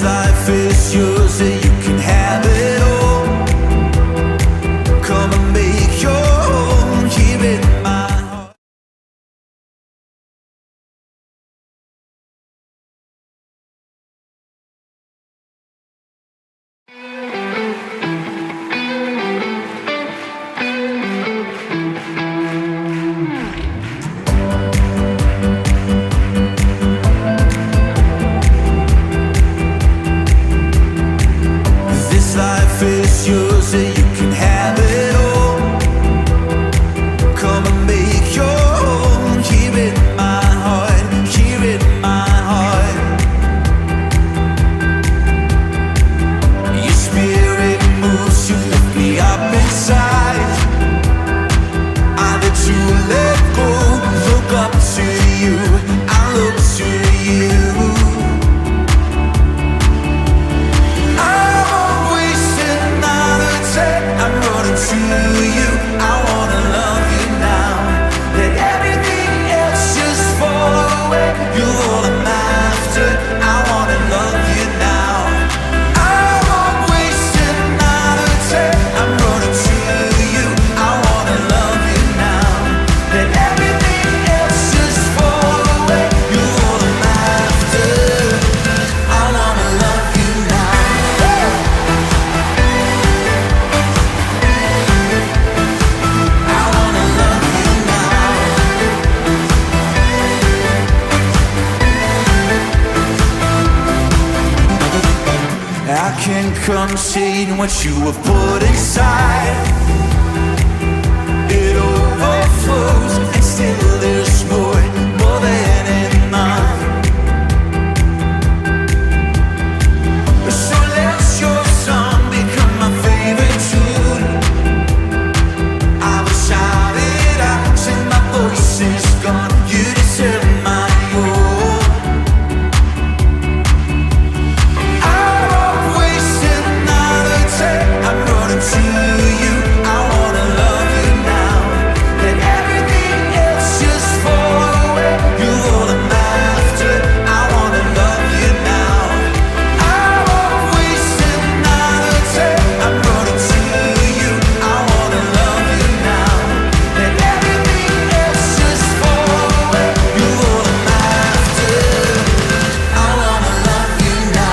life is yours and you can have it all. Come and make your home here in my heart. This life is yours and you can have it all. Come and make your home here in my heart, here in my heart. Your spirit moves, you lift me up inside. I let you let go, look up to you, I look to you. I'm running to you, I wanna love you now. Let everything else just fall away. You're all I'm after, I wanna love you now. I won't waste another day. I'm running to you, I wanna love you now. Let everything else just fall away. You're all I'm after, I wanna love you now. I can contain what you have put inside. It overflows and still there's more than enough. So let your song become my favorite tune. I will shout it out till my voice is gone. You deserve my all. I'm running to you, I wanna love you now. Let everything else just fall away. You're all I'm after, I wanna love you now. I won't waste another day. I'm running to you, I wanna love you now. Let everything else just fall away. You're all I'm after, I wanna love you now.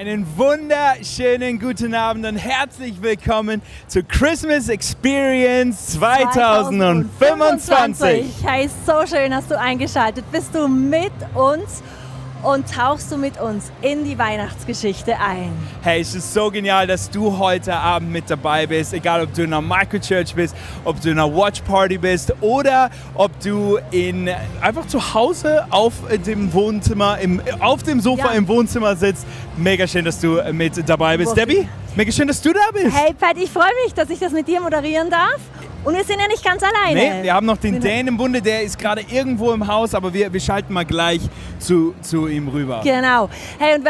Einen wunderschönen guten Abend und herzlich willkommen zur Christmas Experience 2025. Hey, so schön hast du eingeschaltet. Bist du mit uns und tauchst du mit uns in die Weihnachtsgeschichte ein? Hey, es ist so genial, dass du heute Abend mit dabei bist. Egal, ob du in einer Microchurch bist, ob du in einer Watch Party bist oder ob du einfach zu Hause auf dem Wohnzimmer, auf dem Sofa im Wohnzimmer sitzt. Mega schön, dass du mit dabei bist. Debbie, mega schön, dass du da bist. Hey Pat, ich freue mich, dass ich das mit dir moderieren darf. Und wir sind ja nicht ganz alleine. Nee, wir haben noch den Dan im Bunde, der ist gerade irgendwo im Haus, aber wir schalten mal gleich zu ihm rüber. Genau. Hey, und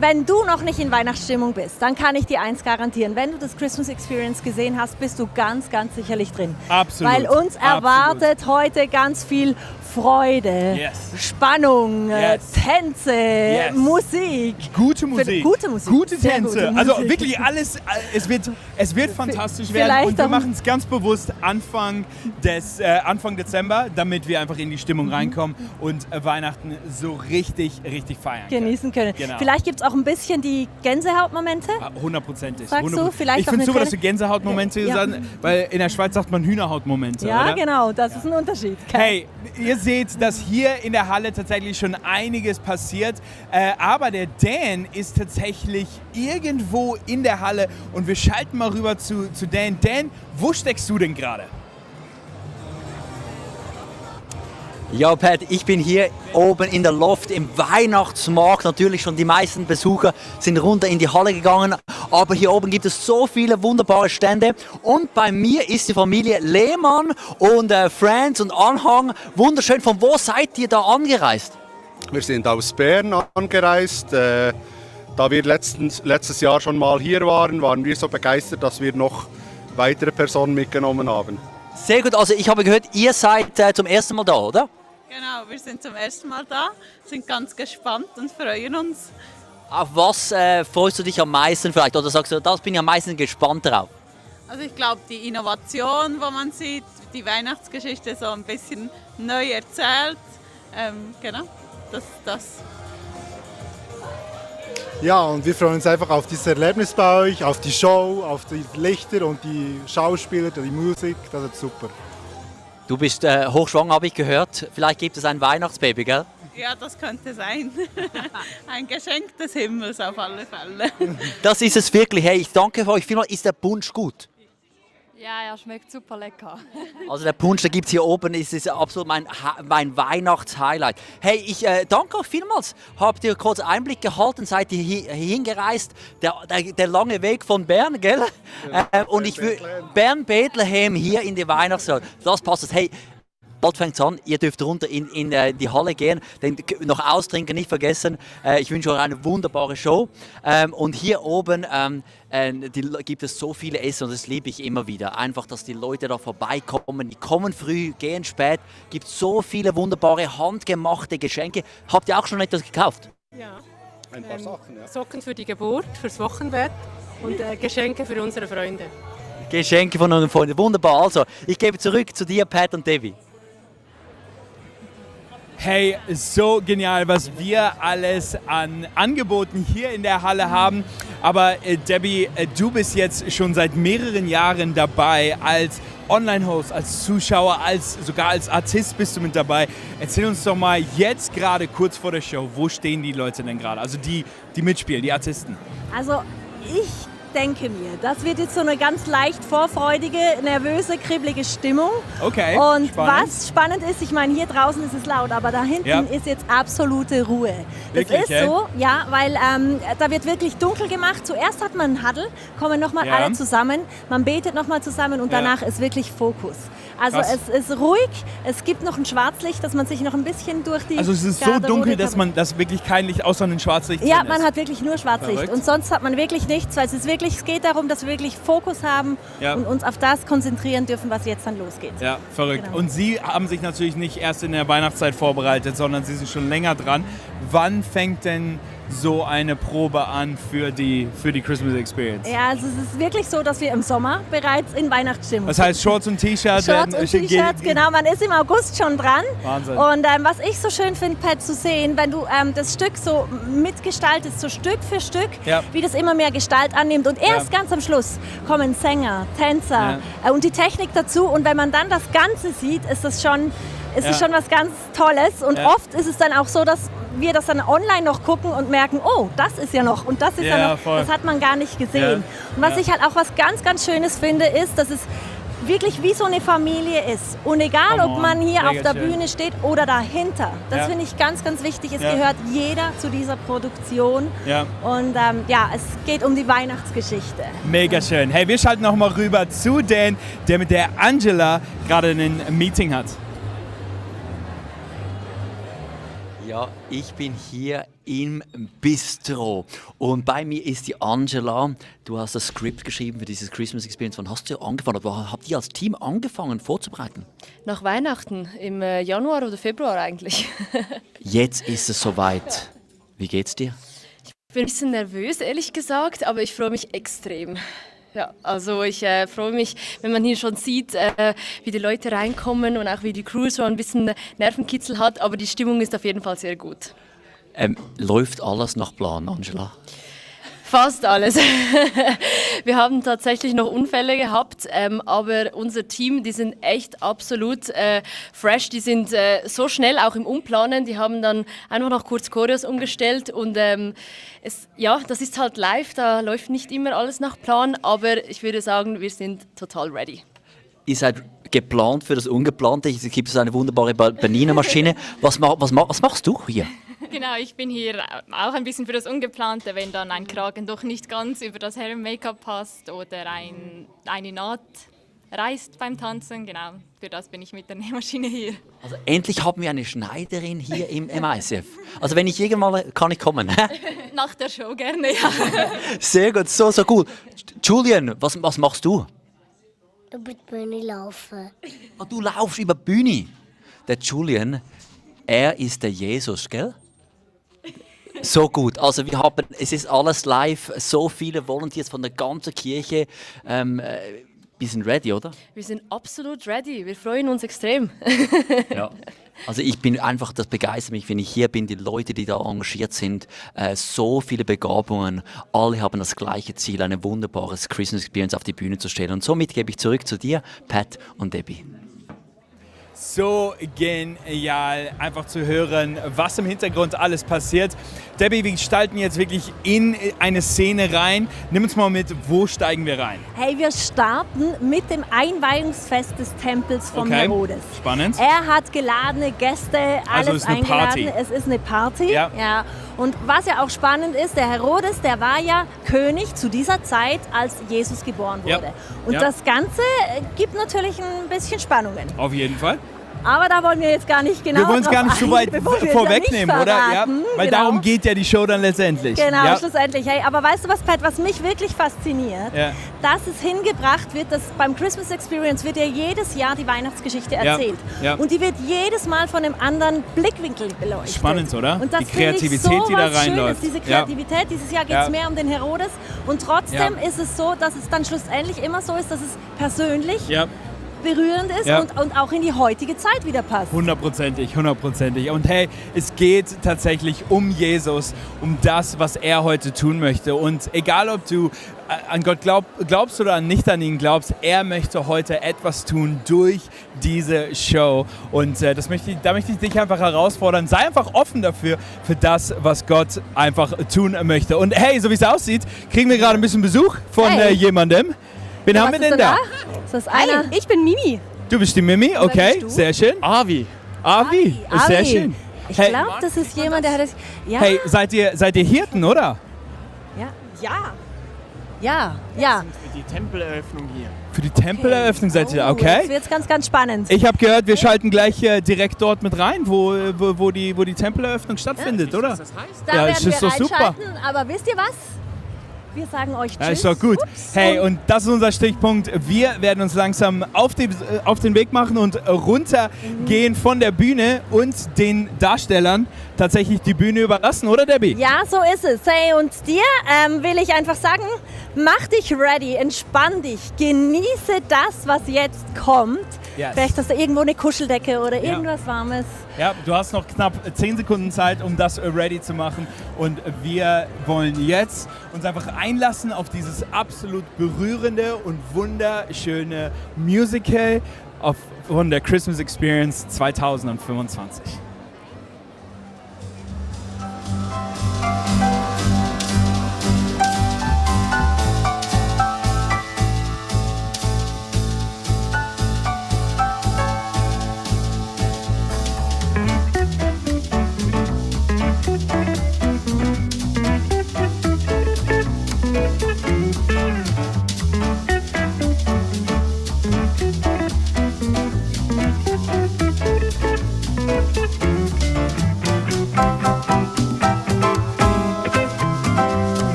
wenn du noch nicht in Weihnachtsstimmung bist, dann kann ich dir eins garantieren. Wenn du das Christmas Experience gesehen hast, bist du ganz, ganz sicherlich drin. Absolut. Weil uns erwartet heute ganz viel Freude, Spannung, Tänze, Musik. Gute Musik. Gute Musik. Gute Sehr Tänze. gute Also Musik. wirklich alles, es wird fantastisch werden. Vielleicht Und wir auch- machen es ganz bewusst Anfang Dezember, damit wir einfach in die Stimmung reinkommen und Weihnachten so richtig feiern Genießen können. Genau. Vielleicht gibt es auch ein bisschen die Gänsehautmomente. 100%. Sagst du, vielleicht ich auch finde eine super, dass du kleine- Gänsehautmomente Ja. sagen, weil in der Schweiz sagt man Hühnerhautmomente, Ja, oder? genau, das ist ein Unterschied. Hey, ihr seht, dass hier in der Halle tatsächlich schon einiges passiert, aber der Dan ist tatsächlich irgendwo in der Halle und wir schalten mal rüber zu Dan. Dan, wo steckst du denn gerade? Ja, Pat, ich bin hier oben in der Loft im Weihnachtsmarkt. Natürlich schon die meisten Besucher sind runter in die Halle gegangen. Aber hier oben gibt es so viele wunderbare Stände. Und bei mir ist die Familie Lehmann und Friends und Anhang. Wunderschön. Von wo seid ihr da angereist? Wir sind aus Bern angereist. Da wir letztes Jahr schon mal hier waren wir so begeistert, dass wir noch weitere Personen mitgenommen haben. Sehr gut. Also ich habe gehört, ihr seid zum ersten Mal da, oder? Genau, wir sind zum ersten Mal da, sind ganz gespannt und freuen uns. Auf was freust du dich am meisten vielleicht? Oder sagst du, das bin ich am meisten gespannt drauf? Also ich glaube, die Innovation, wo man sieht, die Weihnachtsgeschichte so ein bisschen neu erzählt. Genau, das. Ja, und wir freuen uns einfach auf dieses Erlebnis bei euch, auf die Show, auf die Lichter und die Schauspieler, die Musik. Das wird super. Du bist hochschwanger, habe ich gehört. Vielleicht gibt es ein Weihnachtsbaby, gell? Ja, das könnte sein. Ein Geschenk des Himmels auf alle Fälle. Das ist es wirklich. Hey, ich danke euch vielmals. Ist der Punsch gut? Ja, er schmeckt super lecker. Also der Punsch, der gibt es hier oben, ist absolut mein Weihnachtshighlight. Hey, ich danke euch vielmals. Habt ihr kurz Einblick gehalten, seid ihr hier hingereist? Der lange Weg von Bern, gell? Und ich will Bern-Bethlehem hier in die Weihnachtssaal. Das passt. Hey, bald fängt es an, ihr dürft runter in die Halle gehen, noch austrinken, nicht vergessen. Ich wünsche euch eine wunderbare Show. Und hier oben gibt es so viele Essen und das liebe ich immer wieder. Einfach, dass die Leute da vorbeikommen, die kommen früh, gehen spät. Es gibt so viele wunderbare, handgemachte Geschenke. Habt ihr auch schon etwas gekauft? Ja, Ein paar Sachen, ja. Socken für die Geburt, fürs Wochenbett und Geschenke für unsere Freunde. Geschenke von unseren Freunden, wunderbar. Also, ich gebe zurück zu dir, Pat und Debbie. Hey, so genial, was wir alles an Angeboten hier in der Halle haben. Aber Debbie, du bist jetzt schon seit mehreren Jahren dabei als Online-Host, als Zuschauer, sogar als Artist bist du mit dabei. Erzähl uns doch mal jetzt gerade kurz vor der Show, wo stehen die Leute denn gerade? Also die mitspielen, die Artisten. Also ich denke mir, das wird jetzt so eine ganz leicht vorfreudige, nervöse, kribbelige Stimmung. Okay, Und spannend. was spannend ist, ich meine, hier draußen ist es laut, aber da hinten ist jetzt absolute Ruhe. Das Wirklich, ist ey? so, ja, weil da wird wirklich dunkel gemacht. Zuerst hat man einen Huddle, kommen nochmal Ja. alle zusammen, man betet nochmal zusammen und Ja. danach ist wirklich Fokus. Also Krass. es ist ruhig, es gibt noch ein Schwarzlicht, dass man sich noch ein bisschen durch die Also es ist so Garderobe dunkel, dass kann- das wirklich kein Licht außer ein Schwarzlicht Ja, drin man ist. hat wirklich nur Schwarzlicht Verrückt. und sonst hat man wirklich nichts, weil es geht darum, dass wir wirklich Fokus haben Ja. und uns auf das konzentrieren dürfen, was jetzt dann losgeht. Ja, verrückt. Genau. Und Sie haben sich natürlich nicht erst in der Weihnachtszeit vorbereitet, sondern Sie sind schon länger dran. Wann fängt denn so eine Probe an für die Christmas Experience? Ja, also es ist wirklich so, dass wir im Sommer bereits in Weihnachtsstimmung Das heißt Shorts und T-Shirts. Shorts und T-Shirts, genau, man ist im August schon dran. Wahnsinn. Und was ich so schön finde, Pat, zu sehen, wenn du das Stück so mitgestaltest, so Stück für Stück, Ja. wie das immer mehr Gestalt annimmt. Und erst ganz am Schluss kommen Sänger, Tänzer und die Technik dazu. Und wenn man dann das Ganze sieht, ist das schon, was ganz Tolles. Und oft ist es dann auch so, dass wir das dann online noch gucken und merken, oh, das ist ja noch und das ist ja noch, voll. das hat man gar nicht gesehen. Ja. Und was ich halt auch was ganz, ganz Schönes finde, ist, dass es wirklich wie so eine Familie ist. Und egal, ob man hier auf der Bühne steht oder dahinter. Das finde ich ganz, ganz wichtig. Es gehört jeder zu dieser Produktion. Ja. Und es geht um die Weihnachtsgeschichte. Mega schön. Hey, wir schalten noch mal rüber zu Dan, der mit der Angela gerade ein Meeting hat. Ja, ich bin hier im Bistro und bei mir ist die Angela. Du hast das Skript geschrieben für dieses Christmas Experience. Wann hast du angefangen? Oder habt ihr als Team angefangen vorzubereiten? Nach Weihnachten, im Januar oder Februar eigentlich. Jetzt ist es soweit. Wie geht's dir? Ich bin ein bisschen nervös, ehrlich gesagt, aber ich freue mich extrem. Ja, also ich freue mich, wenn man hier schon sieht, wie die Leute reinkommen und auch wie die Crew so ein bisschen Nervenkitzel hat, aber die Stimmung ist auf jeden Fall sehr gut. Läuft alles nach Plan, Angela? Fast alles. Wir haben tatsächlich noch Unfälle gehabt, aber unser Team, die sind echt absolut fresh. Die sind so schnell auch im Umplanen. Die haben dann einfach noch kurz Choreos umgestellt und das ist halt live. Da läuft nicht immer alles nach Plan, aber ich würde sagen, wir sind total ready. Ihr seid geplant für das Ungeplante. Es gibt so eine wunderbare Bernina-Maschine. Was machst du hier? Genau, ich bin hier auch ein bisschen für das Ungeplante, wenn dann ein Kragen doch nicht ganz über das Herren-Make-up passt oder eine Naht reißt beim Tanzen. Genau, für das bin ich mit der Nähmaschine hier. Also endlich haben wir eine Schneiderin hier im ISF. Also wenn ich irgendwann mal kann ich kommen. Nach der Show gerne, ja. Sehr gut, so cool. Julian, was machst du? Über die Bühne laufen. Ah, du laufst über die Bühne. Der Julian, er ist der Jesus, gell? So gut. Also es ist alles live, so viele Volunteers von der ganzen Kirche. Wir sind ready, oder? Wir sind absolut ready. Wir freuen uns extrem. Ja. Also ich bin einfach, das begeistert mich, wenn ich hier bin, die Leute, die da engagiert sind, so viele Begabungen, alle haben das gleiche Ziel, ein wunderbares Christmas Experience auf die Bühne zu stellen. Und somit gebe ich zurück zu dir, Pat und Debbie. So genial, einfach zu hören, was im Hintergrund alles passiert. Debbie, wir gestalten jetzt wirklich in eine Szene rein. Nimm uns mal mit, wo steigen wir rein? Hey, wir starten mit dem Einweihungsfest des Tempels von Herodes. Spannend. Er hat geladene Gäste, alles Also es ist eine eingeladen. Party. Es ist eine Party. Ja. Und was ja auch spannend ist, der Herodes, der war ja König zu dieser Zeit, als Jesus geboren wurde. Ja. Und Ja. das Ganze gibt natürlich ein bisschen Spannungen. Auf jeden Fall. Aber da wollen wir jetzt gar nicht genau Wir wollen es gar nicht so weit bevor wir es vorwegnehmen, ja nicht oder? Ja, verraten. weil Genau. darum geht ja die Show dann letztendlich. Genau, Ja. schlussendlich. Hey, aber weißt du was, Pat, was mich wirklich fasziniert? Ja. Dass es hingebracht wird, dass beim Christmas Experience wird ja jedes Jahr die Weihnachtsgeschichte erzählt. Ja. Und die wird jedes Mal von einem anderen Blickwinkel beleuchtet. Spannend, oder? Und das Die finde ich Kreativität, so die da was reinläuft. Schönes, diese Ja. Kreativität. Dieses Jahr geht Ja. es mehr um den Herodes. Und trotzdem Ja. ist es so, dass es dann schlussendlich immer so ist, dass es persönlich Ja. berührend ist Ja. und auch in die heutige Zeit wieder passt. Hundertprozentig. Und hey, es geht tatsächlich um Jesus, um das, was er heute tun möchte. Und egal, ob du an Gott glaubst oder nicht an ihn glaubst, er möchte heute etwas tun durch diese Show. Und da möchte ich dich einfach herausfordern. Sei einfach offen dafür, für das, was Gott einfach tun möchte. Und hey, so wie es aussieht, kriegen wir gerade ein bisschen Besuch von jemandem. Wen haben wir denn da? Ist das einer? Ich bin Mimi. Du bist die Mimi, okay, bist du? sehr schön. Avi, sehr schön. Ich Hey. glaube, das ist jemand, der hat das... Ja, Hey, seid ihr Hirten, oder? ja. Für die Tempelöffnung hier. Für die Tempeleröffnung seid ihr, Jetzt okay? wird es ganz, ganz spannend. Ich habe gehört, wir schalten gleich direkt dort mit rein, wo die Tempeleröffnung stattfindet, oder? Was das heißt? Da Ja, werden es wir ist doch super. reinschalten, aber wisst ihr was? Wir sagen euch Ja, Tschüss. ist doch gut. Ups. Hey, und das ist unser Stichpunkt. Wir werden uns langsam auf den Weg machen und runtergehen von der Bühne und den Darstellern tatsächlich die Bühne überlassen, oder Debbie? Ja, so ist es. Hey, und dir will ich einfach sagen, mach dich ready, entspann dich, genieße das, was jetzt kommt. Yes. Vielleicht hast du irgendwo eine Kuscheldecke oder irgendwas Warmes. Ja, du hast noch knapp 10 Sekunden Zeit, um das ready zu machen. Und wir wollen jetzt uns einfach einlassen auf dieses absolut berührende und wunderschöne Musical von der Christmas Experience 2025.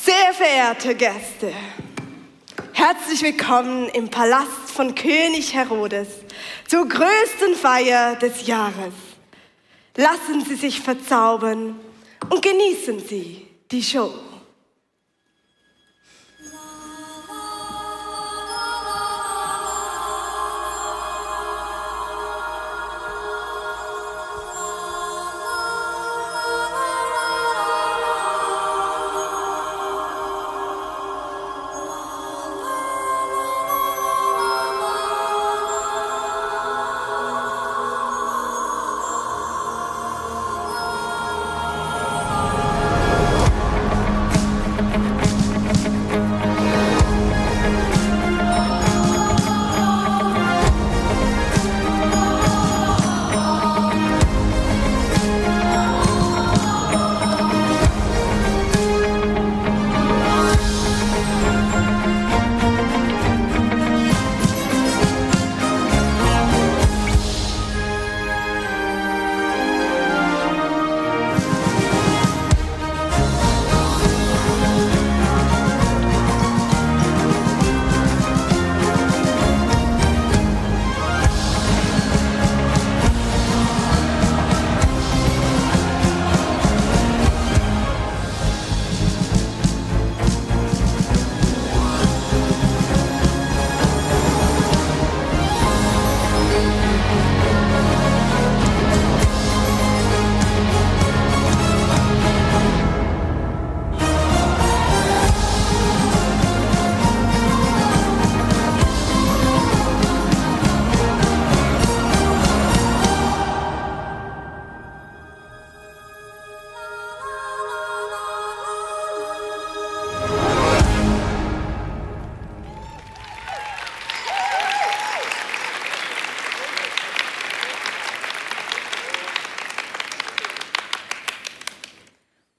Sehr verehrte Gäste, herzlich willkommen im Palast von König Herodes zur größten Feier des Jahres. Lassen Sie sich verzaubern und genießen Sie die Show.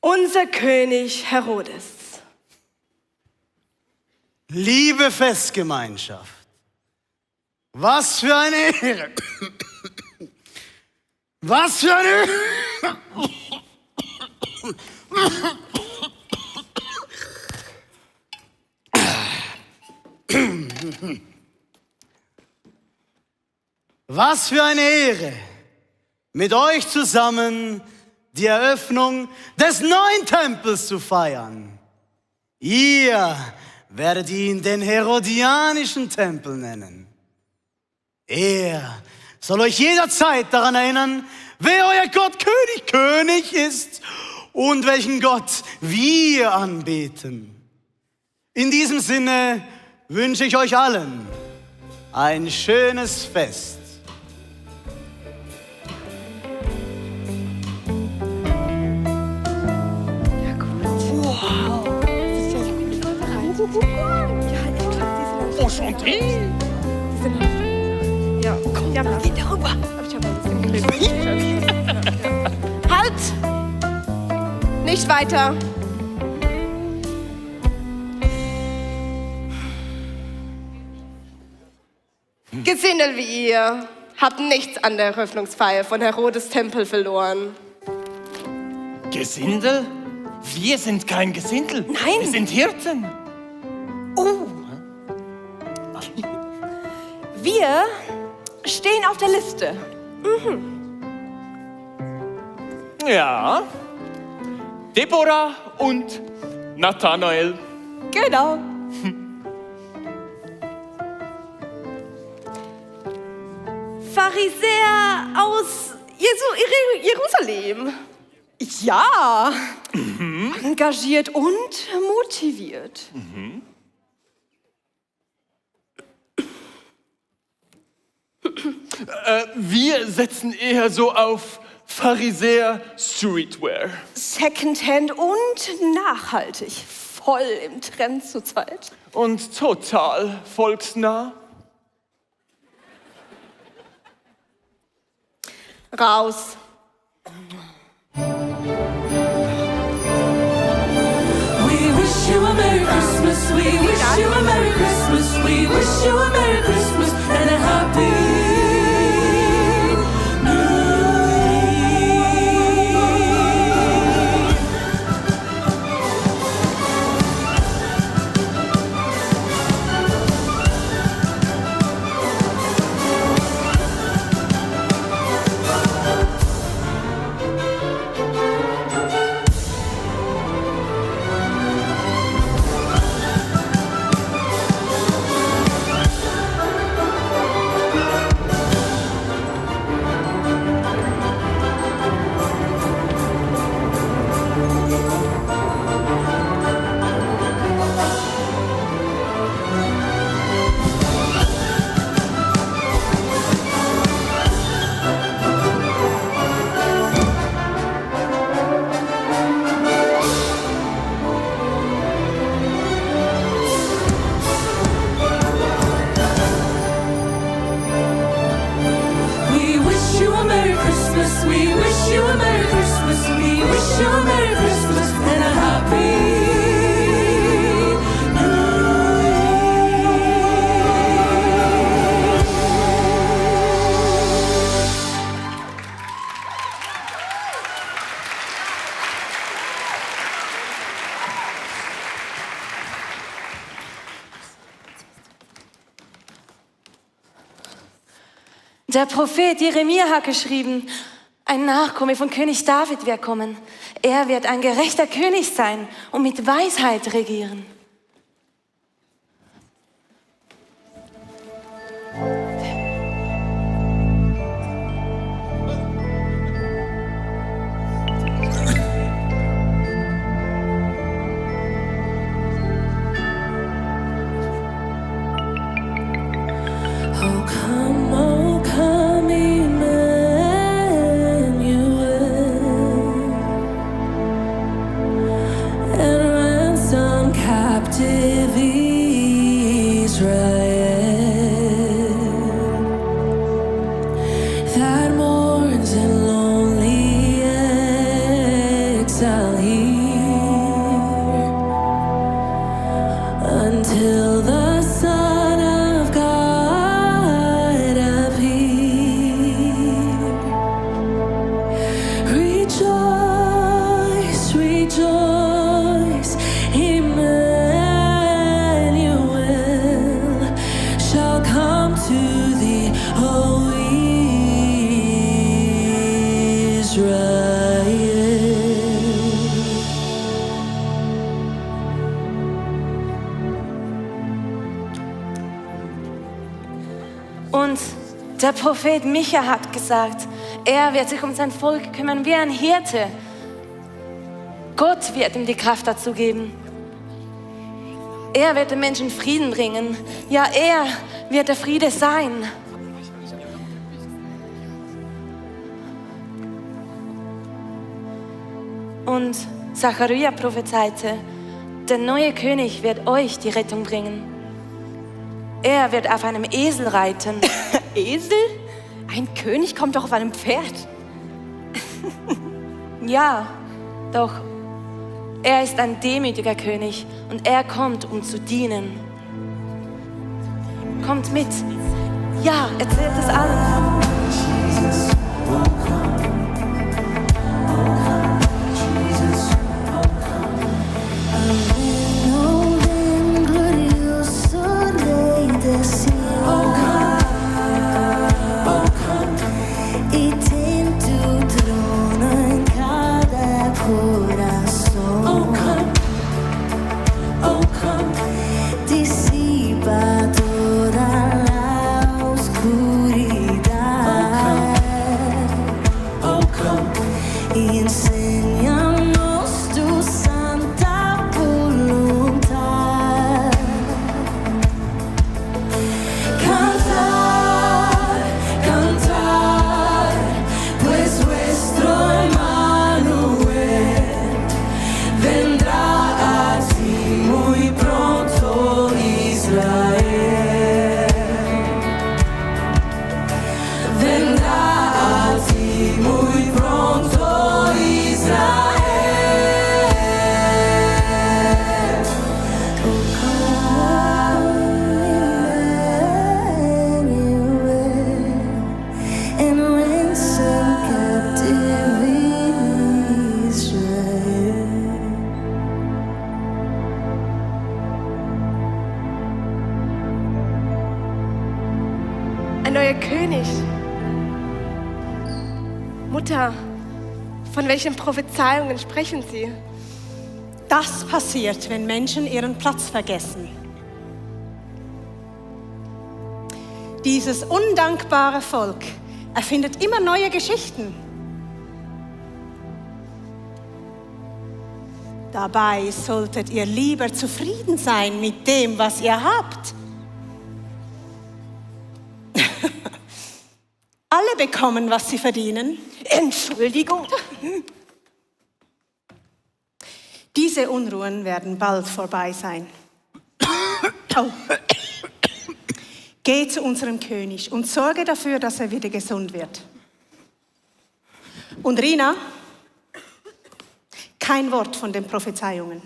Unser König Herodes. Liebe Festgemeinschaft, was für eine Ehre! Was für eine Was für eine Ehre, mit euch zusammen die Eröffnung des neuen Tempels zu feiern. Ihr werdet ihn den Herodianischen Tempel nennen. Er soll euch jederzeit daran erinnern, wer euer Gott König ist und welchen Gott wir anbeten. In diesem Sinne wünsche ich euch allen ein schönes Fest. Enchanté! Geht darüber. Halt! Nicht weiter. Gesindel wie ihr habt nichts an der Eröffnungsfeier von Herodes Tempel verloren. Gesindel? Wir sind kein Gesindel. Nein. Wir sind Hirten. Oh. Wir stehen auf der Liste. Ja. Deborah und Nathanael. Genau. Pharisäer aus Jerusalem. Ja. Engagiert und motiviert. Wir setzen eher so auf Pharisäer Streetwear. Secondhand und nachhaltig. Voll im Trend zurzeit. Und total volksnah. Raus. We wish you a Merry Christmas. We wish you a Merry Christmas. We wish you a Merry Christmas and a Happy New Der Prophet Jeremia hat geschrieben, ein Nachkomme von König David wird kommen. Er wird ein gerechter König sein und mit Weisheit regieren. Und der Prophet Micha hat gesagt, er wird sich um sein Volk kümmern wie ein Hirte. Gott wird ihm die Kraft dazu geben. Er wird den Menschen Frieden bringen. Ja, er wird der Friede sein. Und Zachariah prophezeite, der neue König wird euch die Rettung bringen. Er wird auf einem Esel reiten. Esel? Ein König kommt doch auf einem Pferd. Ja, doch. Er ist ein demütiger König und er kommt, um zu dienen. Kommt mit. Ja, erzählt es allen. Ein neuer König. Mutter, von welchen Prophezeiungen sprechen Sie? Das passiert, wenn Menschen ihren Platz vergessen. Dieses undankbare Volk erfindet immer neue Geschichten. Dabei solltet ihr lieber zufrieden sein mit dem, was ihr habt. Alle bekommen, was sie verdienen. Entschuldigung. Diese Unruhen werden bald vorbei sein. Oh. Geh zu unserem König und sorge dafür, dass er wieder gesund wird. Und Rina, kein Wort von den Prophezeiungen.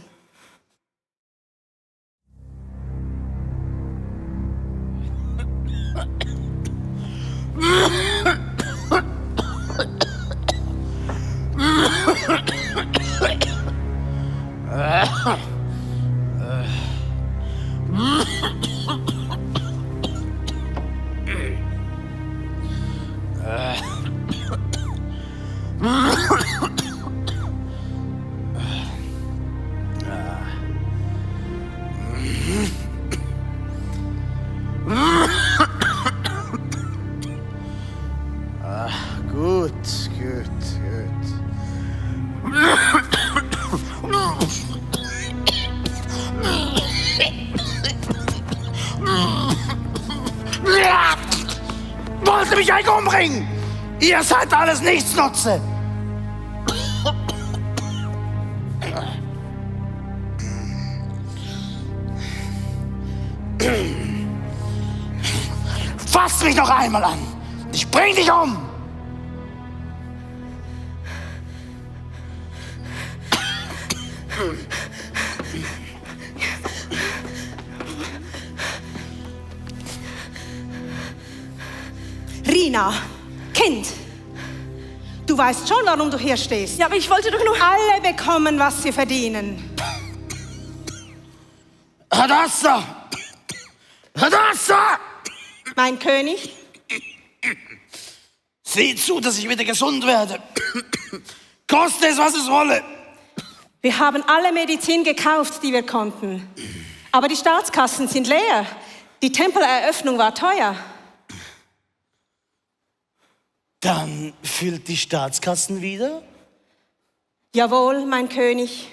Gut. Wollt ihr mich eigentlich umbringen? Ihr seid alles Nichtsnutze. Fass mich noch einmal an. Ich bring dich um. Rina, Kind, du weißt schon, warum du hier stehst. Ja, aber ich wollte doch nur... Alle bekommen, was sie verdienen. Hadassah! Hadassah! Mein König? Sieh zu, dass ich wieder gesund werde. Koste es, was es wolle. Wir haben alle Medizin gekauft, die wir konnten. Aber die Staatskassen sind leer. Die Tempeleröffnung war teuer. Dann füllt die Staatskassen wieder? Jawohl, mein König.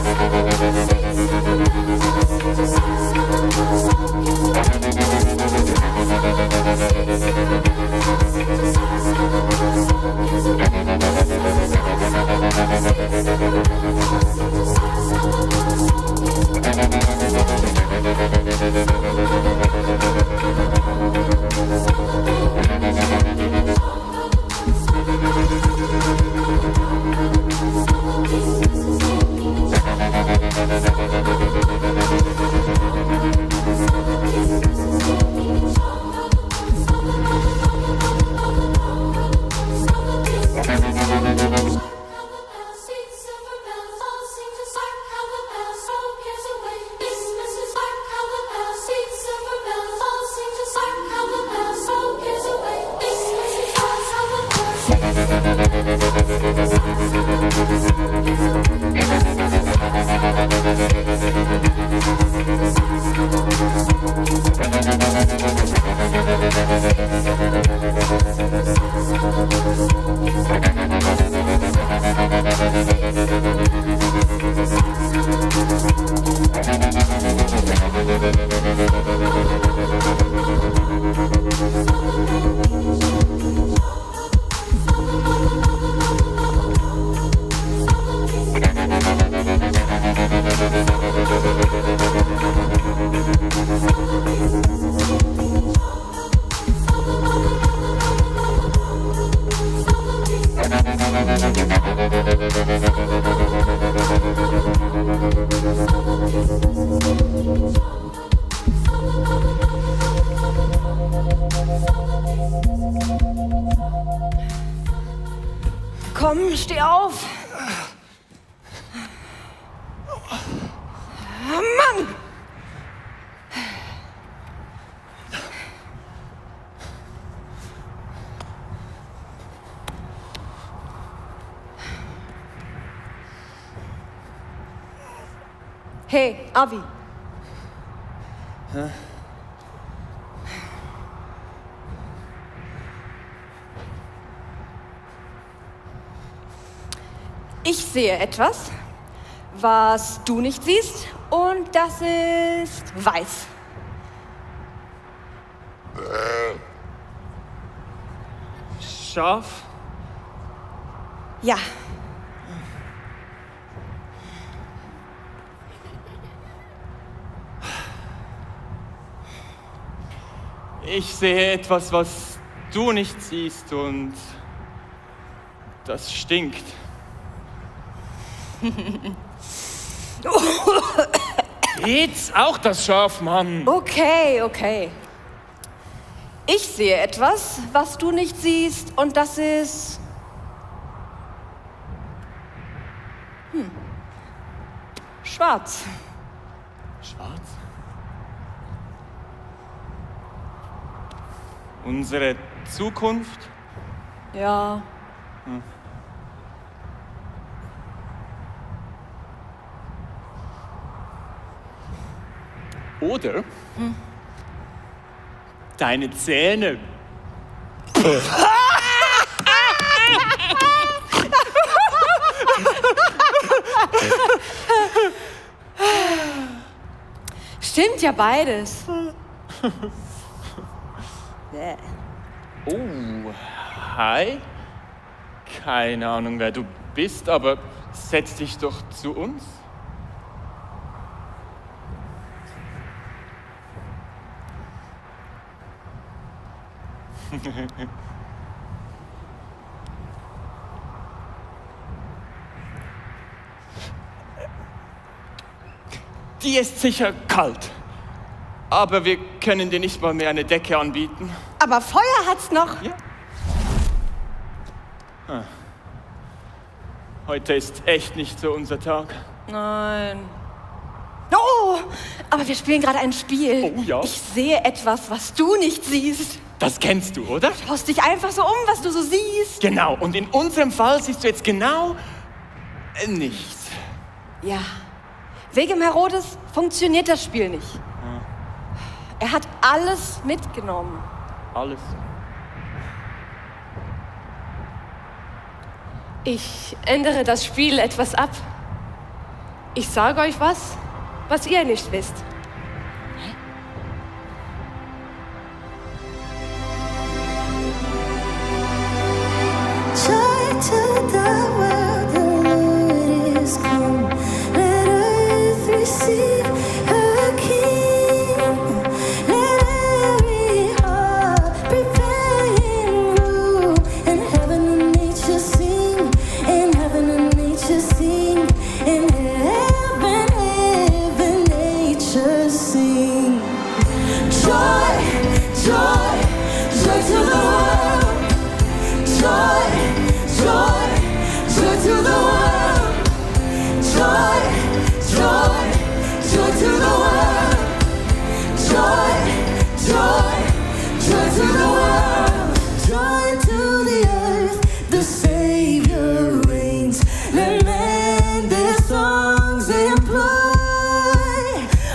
Sing Komm, steh auf. Mann! Hey, Avi. Hä? Ich sehe etwas, was du nicht siehst, und das ist weiß. Scharf? Ja. Ich sehe etwas, was du nicht siehst, und das stinkt. Jetzt auch das Schaf, Mann. Okay. Ich sehe etwas, was du nicht siehst, und das ist... schwarz. Schwarz? Unsere Zukunft? Ja. Oder deine Zähne. Stimmt ja beides. Oh, hi. Keine Ahnung, wer du bist, aber setz dich doch zu uns. Die ist sicher kalt. Aber wir können dir nicht mal mehr eine Decke anbieten. Aber Feuer hat's noch. Ja. Heute ist echt nicht so unser Tag. Nein. Oh, aber wir spielen gerade ein Spiel. Oh ja. Ich sehe etwas, was du nicht siehst. Das kennst du, oder? Schaust dich einfach so um, was du so siehst. Genau, und in unserem Fall siehst du jetzt genau nichts. Ja. Wegen Herodes funktioniert das Spiel nicht. Er hat alles mitgenommen. Alles. Ich ändere das Spiel etwas ab. Ich sage euch was ihr nicht wisst. Joy to the world, the Lord is come. Let earth receive her King. Let every heart prepare Him room. And heaven and nature sing. And heaven and nature sing. And heaven, nature sing. Joy, joy, joy to the world. Joy, joy, joy to the world. Joy, joy, joy to the world. Joy, joy, joy to the world. Joy to the earth, the Savior reigns. Let men their songs employ.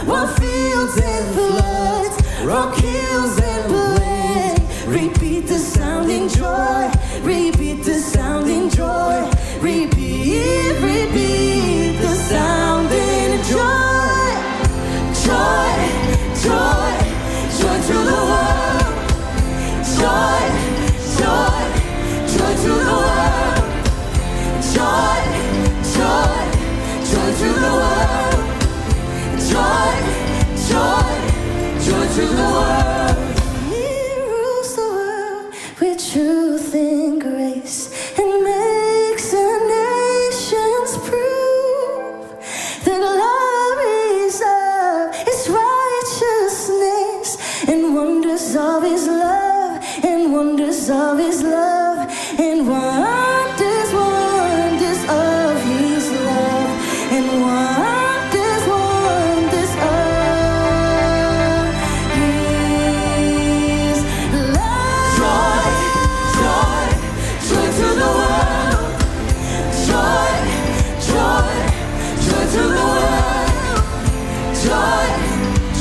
While fields and floods, rock hills and plain, repeat the sounding joy. Repeat the sounding joy. Repeat, repeat the sounding joy. Joy, joy, joy to the world. Joy, joy, joy to the world. Joy, joy, joy to the world. Joy, joy, joy to the world. He rules the world with truth and grace, and makes the nations prove the glories of His righteousness, and wonders of His love, and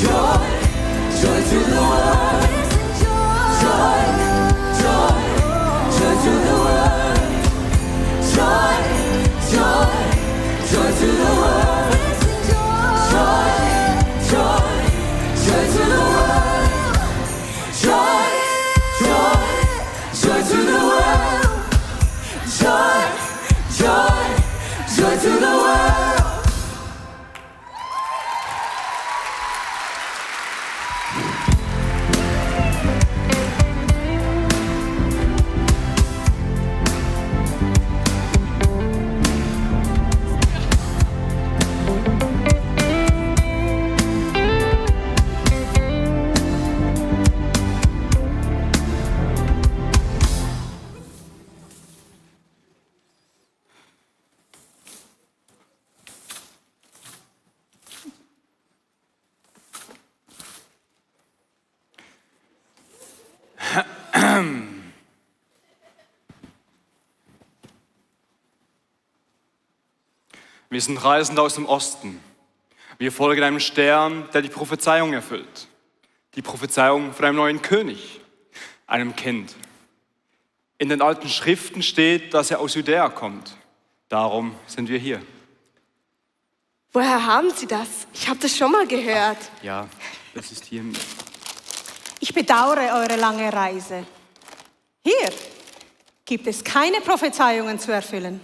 Joy, joy to the world. Joy, joy, joy to the world. Joy, joy, joy to the world. Joy, joy, joy to the world. Joy, joy, joy to the world. Joy, joy, joy to the world. Wir sind Reisende aus dem Osten. Wir folgen einem Stern, der die Prophezeiung erfüllt. Die Prophezeiung von einem neuen König, einem Kind. In den alten Schriften steht, dass er aus Judäa kommt. Darum sind wir hier. Woher haben Sie das? Ich habe das schon mal gehört. Ja, das ist hier. Ich bedauere eure lange Reise. Hier gibt es keine Prophezeiungen zu erfüllen.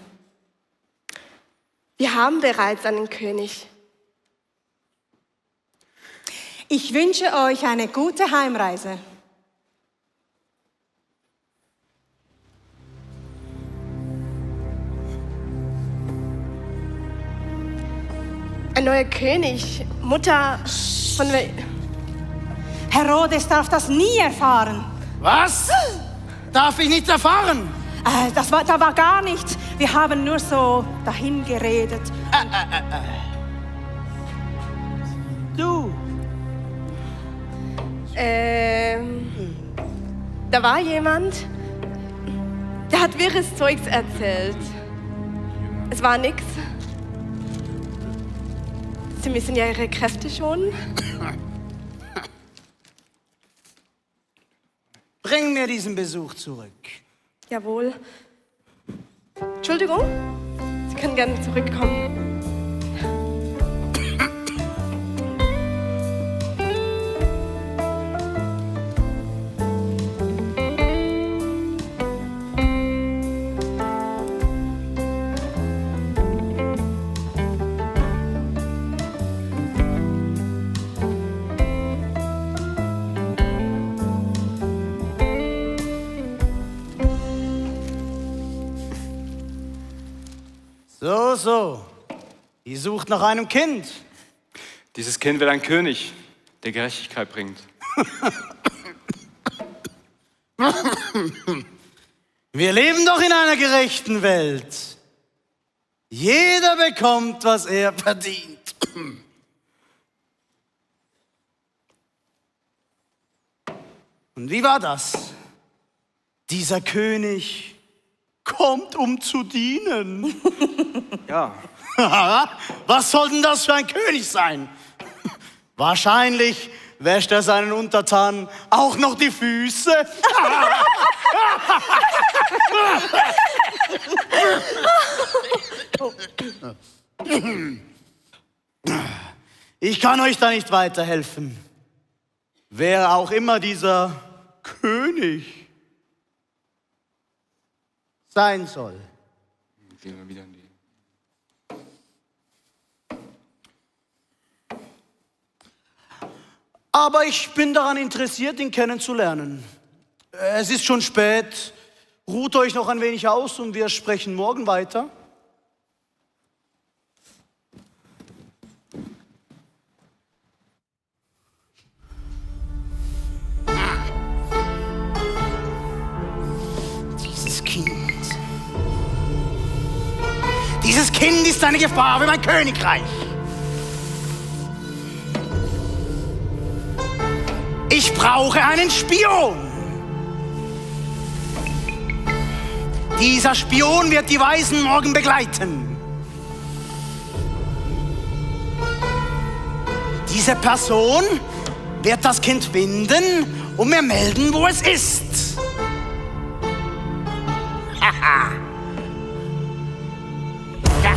Wir haben bereits einen König. Ich wünsche euch eine gute Heimreise. Ein neuer König, Mutter von... Herodes darf das nie erfahren. Was? Darf ich nicht erfahren? Da war gar nichts. Wir haben nur so dahin geredet. Du? Da war jemand, der hat wirres Zeugs erzählt. Es war nix. Sie müssen ja Ihre Kräfte schonen. Bring mir diesen Besuch zurück. Jawohl. Entschuldigung, Sie können gerne zurückkommen. So. Ihr sucht nach einem Kind. Dieses Kind wird ein König, der Gerechtigkeit bringt. Wir leben doch in einer gerechten Welt. Jeder bekommt, was er verdient. Und wie war das? Dieser König kommt, um zu dienen. Ja. Was soll denn das für ein König sein? Wahrscheinlich wäscht er seinen Untertanen auch noch die Füße. Ich kann euch da nicht weiterhelfen. Wer auch immer dieser König sein soll. Gehen wir wieder in die. Aber ich bin daran interessiert, ihn kennenzulernen. Es ist schon spät. Ruht euch noch ein wenig aus und wir sprechen morgen weiter. Dieses Kind ist eine Gefahr für mein Königreich. Ich brauche einen Spion. Dieser Spion wird die Weisen morgen begleiten. Diese Person wird das Kind finden und mir melden, wo es ist. Haha. Ja.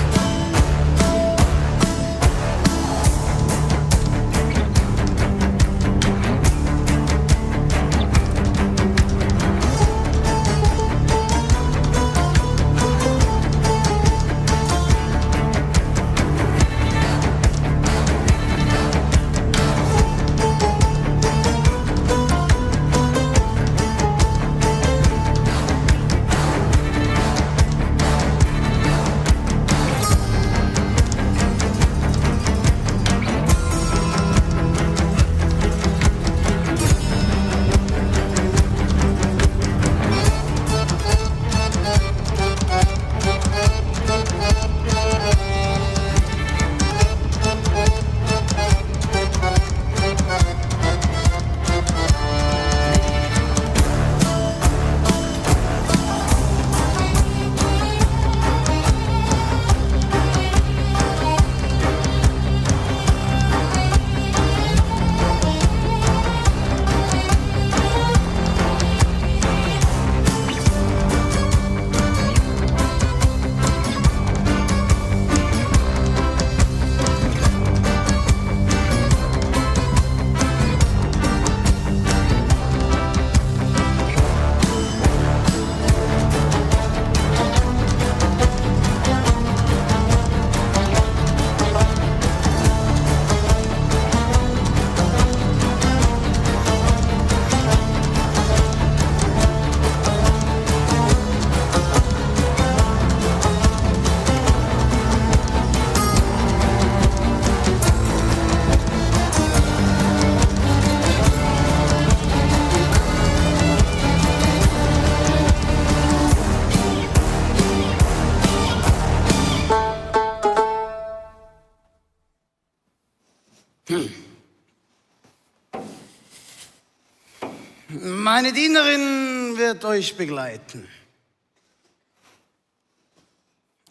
Meine Dienerin wird euch begleiten.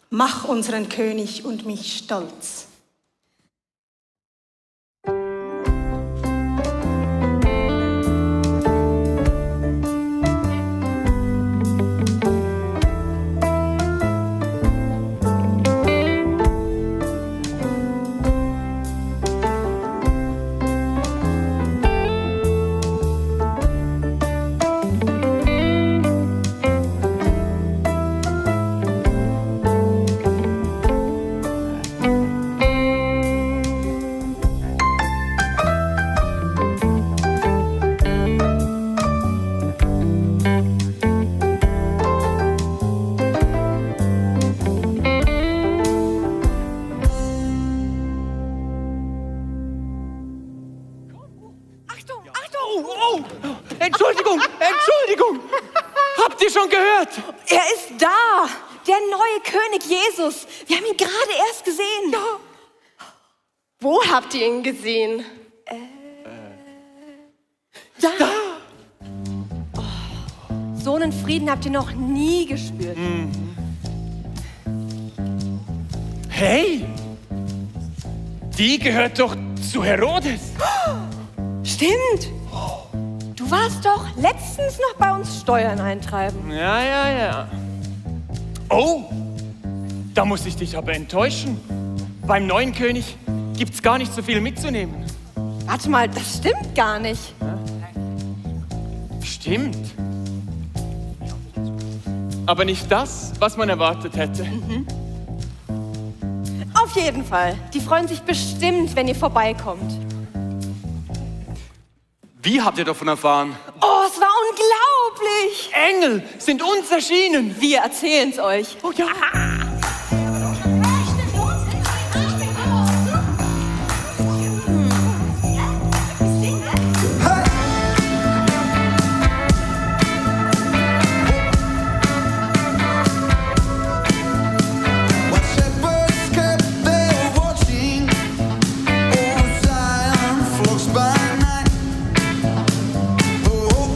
Mach unseren König und mich stolz. Entschuldigung! Habt ihr schon gehört? Er ist da! Der neue König Jesus. Wir haben ihn gerade erst gesehen. Ja. Wo habt ihr ihn gesehen? Da! Oh, so einen Frieden habt ihr noch nie gespürt. Hey! Die gehört doch zu Herodes. Stimmt! Du warst doch letztens noch bei uns Steuern eintreiben. Ja. Oh, da muss ich dich aber enttäuschen. Beim neuen König gibt's gar nicht so viel mitzunehmen. Warte mal, das stimmt gar nicht. Stimmt. Aber nicht das, was man erwartet hätte. Auf jeden Fall. Die freuen sich bestimmt, wenn ihr vorbeikommt. Wie habt ihr davon erfahren? Oh, es war unglaublich! Engel sind uns erschienen. Wir erzählen's euch. Oh ja.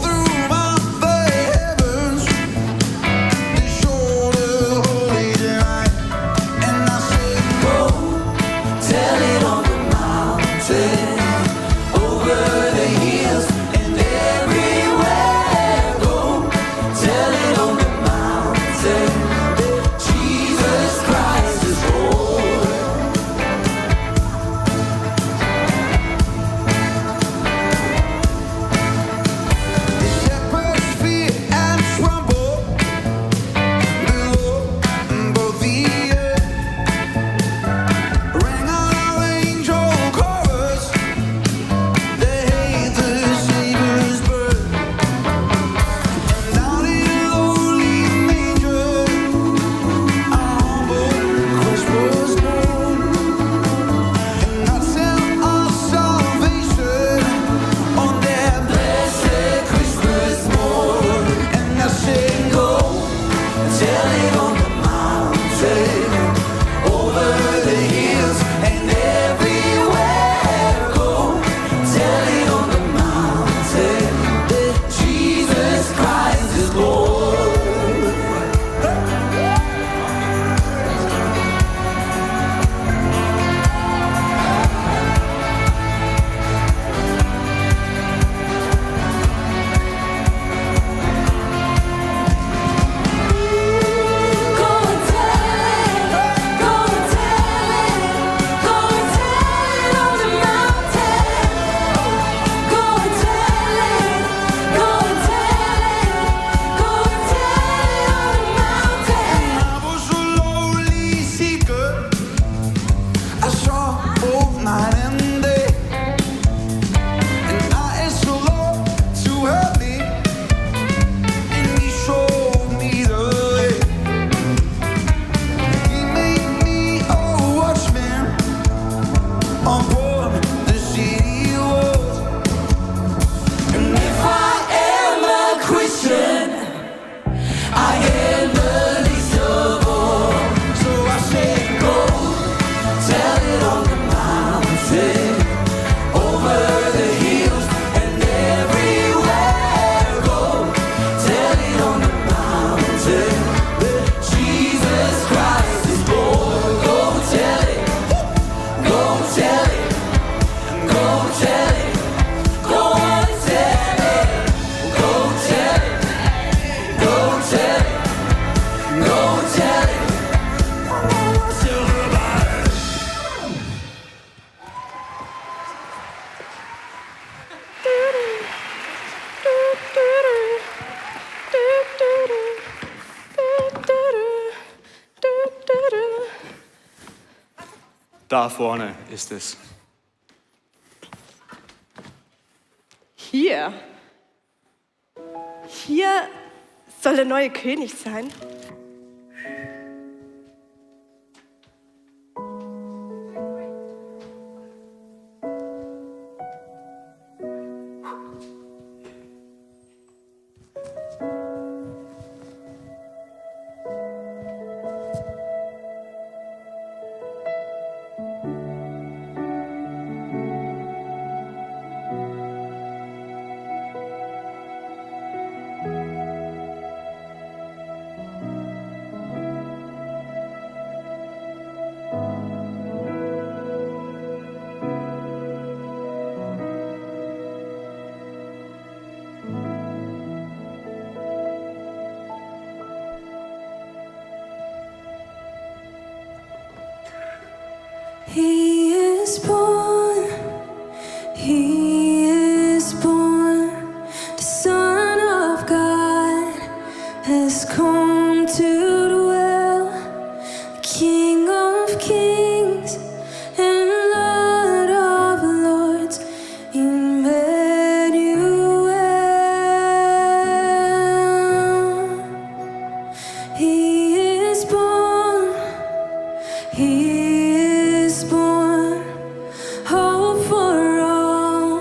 Through my veins, they showed a holy day. Da vorne ist es. Hier soll der neue König sein. He is born, he is born, the Son of God has come to dwell, the King of kings and Lord of lords, Emmanuel. He is born, he is born, hope for all.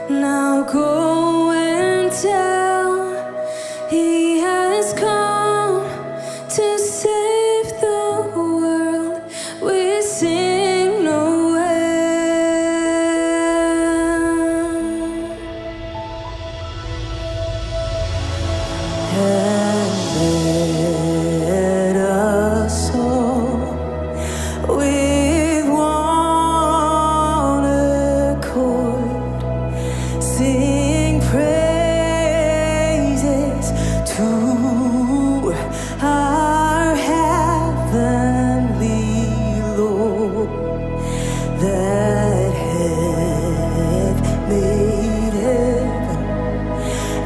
Now go and tell, he has come to save the world. We sing Noel. And let us all with one accord sing praises to our heavenly Lord, that hath made heaven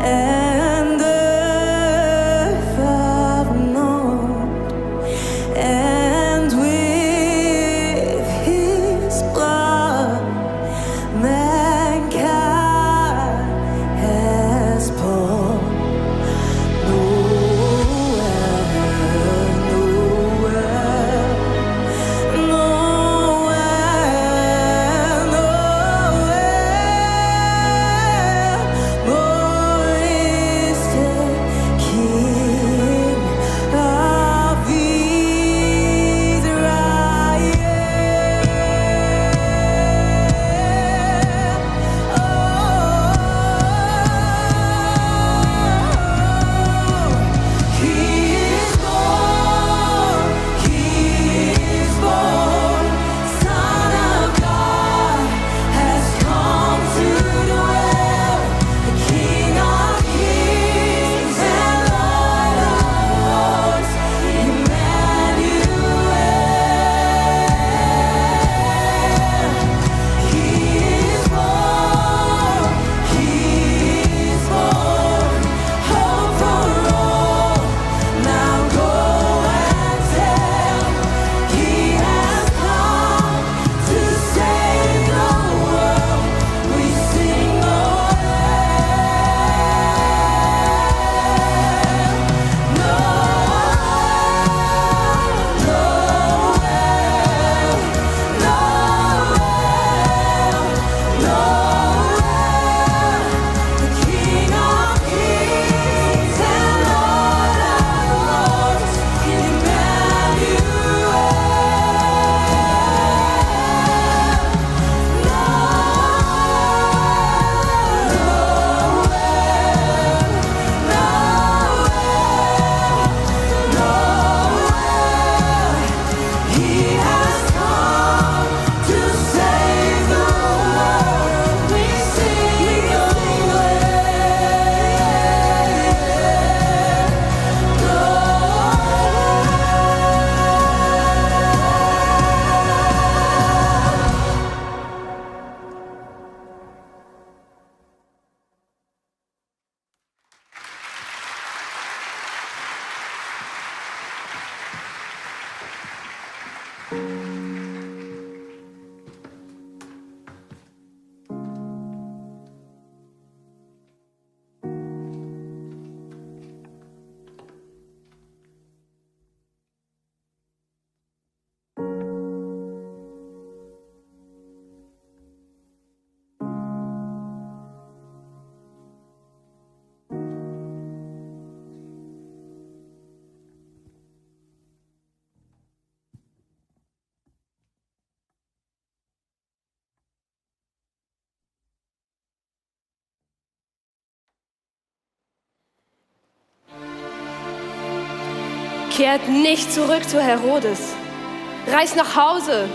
and earth of known, and with his blood mankind Kehrt nicht zurück zu Herodes. Reist nach Hause.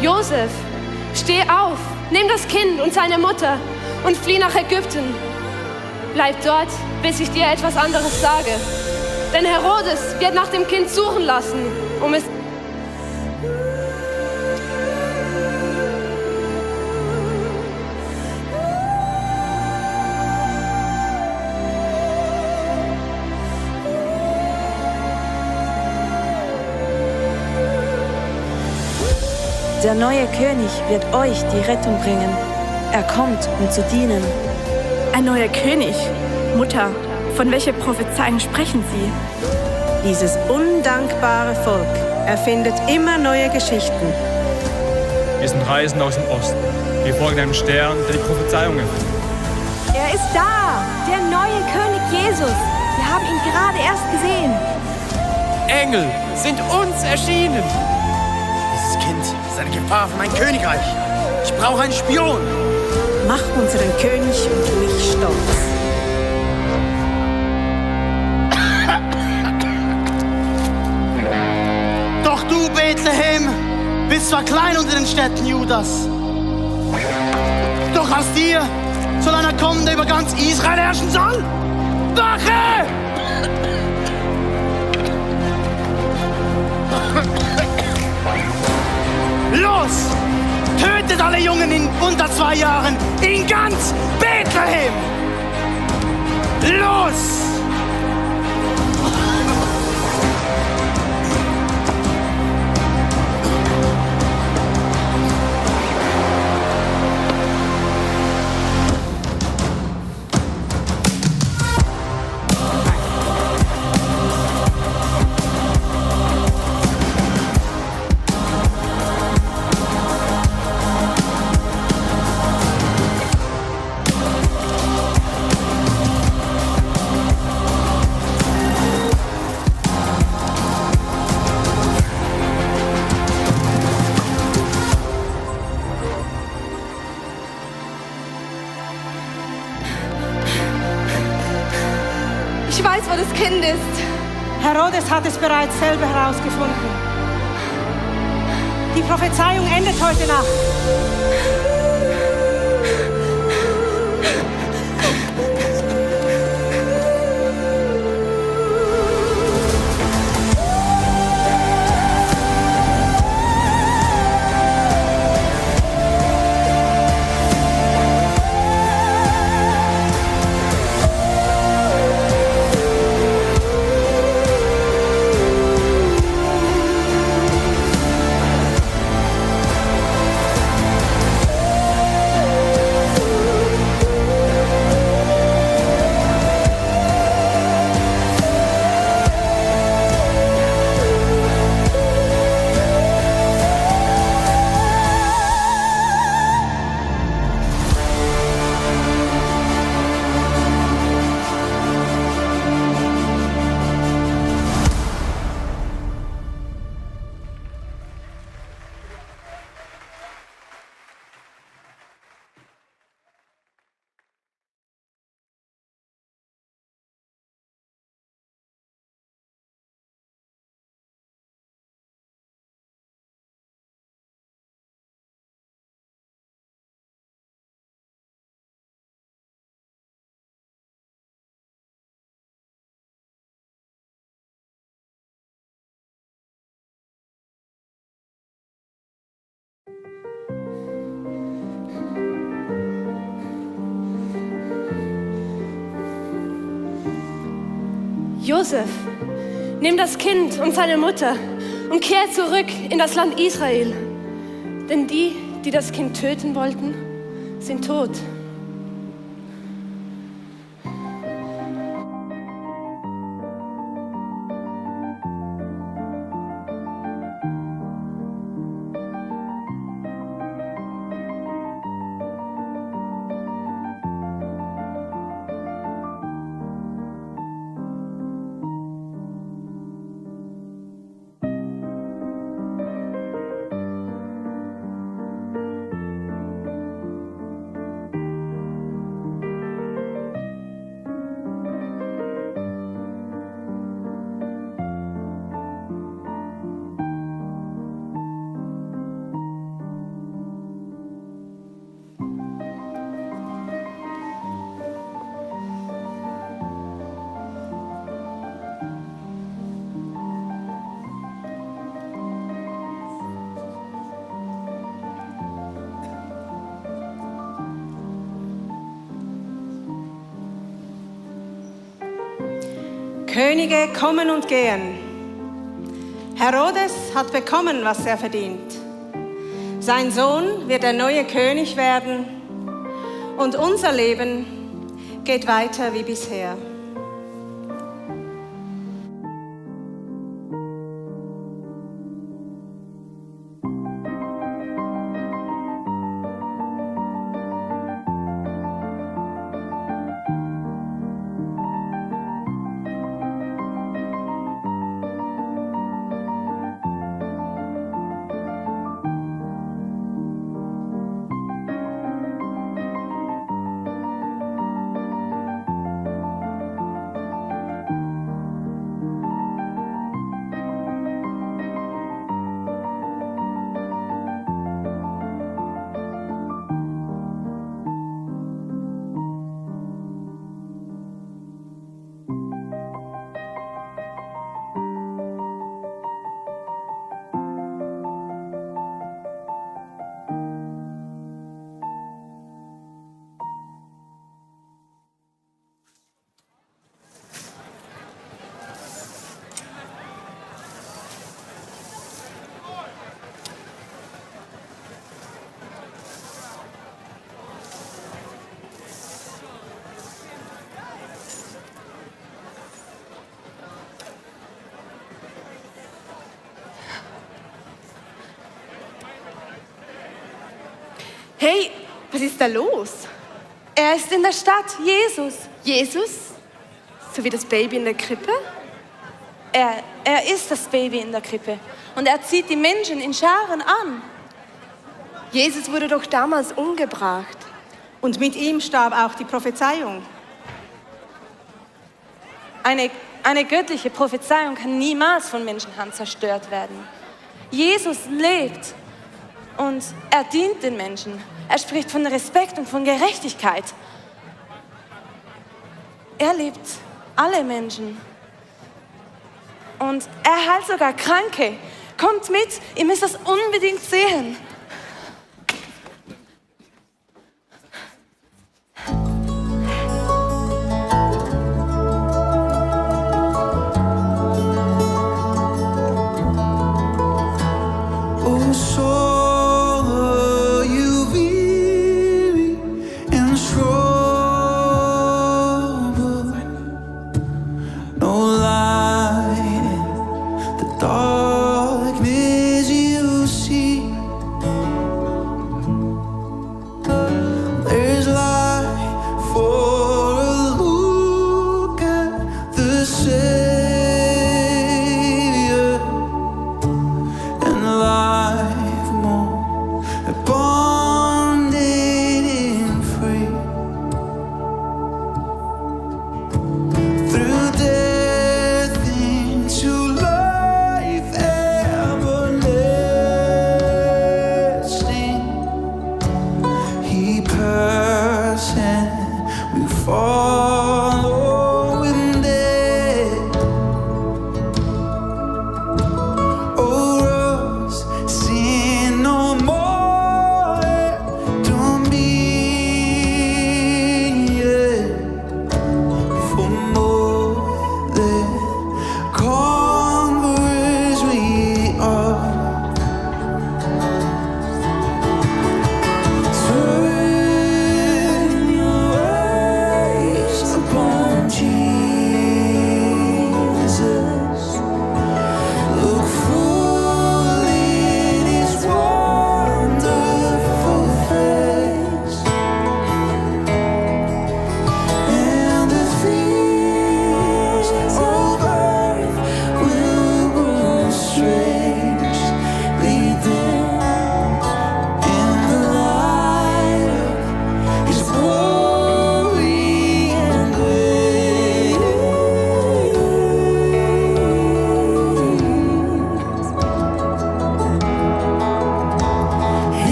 Josef, steh auf, nimm das Kind und seine Mutter und flieh nach Ägypten. Bleib dort, bis ich dir etwas anderes sage. Denn Herodes wird nach dem Kind suchen lassen, um es... Der neue König wird euch die Rettung bringen. Er kommt, um zu dienen. Ein neuer König? Mutter, von welcher Prophezeiung sprechen Sie? Dieses undankbare Volk erfindet immer neue Geschichten. Wir sind Reisende aus dem Osten. Wir folgen einem Stern, der die Prophezeiung erfüllt. Er ist da, der neue König Jesus. Wir haben ihn gerade erst gesehen. Engel sind uns erschienen. Dieses Kind ist eine Gefahr für mein Königreich. Ich brauche einen Spion. Mach unseren König und mich stolz. Doch du, Bethlehem, bist zwar klein unter den Städten Judas. Doch aus dir soll einer kommen, der über ganz Israel herrschen soll. Wache! Los! Tötet alle Jungen in unter 2 Jahren in ganz Bethlehem! Los! Ich weiß, wo das Kind ist. Herodes hat es bereits selber herausgefunden. Die Prophezeiung endet heute Nacht. Josef, nimm das Kind und seine Mutter und kehr zurück in das Land Israel. Denn die, die das Kind töten wollten, sind tot. Könige kommen und gehen. Herodes hat bekommen, was er verdient. Sein Sohn wird der neue König werden und unser Leben geht weiter wie bisher. Hey, was ist da los? Er ist in der Stadt, Jesus. Jesus? So wie das Baby in der Krippe? Er ist das Baby in der Krippe. Und er zieht die Menschen in Scharen an. Jesus wurde doch damals umgebracht. Und mit ihm starb auch die Prophezeiung. Eine göttliche Prophezeiung kann niemals von Menschenhand zerstört werden. Jesus lebt und er dient den Menschen. Er spricht von Respekt und von Gerechtigkeit. Er liebt alle Menschen. Und er heilt sogar Kranke. Kommt mit, ihr müsst das unbedingt sehen. Oh, so you weary and troubled, no light in the darkness you see.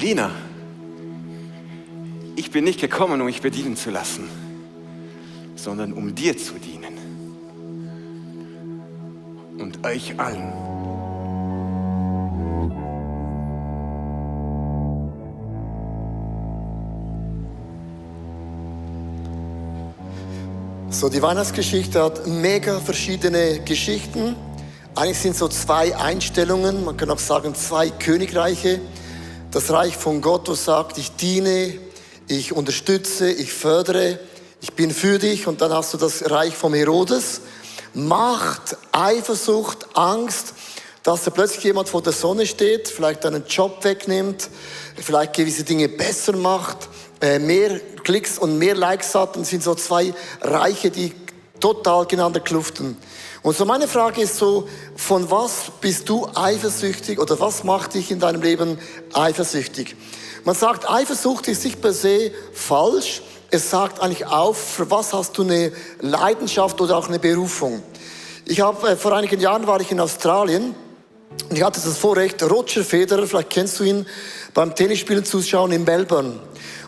Diener. Ich bin nicht gekommen, um mich bedienen zu lassen, sondern um dir zu dienen. Und euch allen. So, die Weihnachtsgeschichte hat mega verschiedene Geschichten. Eigentlich sind so zwei Einstellungen, man kann auch sagen zwei Königreiche. Das Reich von Gott, das sagt, ich diene, ich unterstütze, ich fördere, ich bin für dich. Und dann hast du das Reich vom Herodes. Macht, Eifersucht, Angst, dass da plötzlich jemand vor der Sonne steht, vielleicht einen Job wegnimmt, vielleicht gewisse Dinge besser macht, mehr Klicks und mehr Likes hat. Und sind so zwei Reiche, die total gegeneinander kluften. Und so meine Frage ist so, von was bist du eifersüchtig oder was macht dich in deinem Leben eifersüchtig? Man sagt, Eifersucht ist nicht per se falsch. Es sagt eigentlich auf, für was hast du eine Leidenschaft oder auch eine Berufung. Vor einigen Jahren war ich in Australien und ich hatte das Vorrecht, Roger Federer, vielleicht kennst du ihn, beim Tennisspielen zuschauen in Melbourne.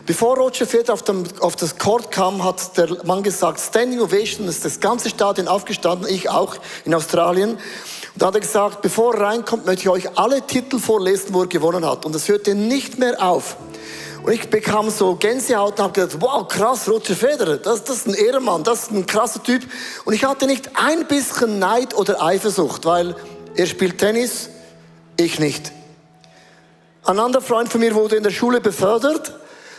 Bevor Roger Federer auf das Court kam, hat der Mann gesagt, Standing Ovation, ist das ganze Stadion aufgestanden, ich auch in Australien. Und da hat er gesagt, bevor er reinkommt, möchte ich euch alle Titel vorlesen, wo er gewonnen hat. Und es hörte nicht mehr auf. Und ich bekam so Gänsehaut und habe gedacht, wow, krass, Roger Federer, das ist ein Ehrenmann, das ist ein krasser Typ. Und ich hatte nicht ein bisschen Neid oder Eifersucht, weil er spielt Tennis, ich nicht. Ein anderer Freund von mir wurde in der Schule befördert.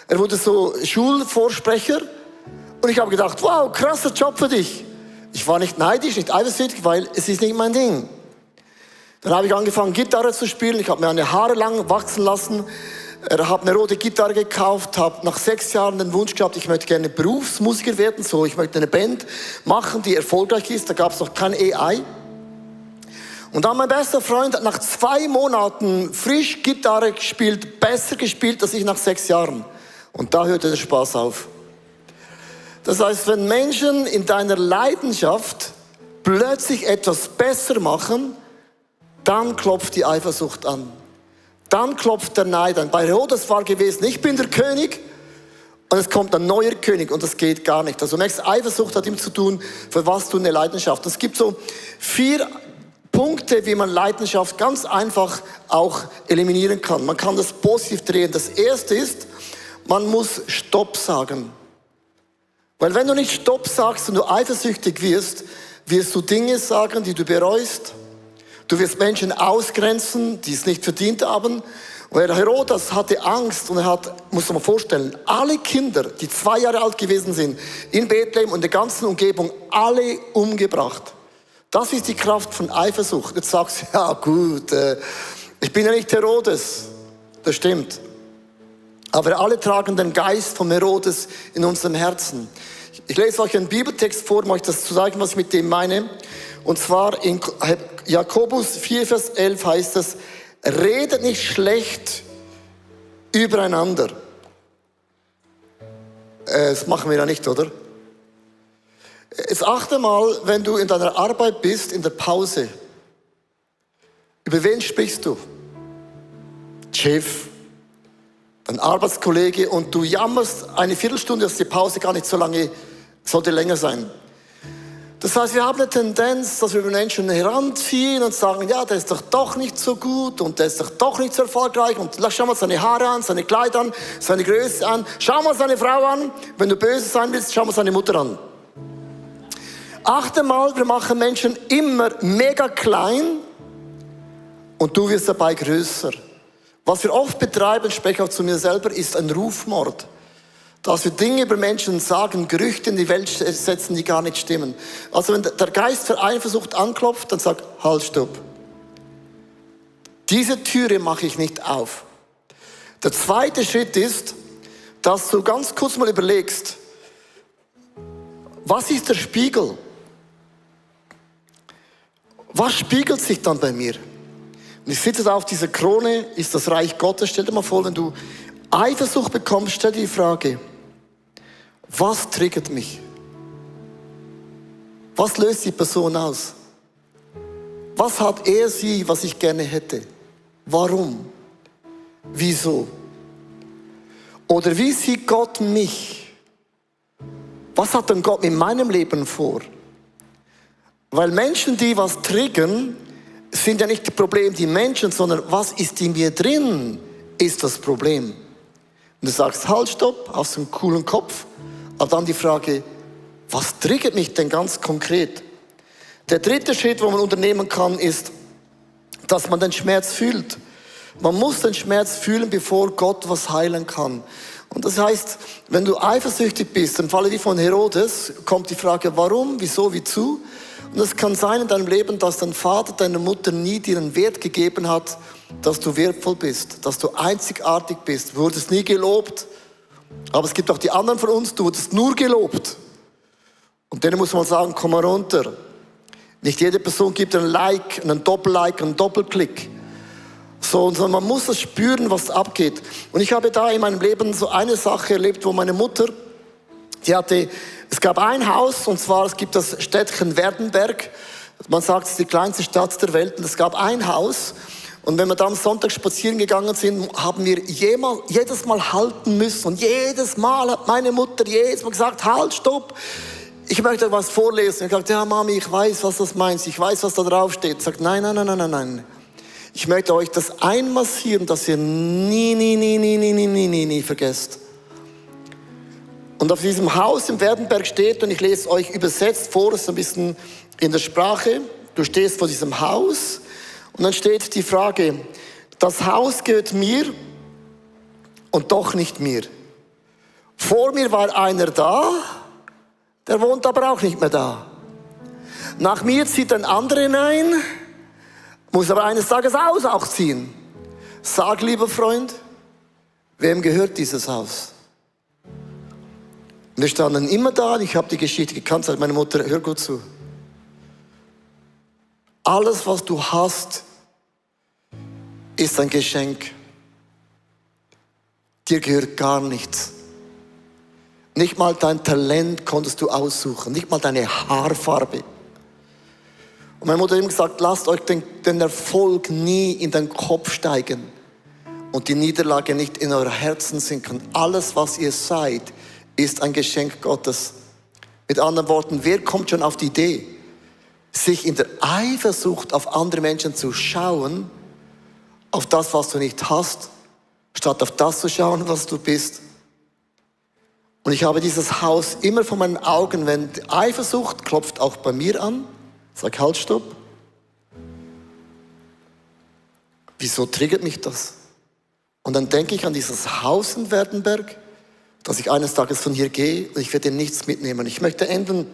Er wurde so Schulvorsprecher. Und ich habe gedacht, wow, krasser Job für dich. Ich war nicht neidisch, nicht eifersüchtig, weil es ist nicht mein Ding. Dann habe ich angefangen, Gitarre zu spielen. Ich habe mir meine Haare lang wachsen lassen. Habe eine rote Gitarre gekauft, habe nach 6 Jahren den Wunsch gehabt, ich möchte gerne Berufsmusiker werden. So, ich möchte eine Band machen, die erfolgreich ist. Da gab es noch kein AI. Und dann mein bester Freund hat nach 2 Monaten frisch Gitarre gespielt, besser gespielt als ich nach 6 Jahren. Und da hörte der Spaß auf. Das heißt, wenn Menschen in deiner Leidenschaft plötzlich etwas besser machen, dann klopft die Eifersucht an. Dann klopft der Neid an. Bei Herodes war gewesen, ich bin der König und es kommt ein neuer König und das geht gar nicht. Also merkst, Eifersucht hat immer zu tun, für was du eine Leidenschaft. Es gibt so 4 Punkte, wie man Leidenschaft ganz einfach auch eliminieren kann. Man kann das positiv drehen. Das erste ist, man muss Stopp sagen. Weil wenn du nicht Stopp sagst und du eifersüchtig wirst, wirst du Dinge sagen, die du bereust. Du wirst Menschen ausgrenzen, die es nicht verdient haben. Weil Herodes hatte Angst und er hat, muss man vorstellen, alle Kinder, die 2 Jahre alt gewesen sind, in Bethlehem und der ganzen Umgebung, alle umgebracht. Das ist die Kraft von Eifersucht. Jetzt sagst du, ja gut, ich bin ja nicht Herodes. Das stimmt. Aber wir alle tragen den Geist von Herodes in unserem Herzen. Ich lese euch einen Bibeltext vor, um euch das zu sagen, was ich mit dem meine. Und zwar in Jakobus 4, Vers 11 heißt es, redet nicht schlecht übereinander. Das machen wir ja nicht, oder? Jetzt achte mal, wenn du in deiner Arbeit bist, in der Pause. Über wen sprichst du? Chef, dein Arbeitskollege, und du jammerst eine Viertelstunde, dass die Pause gar nicht so lange, sollte länger sein. Das heißt, wir haben eine Tendenz, dass wir über Menschen heranziehen und sagen, ja, der ist doch nicht so gut und der ist doch nicht so erfolgreich und schau mal seine Haare an, seine Kleider an, seine Größe an, schau mal seine Frau an. Wenn du böse sein willst, schau mal seine Mutter an. Achte mal, wir machen Menschen immer mega klein und du wirst dabei größer. Was wir oft betreiben, spreche auch zu mir selber, ist ein Rufmord. Dass wir Dinge über Menschen sagen, Gerüchte in die Welt setzen, die gar nicht stimmen. Also wenn der Geist für Eifersucht anklopft, dann sag, halt, stopp. Diese Türe mache ich nicht auf. Der zweite Schritt ist, dass du ganz kurz mal überlegst, was ist der Spiegel? Was spiegelt sich dann bei mir? Und ich sitze da auf dieser Krone, ist das Reich Gottes. Stell dir mal vor, wenn du Eifersucht bekommst, stell dir die Frage, was triggert mich? Was löst die Person aus? Was hat er, sie, was ich gerne hätte? Warum? Wieso? Oder wie sieht Gott mich? Was hat denn Gott mit meinem Leben vor? Weil Menschen, die was triggern, sind ja nicht das Problem die Menschen, sondern was ist in mir drin, ist das Problem. Und du sagst, halt, stopp, hast einen coolen Kopf, aber dann die Frage, was triggert mich denn ganz konkret? Der dritte Schritt, wo man unternehmen kann, ist, dass man den Schmerz fühlt. Man muss den Schmerz fühlen, bevor Gott was heilen kann. Und das heißt, wenn du eifersüchtig bist, im Falle wie von Herodes, kommt die Frage, warum, wieso, wiezu? Und es kann sein in deinem Leben, dass dein Vater, deine Mutter nie dir einen Wert gegeben hat, dass du wertvoll bist, dass du einzigartig bist. Du wurdest nie gelobt. Aber es gibt auch die anderen von uns, du wurdest nur gelobt. Und denen muss man sagen, komm mal runter. Nicht jede Person gibt einen Like, einen Doppel-Like, einen Doppelklick. So, sondern man muss das spüren, was abgeht. Und ich habe da in meinem Leben so eine Sache erlebt, wo meine Mutter, es gab ein Haus, und zwar, es gibt das Städtchen Werdenberg. Man sagt, es ist die kleinste Stadt der Welt. Und es gab ein Haus. Und wenn wir da am Sonntag spazieren gegangen sind, haben wir jedes Mal halten müssen. Und jedes Mal hat meine Mutter jedes Mal gesagt, halt, stopp. Ich möchte euch was vorlesen. Ich sagte, ja Mami, ich weiß, was das meint. Ich weiß, was da drauf steht. Sie sagt, nein. Ich möchte euch das einmassieren, dass ihr nie vergesst. Und auf diesem Haus im Werdenberg steht, und ich lese euch übersetzt vor, es ist ein bisschen in der Sprache, du stehst vor diesem Haus, und dann steht die Frage, das Haus gehört mir und doch nicht mir. Vor mir war einer da, der wohnt aber auch nicht mehr da. Nach mir zieht ein anderer hinein, muss aber eines Tages auch ziehen. Sag, lieber Freund, wem gehört dieses Haus? Und wir standen immer da, und ich habe die Geschichte gekannt, sagt meine Mutter, hör gut zu. Alles, was du hast, ist ein Geschenk. Dir gehört gar nichts. Nicht mal dein Talent konntest du aussuchen, nicht mal deine Haarfarbe. Und meine Mutter hat ihm gesagt, lasst euch den Erfolg nie in den Kopf steigen und die Niederlage nicht in eure Herzen sinken. Alles, was ihr seid, ist ein Geschenk Gottes. Mit anderen Worten, wer kommt schon auf die Idee, sich in der Eifersucht auf andere Menschen zu schauen, auf das, was du nicht hast, statt auf das zu schauen, was du bist? Und ich habe dieses Haus immer vor meinen Augen, wenn die Eifersucht klopft auch bei mir an. Sag, halt, stopp. Wieso triggert mich das? Und dann denke ich an dieses Haus in Werdenberg, dass ich eines Tages von hier gehe und ich werde nichts mitnehmen. Ich möchte enden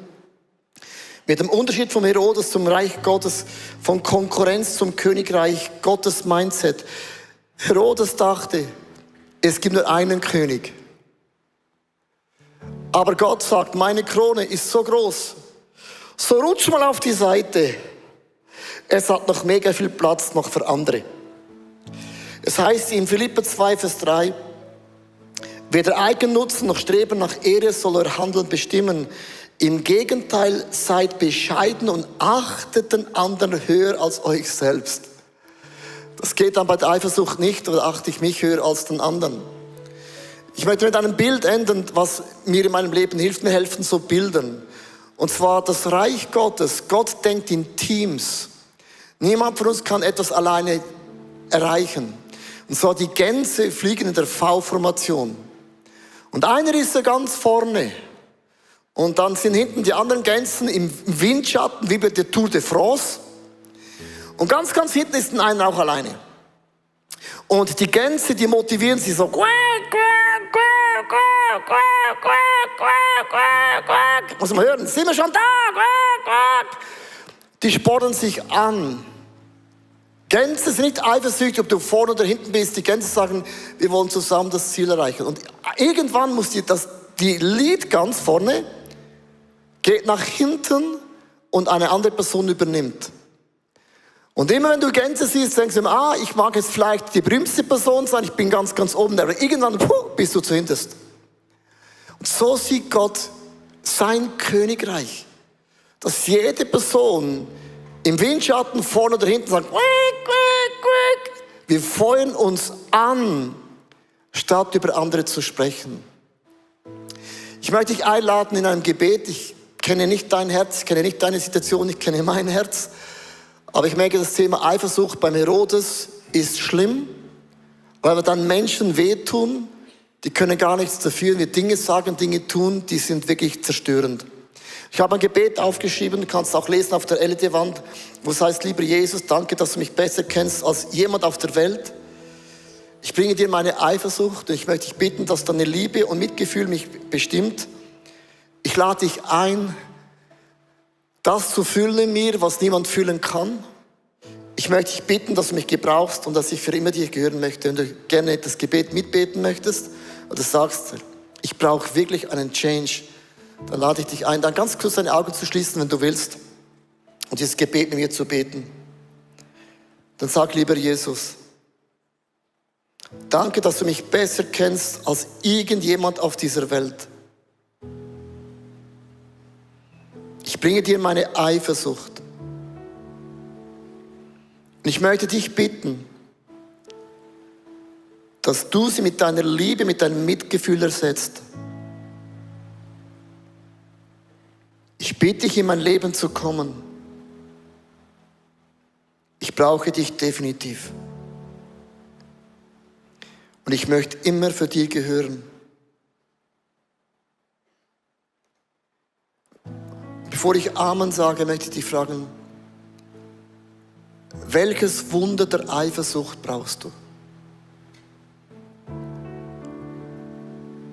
mit dem Unterschied vom Herodes zum Reich Gottes, von Konkurrenz zum Königreich Gottes Mindset. Herodes dachte, es gibt nur einen König. Aber Gott sagt, meine Krone ist so groß. So rutsch mal auf die Seite. Es hat noch mega viel Platz noch für andere. Es heißt in Philipper 2, Vers 3, weder Eigennutzen noch Streben nach Ehre soll euer Handeln bestimmen. Im Gegenteil, seid bescheiden und achtet den anderen höher als euch selbst. Das geht dann bei der Eifersucht nicht, oder achte ich mich höher als den anderen. Ich möchte mit einem Bild enden, was mir in meinem Leben hilft. Mir helfen so Bildern. Und zwar das Reich Gottes. Gott denkt in Teams. Niemand von uns kann etwas alleine erreichen. Und zwar die Gänse fliegen in der V-Formation. Und einer ist ja ganz vorne. Und dann sind hinten die anderen Gänse im Windschatten, wie bei der Tour de France. Und ganz hinten ist einer auch alleine. Und die Gänse, die motivieren sie so. Muss man hören, sind wir schon da? Die spornen sich an. Gänse sind nicht eifersüchtig, ob du vorne oder hinten bist. Die Gänse sagen, wir wollen zusammen das Ziel erreichen. Und irgendwann muss die Lead ganz vorne geht nach hinten und eine andere Person übernimmt. Und immer wenn du Gänse siehst, denkst du immer, ich mag jetzt vielleicht die berühmteste Person sein, ich bin ganz oben, aber irgendwann bist du zuhinterst. Und so sieht Gott sein Königreich, dass jede Person im Windschatten vorne oder hinten sagt, wir feuern uns an, statt über andere zu sprechen. Ich möchte dich einladen in einem Gebet. Ich kenne nicht dein Herz, ich kenne nicht deine Situation, ich kenne mein Herz. Aber ich merke, das Thema Eifersucht beim Herodes ist schlimm, weil wir dann Menschen wehtun, die können gar nichts dafür, wir Dinge sagen, Dinge tun, die sind wirklich zerstörend. Ich habe ein Gebet aufgeschrieben, du kannst auch lesen auf der LED-Wand, wo es heißt, lieber Jesus, danke, dass du mich besser kennst als jemand auf der Welt. Ich bringe dir meine Eifersucht und ich möchte dich bitten, dass deine Liebe und Mitgefühl mich bestimmt. Ich lade dich ein, das zu fühlen in mir, was niemand fühlen kann. Ich möchte dich bitten, dass du mich gebrauchst und dass ich für immer dir gehören möchte. Wenn du gerne das Gebet mitbeten möchtest oder sagst, ich brauche wirklich einen Change, dann lade ich dich ein, dann ganz kurz deine Augen zu schließen, wenn du willst, und dieses Gebet mit mir zu beten. Dann sag, lieber Jesus, danke, dass du mich besser kennst als irgendjemand auf dieser Welt. Ich bringe dir meine Eifersucht. Und ich möchte dich bitten, dass du sie mit deiner Liebe, mit deinem Mitgefühl ersetzt. Ich bitte dich, in mein Leben zu kommen. Ich brauche dich definitiv. Und ich möchte immer für dich gehören. Bevor ich Amen sage, möchte ich dich fragen, welches Wunder der Eifersucht brauchst du?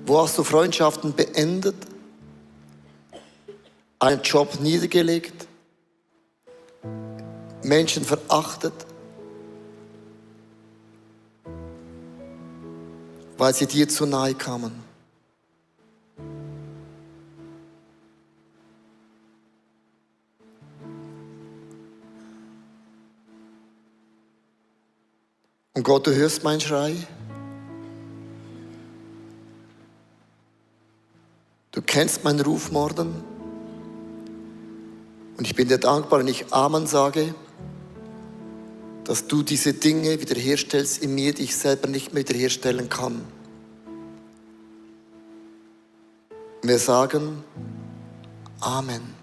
Wo hast du Freundschaften beendet? Einen Job niedergelegt? Menschen verachtet? Weil sie dir zu nahe kamen. Und Gott, du hörst meinen Schrei. Du kennst meinen Rufmorden. Und ich bin dir dankbar, wenn ich Amen sage, dass du diese Dinge wiederherstellst in mir, die ich selber nicht mehr wiederherstellen kann. Und wir sagen Amen.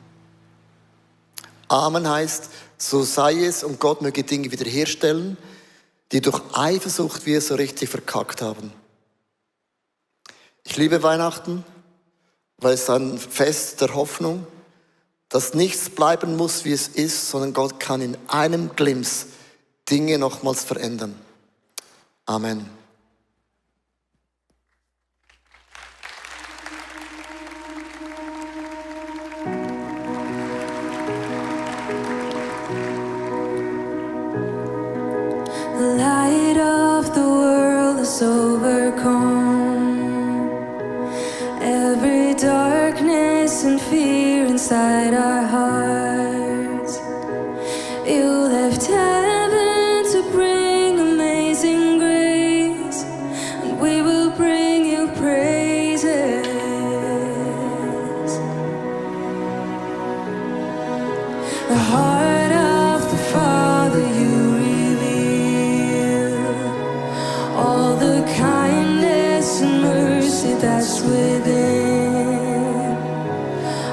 Amen heißt, so sei es und Gott möge Dinge wiederherstellen, die durch Eifersucht wir so richtig verkackt haben. Ich liebe Weihnachten, weil es ein Fest der Hoffnung, dass nichts bleiben muss, wie es ist, sondern Gott kann in einem Glimps Dinge nochmals verändern. Amen. The light of the world is overcome. Every darkness and fear inside our hearts. You left heaven to bring amazing grace, and we will bring you praises. The heart of the Father you reveal, all the kindness and mercy that's within.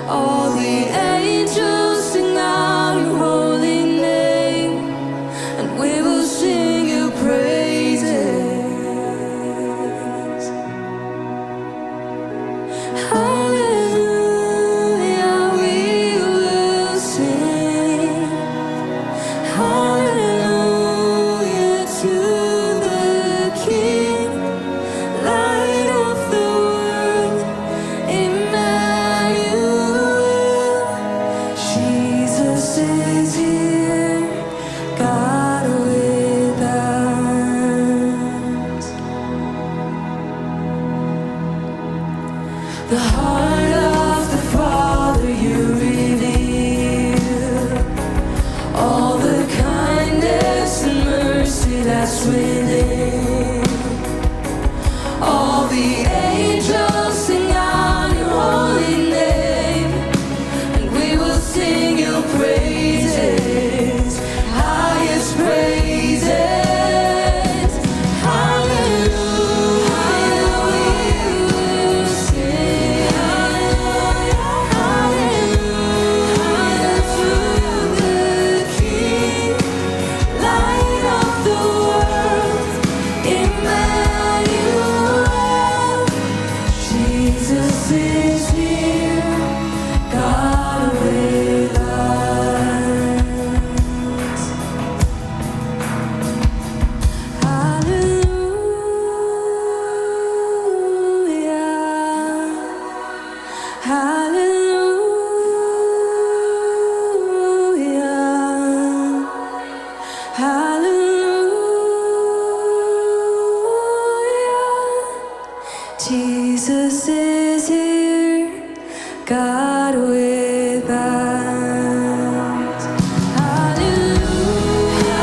All the angels sing out your holy name, and we will sing your praises. Hallelujah, we will sing. Hallelujah to the King, Light of the world, Emmanuel. Jesus is here, God with us. The heart of the Father you reveal, all the kindness and mercy that's within. All the angels sing out your holy name, and we will sing your praises, highest praises. Hallelujah. Jesus is here, God with us. Hallelujah,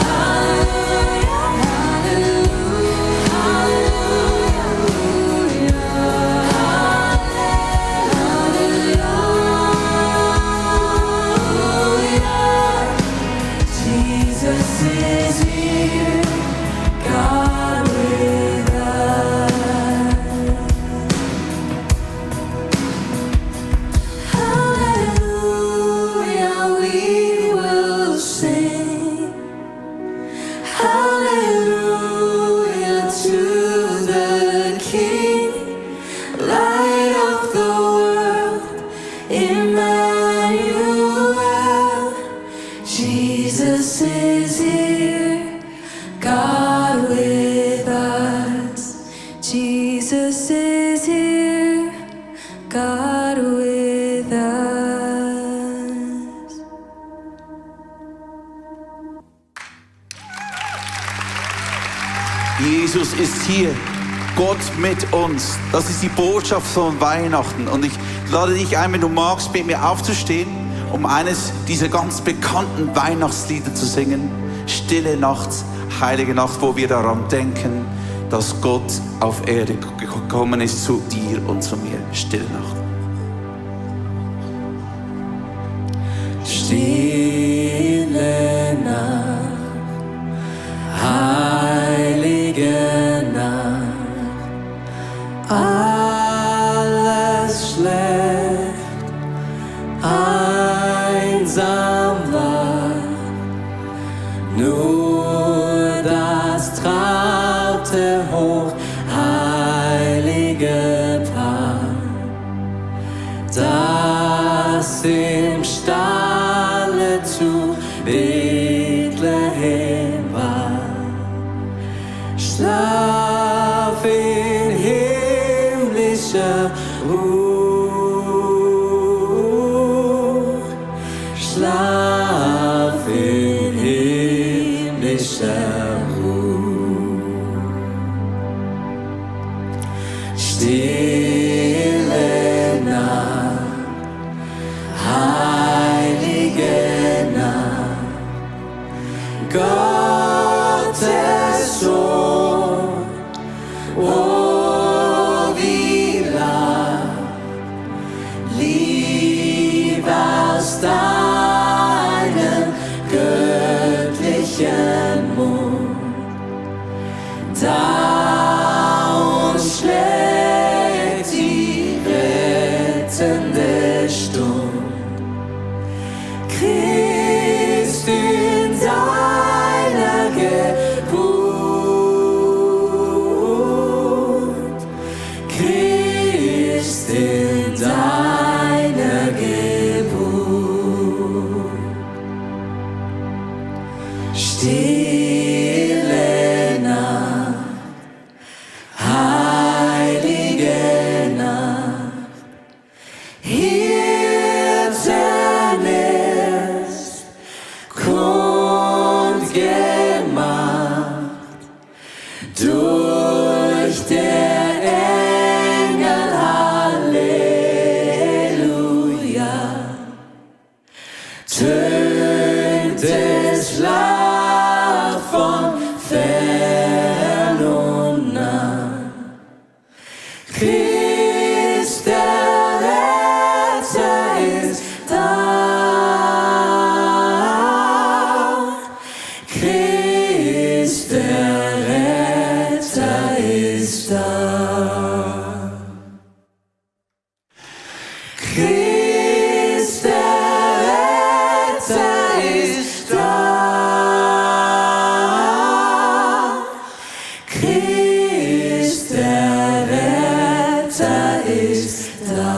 hallelujah, hallelujah. Jesus is here, God with us. Hallelujah, we will sing. Hallelujah to the King, Light of the world, Emmanuel. Jesus is here, God with us. Jesus is here, God with us. Jesus ist hier, Gott mit uns. Das ist die Botschaft von Weihnachten. Und ich lade dich ein, wenn du magst, mit mir aufzustehen, um eines dieser ganz bekannten Weihnachtslieder zu singen. Stille Nacht, heilige Nacht, wo wir daran denken, dass Gott auf Erde gekommen ist zu dir und zu mir. Stille Nacht. Stille Nacht, heilige Nacht, alles schläft, einsam war, nur das traute hochheilige Paar, das im Stalle zu Bethlehem war. Schlaf in himmlischer Ruhe, schlaf in himmlischer Ruhe. Stille Nacht, heilige Nacht, Gottes Sohn, oh wie lang, Lieb aus deinem göttlichen Mund, da uns schlägt die rettende Stund. Christ in deiner Geburt, Christ in deiner Geburt. Stille Nacht, heilige Nacht, Hirten ist kundgemacht durch der Engel, Halleluja, tönt es laut von fern und nah. Christ, der Retter, ist da. Christ, der Retter, ist da. Christ, der Retter, ist da. Christ, der Retter, ist da.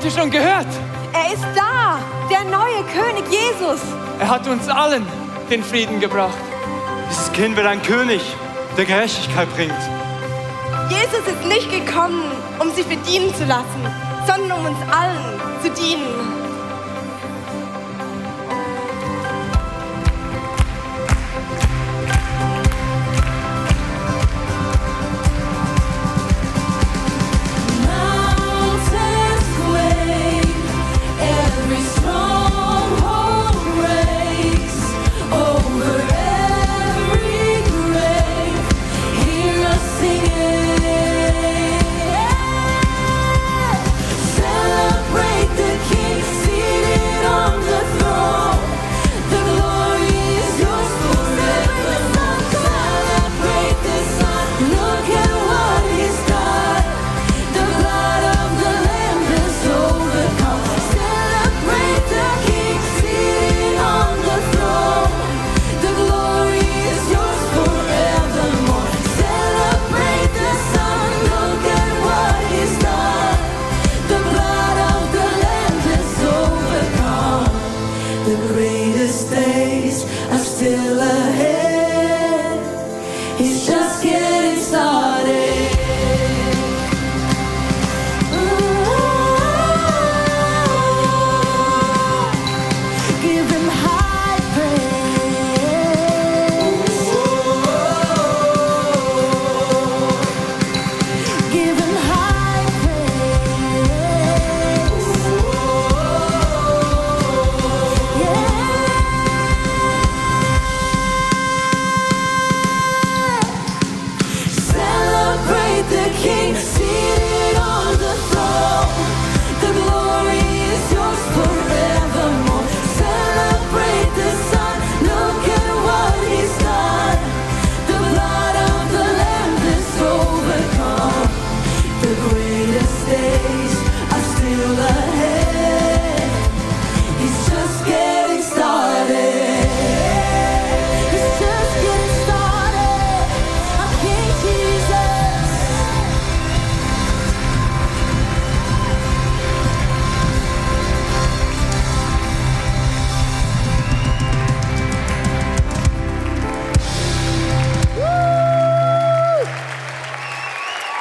Habt ihr schon gehört? Er ist da, der neue König Jesus. Er hat uns allen den Frieden gebracht. Dieses Kind wird ein König, der Gerechtigkeit bringt. Jesus ist nicht gekommen, um sich bedienen zu lassen, sondern um uns allen zu dienen.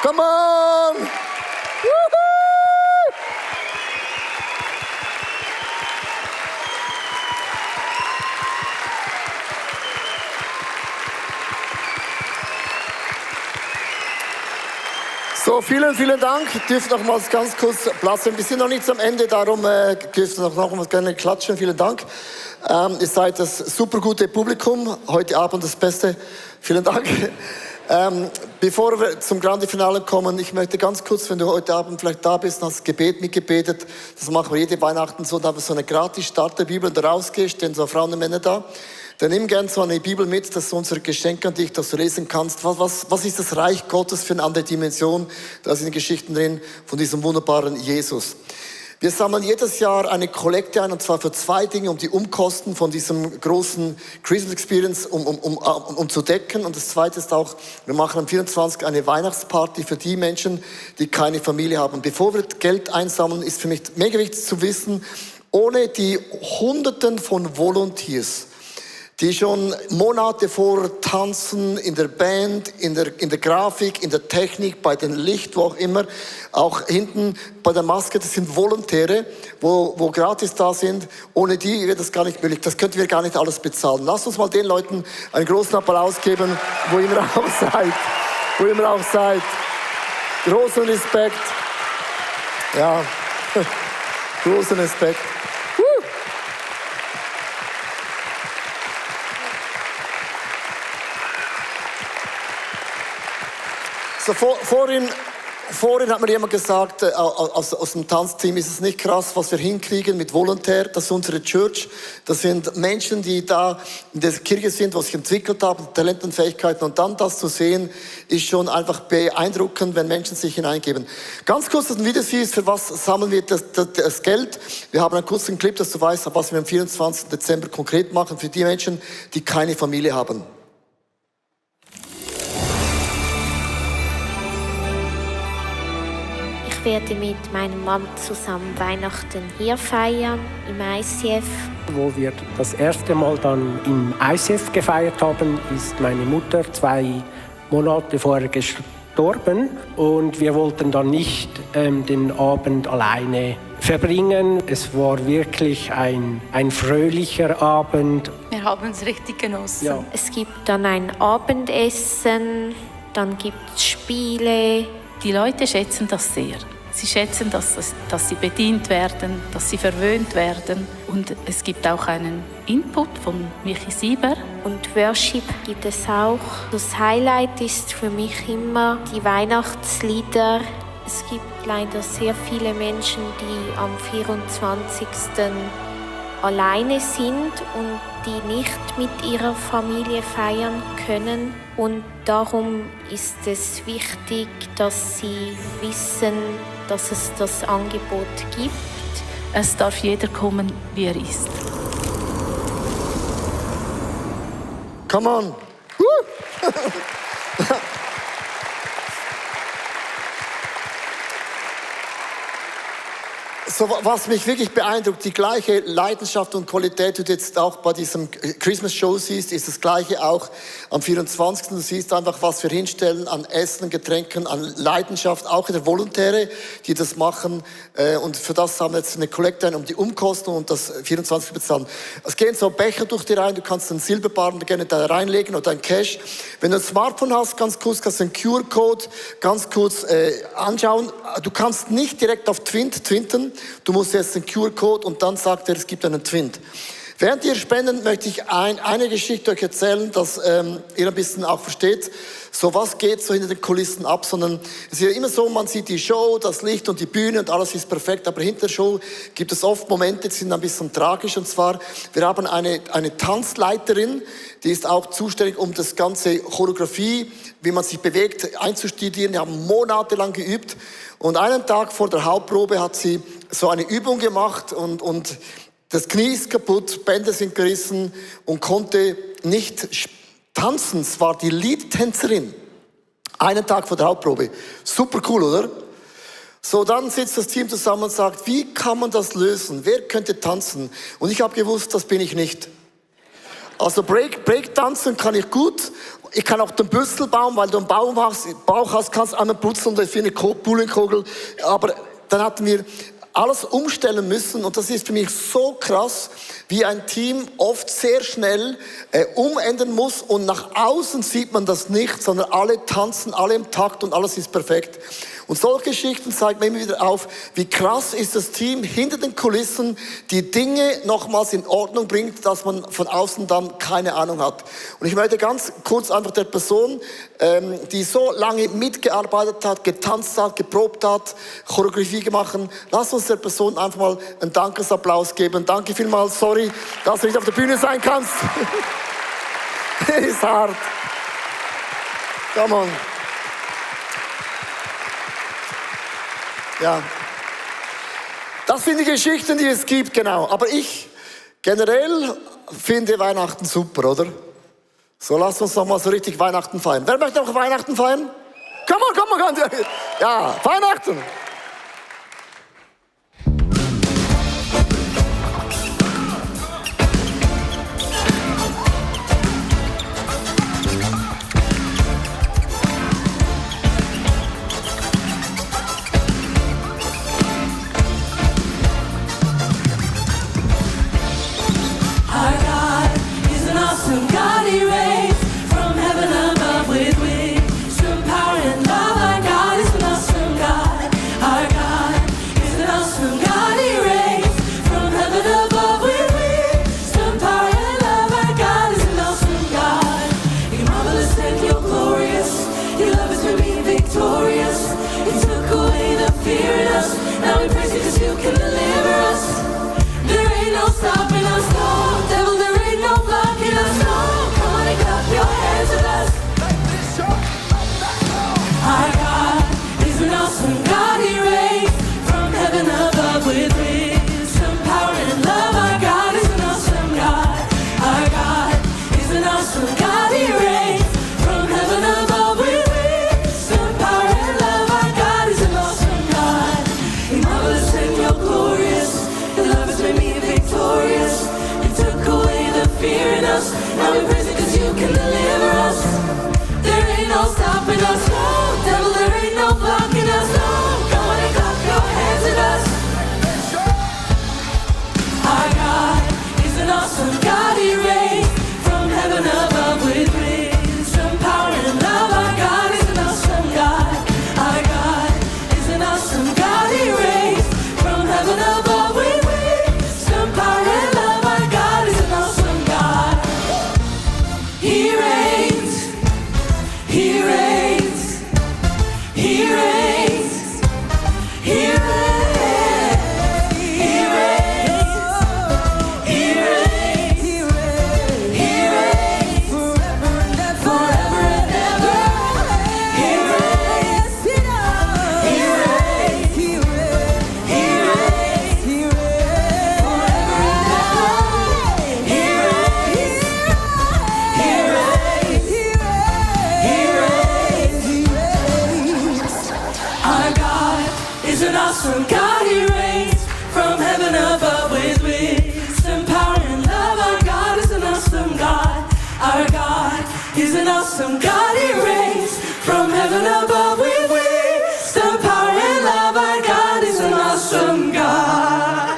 Come on! Woohoo! So, vielen, vielen Dank. Ihr dürft noch mal ganz kurz Platz nehmen. Wir sind noch nicht am Ende, darum dürft ihr noch mal gerne klatschen. Vielen Dank. Ihr seid das super gute Publikum. Heute Abend das Beste. Vielen Dank. Bevor wir zum Grande Finale kommen, ich möchte ganz kurz, wenn du heute Abend vielleicht da bist und hast Gebet mitgebetet, das machen wir jede Weihnachten so, da wir so eine gratis Starterbibel und da rausgehst, stehen so Frauen und Männer da, dann nimm gern so eine Bibel mit, das ist unser Geschenk an dich, dass du lesen kannst, was ist das Reich Gottes für eine andere Dimension, da sind Geschichten drin von diesem wunderbaren Jesus. Wir sammeln jedes Jahr eine Kollekte ein, und zwar für 2 Dinge, um die Umkosten von diesem großen Christmas Experience zu decken. Und das Zweite ist auch, wir machen am 24. eine Weihnachtsparty für die Menschen, die keine Familie haben. Bevor wir Geld einsammeln, ist für mich mega wichtig zu wissen, ohne die Hunderten von Volunteers, die schon Monate vor tanzen, in der Band, in der Grafik, in der Technik, bei den Licht, wo auch immer, auch hinten bei der Maske, das sind Volontäre, wo gratis da sind. Ohne die wäre das gar nicht möglich. Das könnten wir gar nicht alles bezahlen. Lasst uns mal den Leuten einen großen Applaus geben, wo immer auch seid. Wo immer auch seid. Großen Respekt. Ja, großen Respekt. So, vorhin hat mir jemand gesagt, aus dem Tanzteam, ist es nicht krass, was wir hinkriegen mit Volontär, das ist unsere Church. Das sind Menschen, die da in der Kirche sind, was sich entwickelt haben, Talente und Fähigkeiten. Und dann das zu sehen, ist schon einfach beeindruckend, wenn Menschen sich hineingeben. Ganz kurz, dass du ein Video siehst, für was sammeln wir das Geld. Wir haben einen kurzen Clip, dass du weißt, was wir am 24. Dezember konkret machen für die Menschen, die keine Familie haben. Ich Ich werde mit meinem Mann zusammen Weihnachten hier feiern, im ICF. Wo wir das erste Mal dann im ICF gefeiert haben, ist meine Mutter 2 Monate vorher gestorben. Und wir wollten dann nicht den Abend alleine verbringen. Es war wirklich ein fröhlicher Abend. Wir haben es richtig genossen. Ja. Es gibt dann ein Abendessen, dann gibt es Spiele. Die Leute schätzen das sehr. Sie schätzen, dass sie bedient werden, dass sie verwöhnt werden. Und es gibt auch einen Input von Michi Sieber. Und Worship gibt es auch. Das Highlight ist für mich immer die Weihnachtslieder. Es gibt leider sehr viele Menschen, die am 24. alleine sind und die nicht mit ihrer Familie feiern können. Und darum ist es wichtig, dass sie wissen, dass es das Angebot gibt. Es darf jeder kommen, wie er ist. Come on! So, was mich wirklich beeindruckt, die gleiche Leidenschaft und Qualität, die du jetzt auch bei diesem Christmas Show siehst, ist das gleiche auch am 24. Du siehst einfach, was wir hinstellen an Essen, Getränken, an Leidenschaft, auch in der Volontäre, die das machen. Und für das haben wir jetzt eine Kollekte ein, um die Umkosten und das 24 bezahlen. Es gehen so Becher durch die rein, du kannst einen Silberbarren gerne da reinlegen oder ein Cash. Wenn du ein Smartphone hast, ganz kurz, kannst du einen QR-Code ganz kurz anschauen. Du kannst nicht direkt auf twinten. Du musst jetzt den QR-Code und dann sagt er, es gibt einen Twint. Während ihr spenden, möchte ich eine Geschichte euch erzählen, dass ihr ein bisschen auch versteht, so was geht so hinter den Kulissen ab, sondern es ist ja immer so, man sieht die Show, das Licht und die Bühne und alles ist perfekt, aber hinter der Show gibt es oft Momente, die sind ein bisschen tragisch, und zwar, wir haben eine Tanzleiterin, die ist auch zuständig, um das ganze Choreografie, wie man sich bewegt, einzustudieren. Die haben monatelang geübt und einen Tag vor der Hauptprobe hat sie so eine Übung gemacht und das Knie ist kaputt, Bänder sind gerissen und konnte nicht tanzen. Es war die Lead-Tänzerin. Einen Tag vor der Hauptprobe. Super cool, oder? So, dann sitzt das Team zusammen und sagt, wie kann man das lösen? Wer könnte tanzen? Und ich habe gewusst, das bin ich nicht. Also Break-Tanzen kann ich gut. Ich kann auch den Büssel bauen, weil du einen Bauch hast, kannst du einmal putzen und für eine Bowlingkugel. Aber dann hatten wir alles umstellen müssen und das ist für mich so krass, wie ein Team oft sehr schnell umändern muss und nach außen sieht man das nicht, sondern alle tanzen, alle im Takt und alles ist perfekt. Und solche Geschichten zeigen mir immer wieder auf, wie krass ist das Team hinter den Kulissen, die Dinge nochmals in Ordnung bringt, dass man von außen dann keine Ahnung hat. Und ich möchte ganz kurz einfach der Person, die so lange mitgearbeitet hat, getanzt hat, geprobt hat, Choreografie gemacht, lass uns der Person einfach mal einen Dankesapplaus geben. Danke vielmals, sorry, dass du nicht auf der Bühne sein kannst. Ist hart. Come on. Ja, das sind die Geschichten, die es gibt, genau. Aber ich generell finde Weihnachten super, oder? So, lasst uns doch mal so richtig Weihnachten feiern. Wer möchte noch Weihnachten feiern? Komm mal. Ja, Weihnachten. God. awesome God, He reigns from heaven above with wisdom, power, and love. Our God is an awesome God. Our God is an awesome God. He reigns from heaven above with wisdom, power, and love. Our God is an awesome God.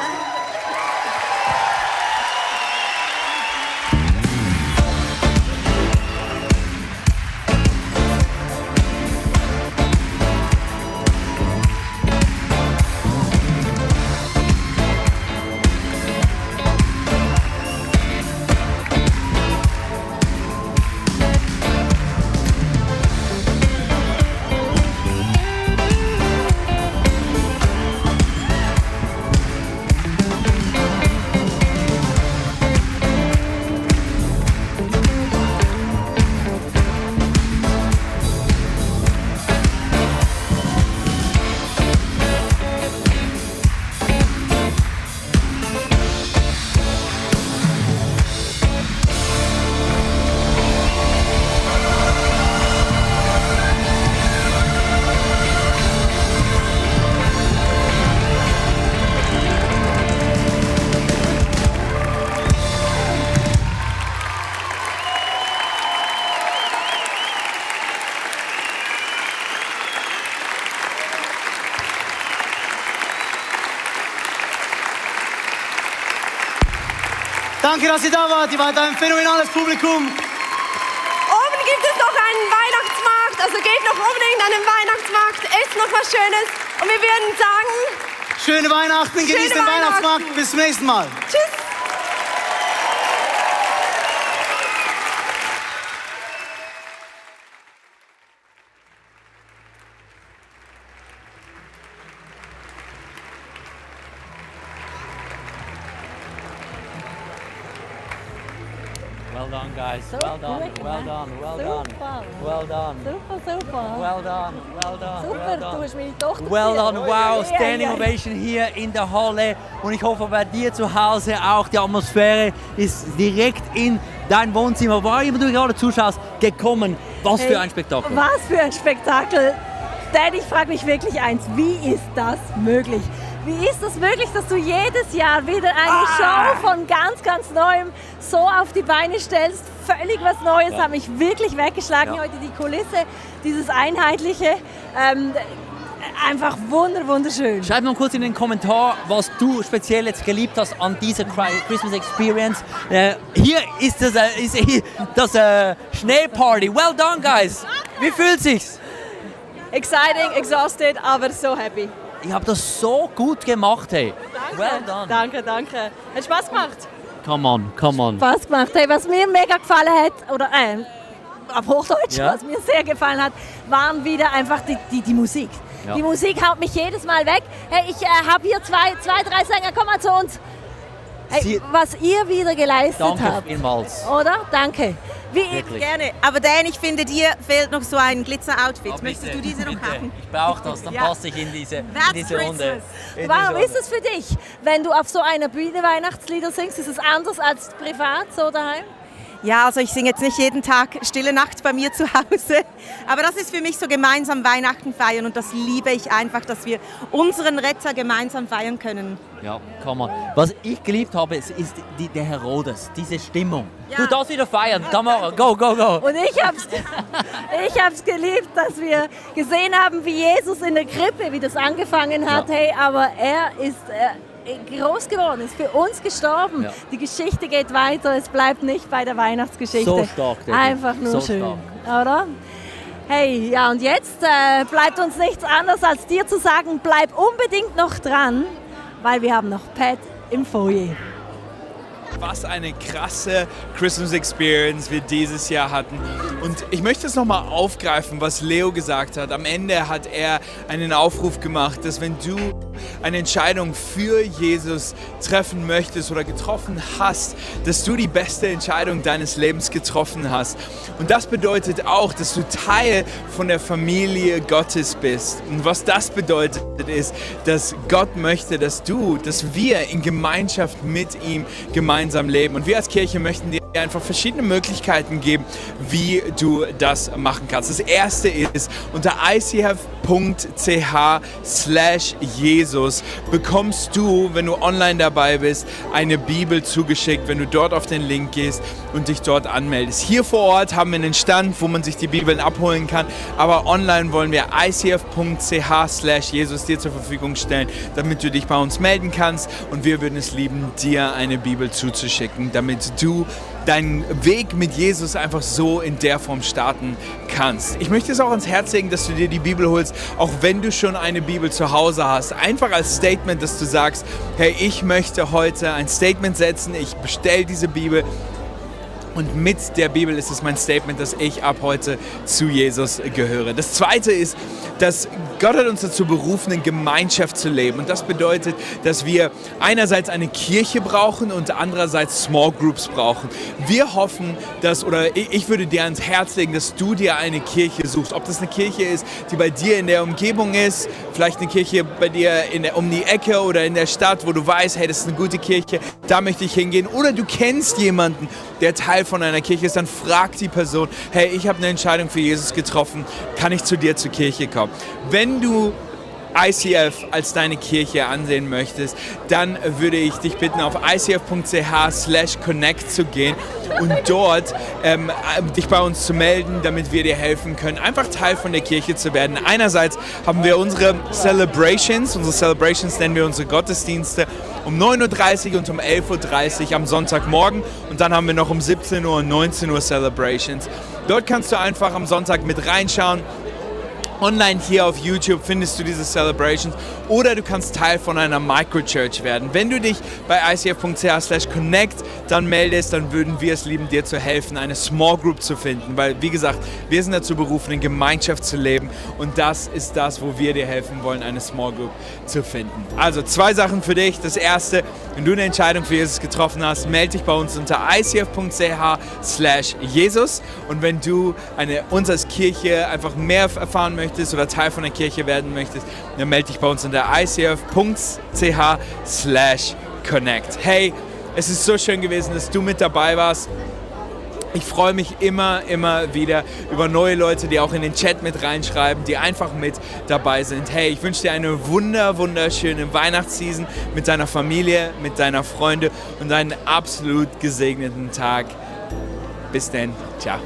Danke, dass ihr da wart. Ihr wart ein phänomenales Publikum. Oben gibt es noch einen Weihnachtsmarkt, also geht noch unbedingt an den Weihnachtsmarkt, esst noch was Schönes und wir würden sagen... Schöne Weihnachten, genießt den Weihnachtsmarkt. Bis zum nächsten Mal. Tschüss. Well done, guys. So well done. gut Well gemacht. done. Well Super. done. Well done. Super. Well done. Well done. Super, well du done. hast meine Tochter Well gesehen. done, wow, Ja, Standing ja. Ovation hier in der Halle und ich hoffe bei dir zu Hause auch, die Atmosphäre ist direkt in dein Wohnzimmer, wo immer du gerade zuschaust, gekommen. Was für ein Spektakel. Was für ein Spektakel. Denn ich frage mich wirklich eins, wie ist das möglich? Wie ist das möglich, dass du jedes Jahr wieder eine Show von ganz Neuem so auf die Beine stellst? Völlig was Neues, Ja. hat mich wirklich weggeschlagen. Ja. Heute die Kulisse, dieses Einheitliche, einfach wunderschön. Schreib mal kurz in den Kommentar, was du speziell jetzt geliebt hast an dieser Christmas Experience. Hier ist das Schneeparty. Well done, guys. Wie fühlt sich's? Exciting, exhausted, aber so happy. Ihr habt das so gut gemacht, hey. Well done. Danke. Hat Spaß gemacht. Come on. Spaß gemacht. Hey, was mir mega gefallen hat, oder auf Hochdeutsch, Ja. was mir sehr gefallen hat, waren wieder einfach die Musik. Ja. Die Musik haut mich jedes Mal weg. Hey, ich habe hier zwei, drei Sänger, komm mal zu uns. Hey, was ihr wieder geleistet Danke habt. vielmals. Oder? Danke. Wirklich. Gerne. Aber Dan, ich finde, dir fehlt noch so ein Glitzer-Outfit. Oh, Möchtest bitte, du diese noch bitte. haben? Ich brauche das, dann Ja. passe ich in diese That's Runde. In Warum diese ist es für dich, wenn du auf so einer Bühne Weihnachtslieder singst? Ist es anders als privat so daheim? Ja, also ich singe jetzt nicht jeden Tag Stille Nacht bei mir zu Hause, aber das ist für mich so gemeinsam Weihnachten feiern und das liebe ich einfach, dass wir unseren Retter gemeinsam feiern können. Ja, kann man. Was ich geliebt habe, ist der Herodes, diese Stimmung. Du darfst wieder feiern, Tamara, go. Und ich hab's geliebt, dass wir gesehen haben, wie Jesus in der Krippe, wie das angefangen hat. Ja. Hey, aber er ist groß geworden, ist für uns gestorben. Ja. Die Geschichte geht weiter, es bleibt nicht bei der Weihnachtsgeschichte. So stark, Debbie. Einfach nur So schön, oder? Hey, ja, und jetzt bleibt uns nichts anderes, als dir zu sagen, bleib unbedingt noch dran, weil wir haben noch Pat im Foyer. Was eine krasse Christmas Experience wir dieses Jahr hatten. Und ich möchte es nochmal aufgreifen, was Leo gesagt hat. Am Ende hat er einen Aufruf gemacht, dass wenn du eine Entscheidung für Jesus treffen möchtest oder getroffen hast, dass du die beste Entscheidung deines Lebens getroffen hast. Und das bedeutet auch, dass du Teil von der Familie Gottes bist. Und was das bedeutet, ist, dass Gott möchte, dass wir in Gemeinschaft mit ihm gemeinsam leben. Und wir als Kirche möchten dir einfach verschiedene Möglichkeiten geben, wie du das machen kannst. Das erste ist, unter ICF icf.ch/Jesus bekommst du, wenn du online dabei bist, eine Bibel zugeschickt, wenn du dort auf den Link gehst und dich dort anmeldest. Hier vor Ort haben wir einen Stand, wo man sich die Bibeln abholen kann, aber online wollen wir icf.ch/Jesus dir zur Verfügung stellen, damit du dich bei uns melden kannst, und wir würden es lieben, dir eine Bibel zuzuschicken, damit du deinen Weg mit Jesus einfach so in der Form starten kannst. Ich möchte es auch ans Herz legen, dass du dir die Bibel holst, auch wenn du schon eine Bibel zu Hause hast. Einfach als Statement, dass du sagst, hey, ich möchte heute ein Statement setzen, ich bestelle diese Bibel. Und mit der Bibel ist es mein Statement, dass ich ab heute zu Jesus gehöre. Das Zweite ist, dass Gott hat uns dazu berufen, in Gemeinschaft zu leben. Und das bedeutet, dass wir einerseits eine Kirche brauchen und andererseits Small Groups brauchen. Wir hoffen, ich würde dir ans Herz legen, dass du dir eine Kirche suchst. Ob das eine Kirche ist, die bei dir in der Umgebung ist, vielleicht eine Kirche bei dir um die Ecke oder in der Stadt, wo du weißt, hey, das ist eine gute Kirche, da möchte ich hingehen. Oder du kennst jemanden, der Teil von einer Kirche ist, dann frag die Person, hey, ich habe eine Entscheidung für Jesus getroffen, kann ich zu dir zur Kirche kommen? Wenn du ICF als deine Kirche ansehen möchtest, dann würde ich dich bitten, auf icf.ch/connect zu gehen und dort dich bei uns zu melden, damit wir dir helfen können, einfach Teil von der Kirche zu werden. Einerseits haben wir unsere Celebrations nennen wir unsere Gottesdienste, um 9:30 Uhr und um 11:30 Uhr am Sonntagmorgen, und dann haben wir noch um 17 Uhr und 19 Uhr Celebrations. Dort kannst du einfach am Sonntag mit reinschauen. Online hier auf YouTube findest du diese Celebrations, oder du kannst Teil von einer Microchurch werden. Wenn du dich bei icf.ch/connect dann meldest, dann würden wir es lieben, dir zu helfen, eine Small Group zu finden, weil, wie gesagt, wir sind dazu berufen, in Gemeinschaft zu leben, und das ist das, wo wir dir helfen wollen, eine Small Group zu finden. Also 2 Sachen für dich. Das erste, wenn du eine Entscheidung für Jesus getroffen hast, melde dich bei uns unter icf.ch/Jesus, und wenn du uns als Kirche einfach mehr erfahren möchtest oder Teil von der Kirche werden möchtest, dann melde dich bei uns unter icf.ch/connect. Hey, es ist so schön gewesen, dass du mit dabei warst. Ich freue mich immer wieder über neue Leute, die auch in den Chat mit reinschreiben, die einfach mit dabei sind. Hey, ich wünsche dir eine wunderschöne Weihnachtsseason mit deiner Familie, mit deiner Freunde und einen absolut gesegneten Tag. Bis dann. Ciao.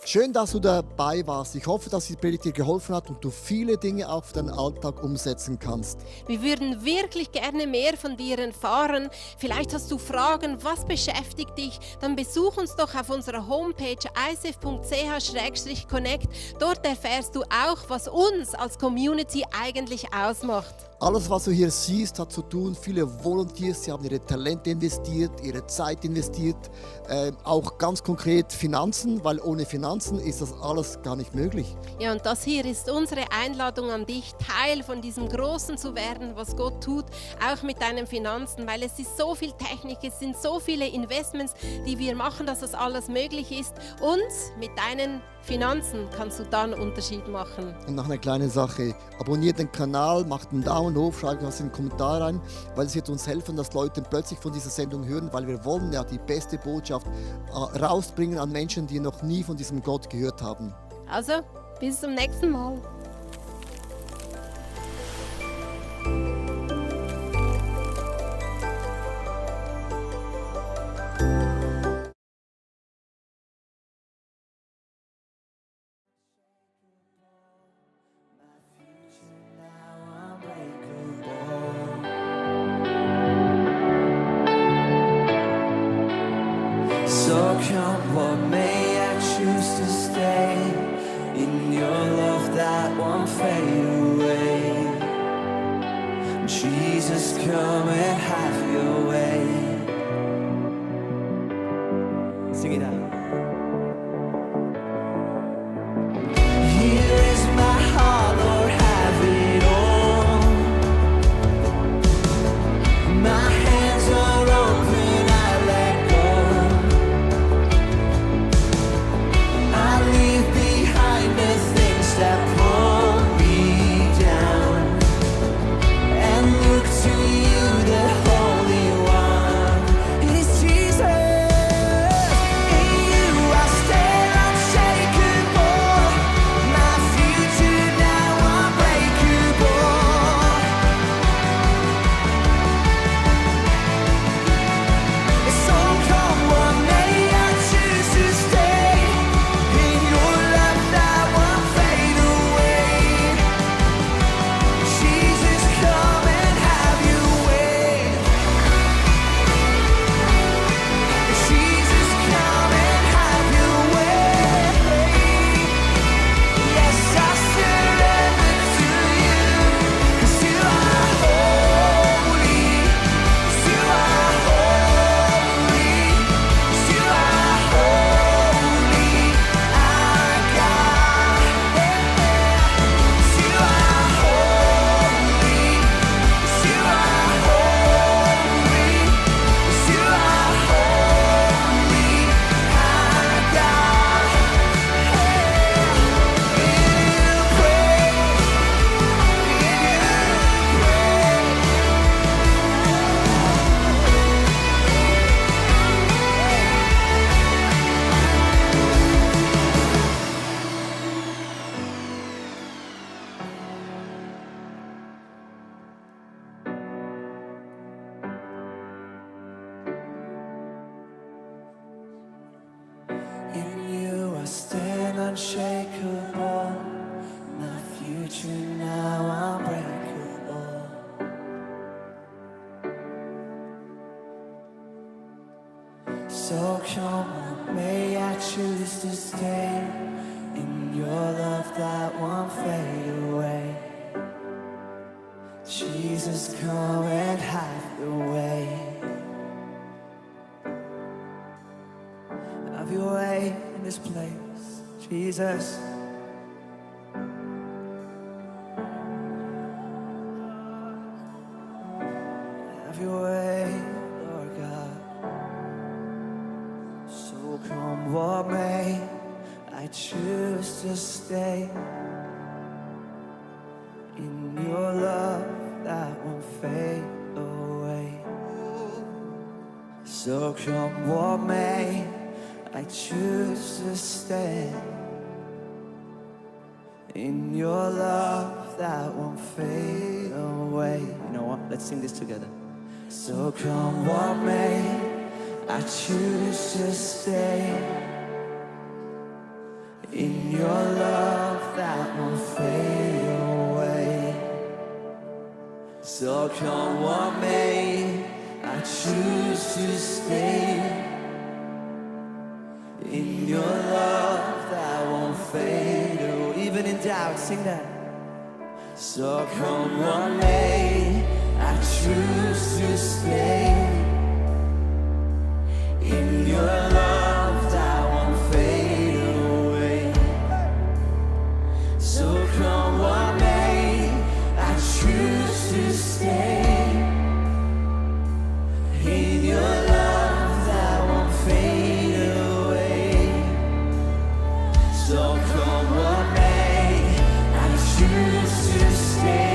Schön, dass du dabei warst. Ich hoffe, dass die Predigt dir geholfen hat und du viele Dinge auf deinen Alltag umsetzen kannst. Wir würden wirklich gerne mehr von dir erfahren. Vielleicht hast du Fragen, was beschäftigt dich? Dann besuch uns doch auf unserer Homepage icf.ch/connect. Dort erfährst du auch, was uns als Community eigentlich ausmacht. Alles, was du hier siehst, hat zu tun. Viele Volunteers, sie haben ihre Talente investiert, ihre Zeit investiert, auch ganz konkret Finanzen, weil ohne Finanzen ist das alles gar nicht möglich. Ja, und das hier ist unsere Einladung an dich, Teil von diesem Großen zu werden, was Gott tut, auch mit deinen Finanzen, weil es ist so viel Technik, es sind so viele Investments, die wir machen, dass das alles möglich ist, und mit deinen Finanzen kannst du dann einen Unterschied machen. Und noch eine kleine Sache, abonniert den Kanal, macht einen Daumen hoch, schreibt was in den Kommentar rein, weil es wird uns helfen, dass Leute plötzlich von dieser Sendung hören, weil wir wollen ja die beste Botschaft rausbringen an Menschen, die noch nie von diesem Gott gehört haben. Also, bis zum nächsten Mal. So come what may, I choose to stay in your love that won't fade away. Jesus, come and have your way. Sing it out. Here is my heart, Lord. now unbreakable. So come on, may I choose to stay in your love that won't fade away. Jesus, come and have your way. Have your way in this place, Jesus. Have your way, Lord God. So come what may, I choose to stay in your love that won't fade away. So come what may, I choose to stay in your love that won't fade away. You know what? Let's sing this together. So come what may, I choose to stay in your love that won't fade away. So come what may, I choose to stay in your love that won't fade away. Even in doubt, sing that. So come what may, I choose to stay in your love that won't fade away. So come what may, I choose to stay in your love that won't fade away. So come what may, I choose to stay.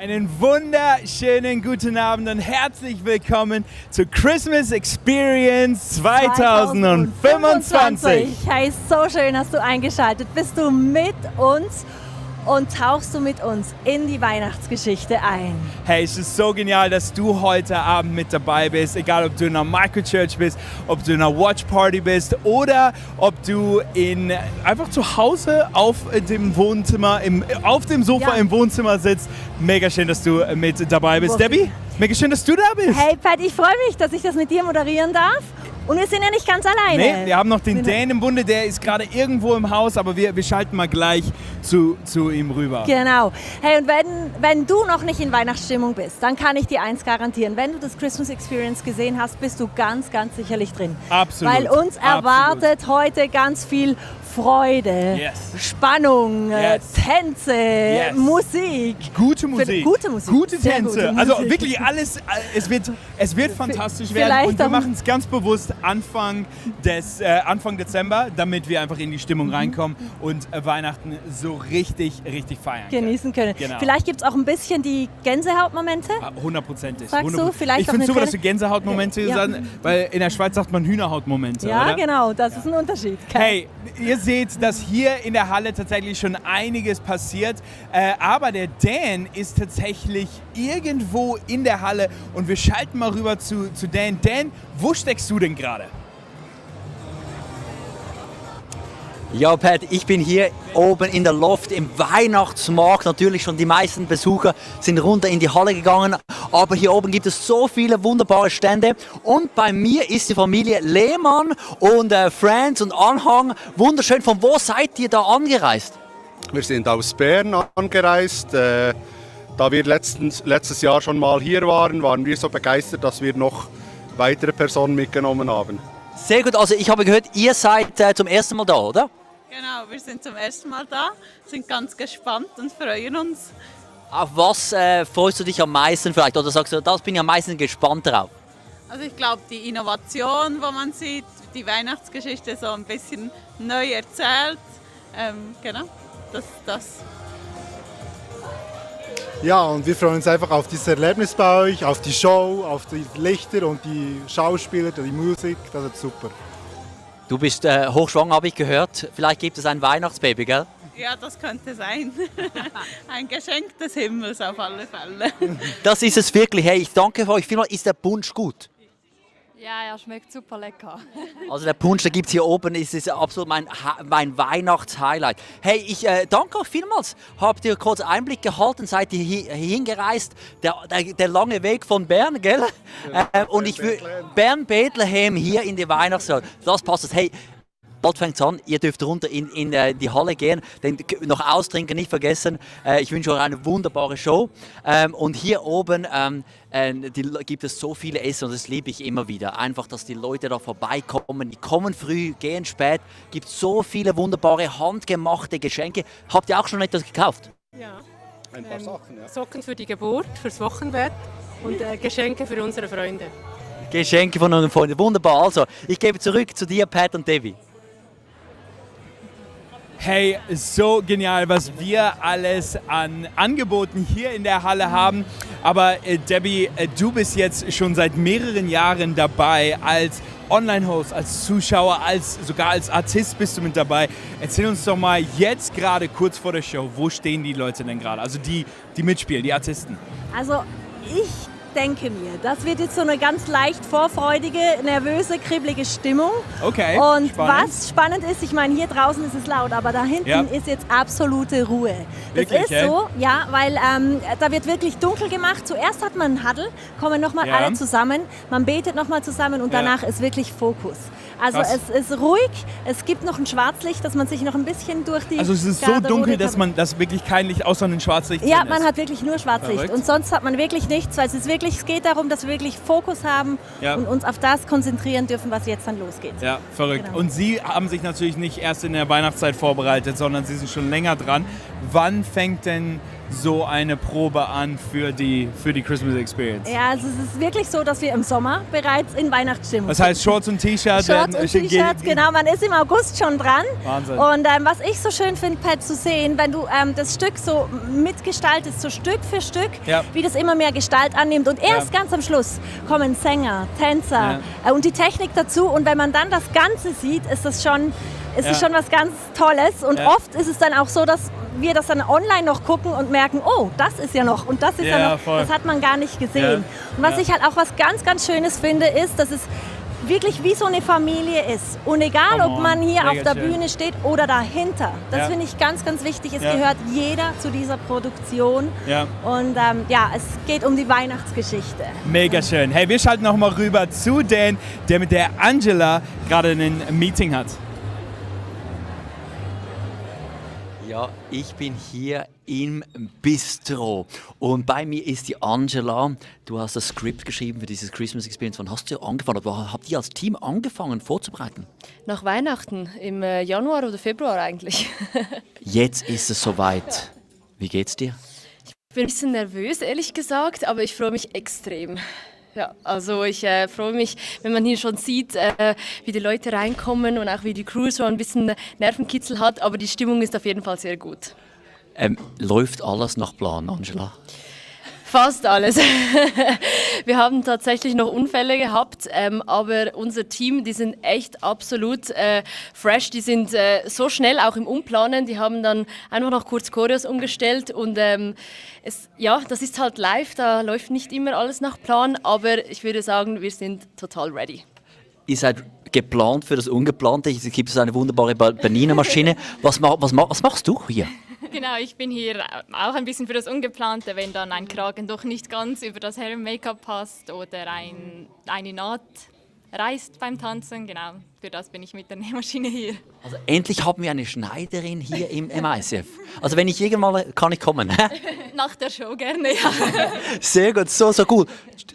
Einen wunderschönen guten Abend und herzlich willkommen zur Christmas Experience 2025. Hey, so schön hast du eingeschaltet. Bist du mit uns und tauchst du mit uns in die Weihnachtsgeschichte ein? Hey, es ist so genial, dass du heute Abend mit dabei bist. Egal, ob du in einer Microchurch bist, ob du in einer Watch Party bist oder ob du einfach zu Hause auf dem Wohnzimmer, auf dem Sofa im Wohnzimmer sitzt. Mega schön, dass du mit dabei bist. Debbie, mega schön, dass du da bist. Hey Pat, ich freue mich, dass ich das mit dir moderieren darf. Und wir sind ja nicht ganz alleine. Nee, wir haben noch den Dan im Bunde, der ist gerade irgendwo im Haus, aber wir schalten mal gleich zu ihm rüber. Genau. Hey, und wenn du noch nicht in Weihnachtsstimmung bist, dann kann ich dir eins garantieren. Wenn du das Christmas Experience gesehen hast, bist du ganz, ganz sicherlich drin. Absolut. Weil uns erwartet heute ganz viel Freude, Spannung, Tänze, Musik. Gute Musik. Gute Musik. Gute Sehr Tänze. gute Also Musik. wirklich alles, es wird fantastisch werden. Und wir machen es ganz bewusst Anfang Dezember, damit wir einfach in die Stimmung reinkommen und Weihnachten so richtig feiern genießen können. Genau. Vielleicht gibt es auch ein bisschen die Gänsehautmomente. 100%. Sagst du? Vielleicht ich finde es super, dass du eine Gänsehautmomente sagen, weil in der Schweiz sagt man Hühnerhautmomente, Ja, oder? genau, das ist ein Unterschied. Hey, ihr seht, dass hier in der Halle tatsächlich schon einiges passiert, aber der Dan ist tatsächlich irgendwo in der Halle und wir schalten mal rüber zu Dan. Dan, wo steckst du denn gerade? Ja, Pat, ich bin hier oben in der Loft im Weihnachtsmarkt. Natürlich schon die meisten Besucher sind runter in die Halle gegangen. Aber hier oben gibt es so viele wunderbare Stände. Und bei mir ist die Familie Lehmann und Friends und Anhang. Wunderschön. Von wo seid ihr da angereist? Wir sind aus Bern angereist. Da wir letztes Jahr schon mal hier waren wir so begeistert, dass wir noch weitere Personen mitgenommen haben. Sehr gut. Also ich habe gehört, ihr seid zum ersten Mal da, oder? Genau, wir sind zum ersten Mal da, sind ganz gespannt und freuen uns. Auf was freust du dich am meisten vielleicht? Oder sagst du, das bin ich am meisten gespannt drauf? Also ich glaube, die Innovation, die man sieht, die Weihnachtsgeschichte so ein bisschen neu erzählt. Genau, das. Ja, und wir freuen uns einfach auf dieses Erlebnis bei euch, auf die Show, auf die Lichter und die Schauspieler, die Musik, das ist super. Du bist hochschwanger, habe ich gehört. Vielleicht gibt es ein Weihnachtsbaby, gell? Ja, das könnte sein. Ein Geschenk des Himmels auf alle Fälle. Das ist es wirklich. Hey, ich danke euch vielmals. Ist der Punsch gut? Ja, er schmeckt super lecker. Also der Punsch, der gibt es hier oben, ist absolut mein Weihnachtshighlight. Hey, ich danke euch vielmals. Habt ihr kurz Einblick gehalten, seid ihr hier hingereist? Der lange Weg von Bern, gell? Und ich will Bern-Bethlehem hier in die Weihnachtssaal. Das passt. Hey, bald fängt es an, ihr dürft runter in die Halle gehen, noch austrinken, nicht vergessen. Ich wünsche euch eine wunderbare Show. Und hier oben gibt es so viele Essen und das liebe ich immer wieder. Einfach, dass die Leute da vorbeikommen, die kommen früh, gehen spät. Es gibt so viele wunderbare, handgemachte Geschenke. Habt ihr auch schon etwas gekauft? Ja. Ein paar Sachen, ja. Socken für die Geburt, fürs Wochenbett und Geschenke für unsere Freunde. Geschenke von unseren Freunden, wunderbar. Also, ich gebe zurück zu dir, Pat und Debbie. Hey, so genial, was wir alles an Angeboten hier in der Halle haben. Aber Debbie, du bist jetzt schon seit mehreren Jahren dabei als Online-Host, als Zuschauer, sogar als Artist bist du mit dabei. Erzähl uns doch mal jetzt gerade kurz vor der Show, wo stehen die Leute denn gerade? Also die mitspielen, die Artisten. Also ich denke mir, das wird jetzt so eine ganz leicht vorfreudige, nervöse, kribbelige Stimmung. Okay, und spannend. was spannend ist, ich meine, hier draußen ist es laut, aber da hinten ist jetzt absolute Ruhe. Wirklich, das ist so, ja, weil da wird wirklich dunkel gemacht. Zuerst hat man einen Huddle, kommen nochmal alle zusammen, man betet nochmal zusammen und danach ist wirklich Fokus. Also Krass. es ist ruhig, es gibt noch ein Schwarzlicht, dass man sich noch ein bisschen durch die Also es ist so Garderobe dunkel, dass wirklich kein Licht außer ein Schwarzlicht ja, drin ist. man hat wirklich nur Schwarzlicht Verrückt. und sonst hat man wirklich nichts, weil es geht darum, dass wir wirklich Fokus haben und uns auf das konzentrieren dürfen, was jetzt dann losgeht. Ja, verrückt. Genau. Und Sie haben sich natürlich nicht erst in der Weihnachtszeit vorbereitet, sondern Sie sind schon länger dran. wann fängt denn so eine Probe an für die Christmas Experience? Ja, also es ist wirklich so, dass wir im Sommer bereits in Weihnachtsstimmung Das heißt, Shorts und T-Shirts Shorts und T-Shirts, genau. Man ist im August schon dran. Wahnsinn. Und was ich so schön finde, Pat, zu sehen, wenn du das Stück so mitgestaltest, so Stück für Stück, wie das immer mehr Gestalt annimmt. Und erst ganz am Schluss kommen Sänger, Tänzer und die Technik dazu. Und wenn man dann das Ganze sieht, ist das schon... Es ist schon was ganz Tolles und oft ist es dann auch so, dass wir das dann online noch gucken und merken, oh, das ist ja noch und das ist ja noch, voll. das hat man gar nicht gesehen. Und was ich halt auch was ganz, ganz Schönes finde, ist, dass es wirklich wie so eine Familie ist. Und egal, ob man hier auf der Bühne steht oder dahinter, das finde ich ganz, ganz wichtig. Es gehört jeder zu dieser Produktion. Und es geht um die Weihnachtsgeschichte. Mega schön. Hey, wir schalten noch mal rüber zu Dan, der mit der Angela gerade ein Meeting hat. Ja, ich bin hier im Bistro und bei mir ist die Angela. Du hast das Skript geschrieben für dieses Christmas Experience. Wann hast du angefangen? Oder habt ihr als Team angefangen vorzubereiten? Nach Weihnachten, im Januar oder Februar eigentlich. Jetzt ist es soweit. Wie geht's dir? Ich bin ein bisschen nervös, ehrlich gesagt, aber ich freue mich extrem. Ja, also ich freue mich, wenn man hier schon sieht, wie die Leute reinkommen und auch wie die Crew so ein bisschen Nervenkitzel hat, aber die Stimmung ist auf jeden Fall sehr gut. Läuft alles nach Plan, Angela? Fast alles. Wir haben tatsächlich noch Unfälle gehabt, aber unser Team, die sind echt absolut fresh. Die sind so schnell auch im Umplanen. Die haben dann einfach noch kurz Choreos umgestellt und das ist halt live. Da läuft nicht immer alles nach Plan, aber ich würde sagen, wir sind total ready. Ihr seid geplant für das Ungeplante. Es gibt eine wunderbare Bernina-Maschine. Was machst du hier? Genau, ich bin hier auch ein bisschen für das Ungeplante, wenn dann ein Kragen doch nicht ganz über das Herren-Make-up passt oder eine Naht reißt beim Tanzen. Genau, für das bin ich mit der Nähmaschine hier. Also endlich haben wir eine Schneiderin hier im ICF. Also wenn ich irgendwann mal kann ich kommen. Nach der Show gerne, ja. Sehr gut, so cool.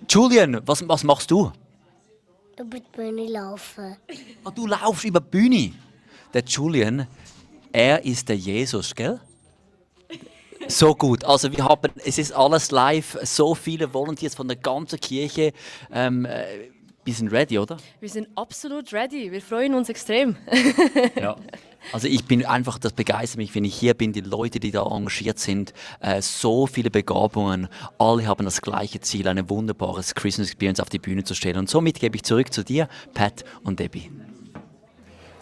Julian, was machst du? Über die Bühne laufen. Oh, du laufst über die Bühne. Der Julian, er ist der Jesus, gell? So gut. Also es ist alles live, so viele Volunteers von der ganzen Kirche. Wir sind ready, oder? Wir sind absolut ready. Wir freuen uns extrem. Ja. Also ich bin einfach, das begeistert mich, wenn ich hier bin, die Leute, die da engagiert sind, so viele Begabungen, alle haben das gleiche Ziel, ein wunderbares Christmas Experience auf die Bühne zu stellen. Und somit gebe ich zurück zu dir, Pat und Debbie.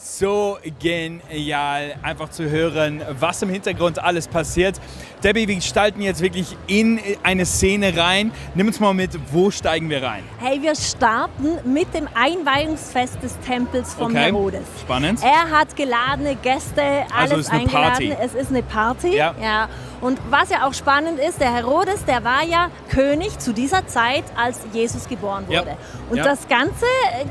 So genial, einfach zu hören, was im Hintergrund alles passiert. Debbie, wir gestalten jetzt wirklich in eine Szene rein. Nimm uns mal mit, wo steigen wir rein? Hey, wir starten mit dem Einweihungsfest des Tempels von Herodes. Spannend. Er hat geladene Gäste, alles also ist eine eingeladen. Party. Es ist eine Party. Ja. Und was ja auch spannend ist, der Herodes, der war ja König zu dieser Zeit, als Jesus geboren wurde. Ja. Und das Ganze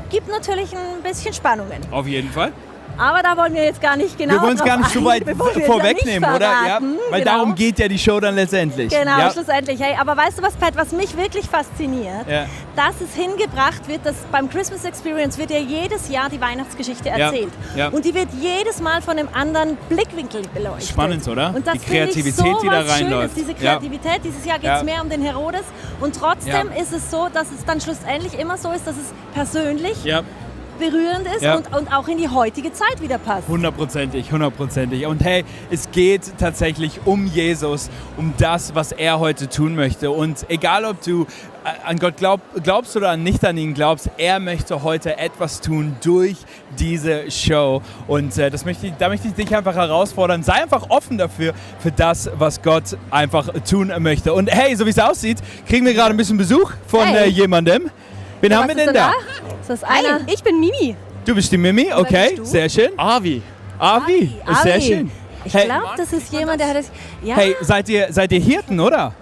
gibt natürlich ein bisschen Spannungen. Auf jeden Fall. Aber da wollen wir jetzt gar nicht genau Wir wollen es gar nicht so weit vorwegnehmen, oder? Ja, weil darum geht ja die Show dann letztendlich. Genau, schlussendlich. Hey, aber weißt du was, Pat, was mich wirklich fasziniert? Ja. Dass es hingebracht wird, dass beim Christmas Experience wird ja jedes Jahr die Weihnachtsgeschichte erzählt. Ja. Und die wird jedes Mal von einem anderen Blickwinkel beleuchtet. Spannend, oder? Und das die Kreativität, die da reinläuft. Diese Kreativität, dieses Jahr geht es mehr um den Herodes. Und trotzdem ist es so, dass es dann schlussendlich immer so ist, dass es persönlich berührend ist und auch in die heutige Zeit wieder passt. Hundertprozentig. Und hey, es geht tatsächlich um Jesus, um das, was er heute tun möchte. Und egal, ob du an Gott glaubst oder nicht an ihn glaubst, er möchte heute etwas tun durch diese Show. Und da möchte ich dich einfach herausfordern. Sei einfach offen dafür, für das, was Gott einfach tun möchte. Und hey, so wie es aussieht, kriegen wir gerade ein bisschen Besuch von jemandem. Wen haben wir denn da? Ist das einer? Hi, ich bin Mimi. Du bist die Mimi, okay, sehr schön. Avi, sehr schön. Ich glaube, das ist jemand, der hat das... Ja. Hey, seid ihr Hirten, oder?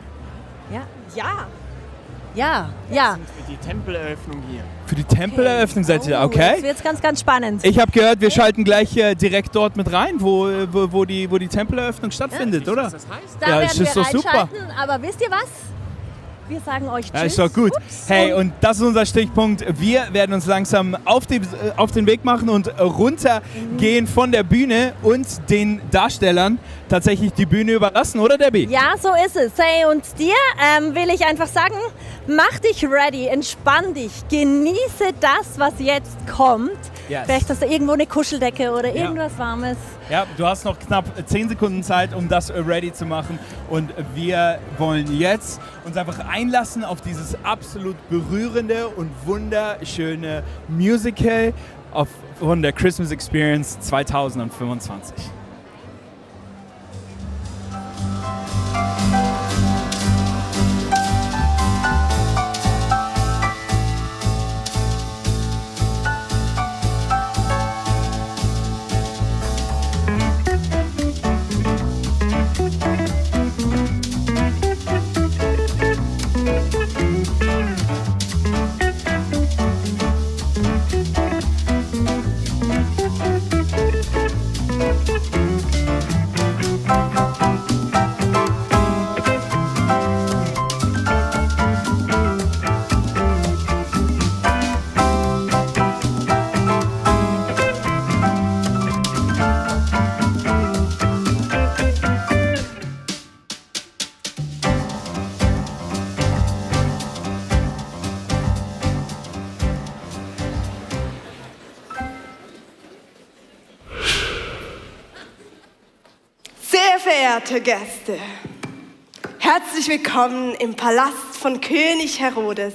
Ja. Für die Tempeleröffnung hier. Für die Tempeleröffnung seid ihr, okay? Jetzt wird's ganz, ganz spannend. Ich habe gehört, wir schalten gleich direkt dort mit rein, wo die Tempeleröffnung stattfindet, oder? Was das heißt? Da werden wir reinschalten, aber wisst ihr was? Wir sagen euch Tschüss. Ja, ist doch gut. Ups. Hey, und das ist unser Stichpunkt. Wir werden uns langsam auf den Weg machen und runtergehen von der Bühne und den Darstellern tatsächlich die Bühne überlassen, oder Debbie? Ja, so ist es. Hey, und dir will ich einfach sagen, mach dich ready, entspann dich, genieße das, was jetzt kommt. Yes. Vielleicht hast du irgendwo eine Kuscheldecke oder irgendwas Warmes. Ja, du hast noch knapp 10 Sekunden Zeit, um das ready zu machen. Und wir wollen jetzt uns einfach einlassen auf dieses absolut berührende und wunderschöne Musical von der Christmas Experience 2025. Sehr verehrte Gäste, herzlich willkommen im Palast von König Herodes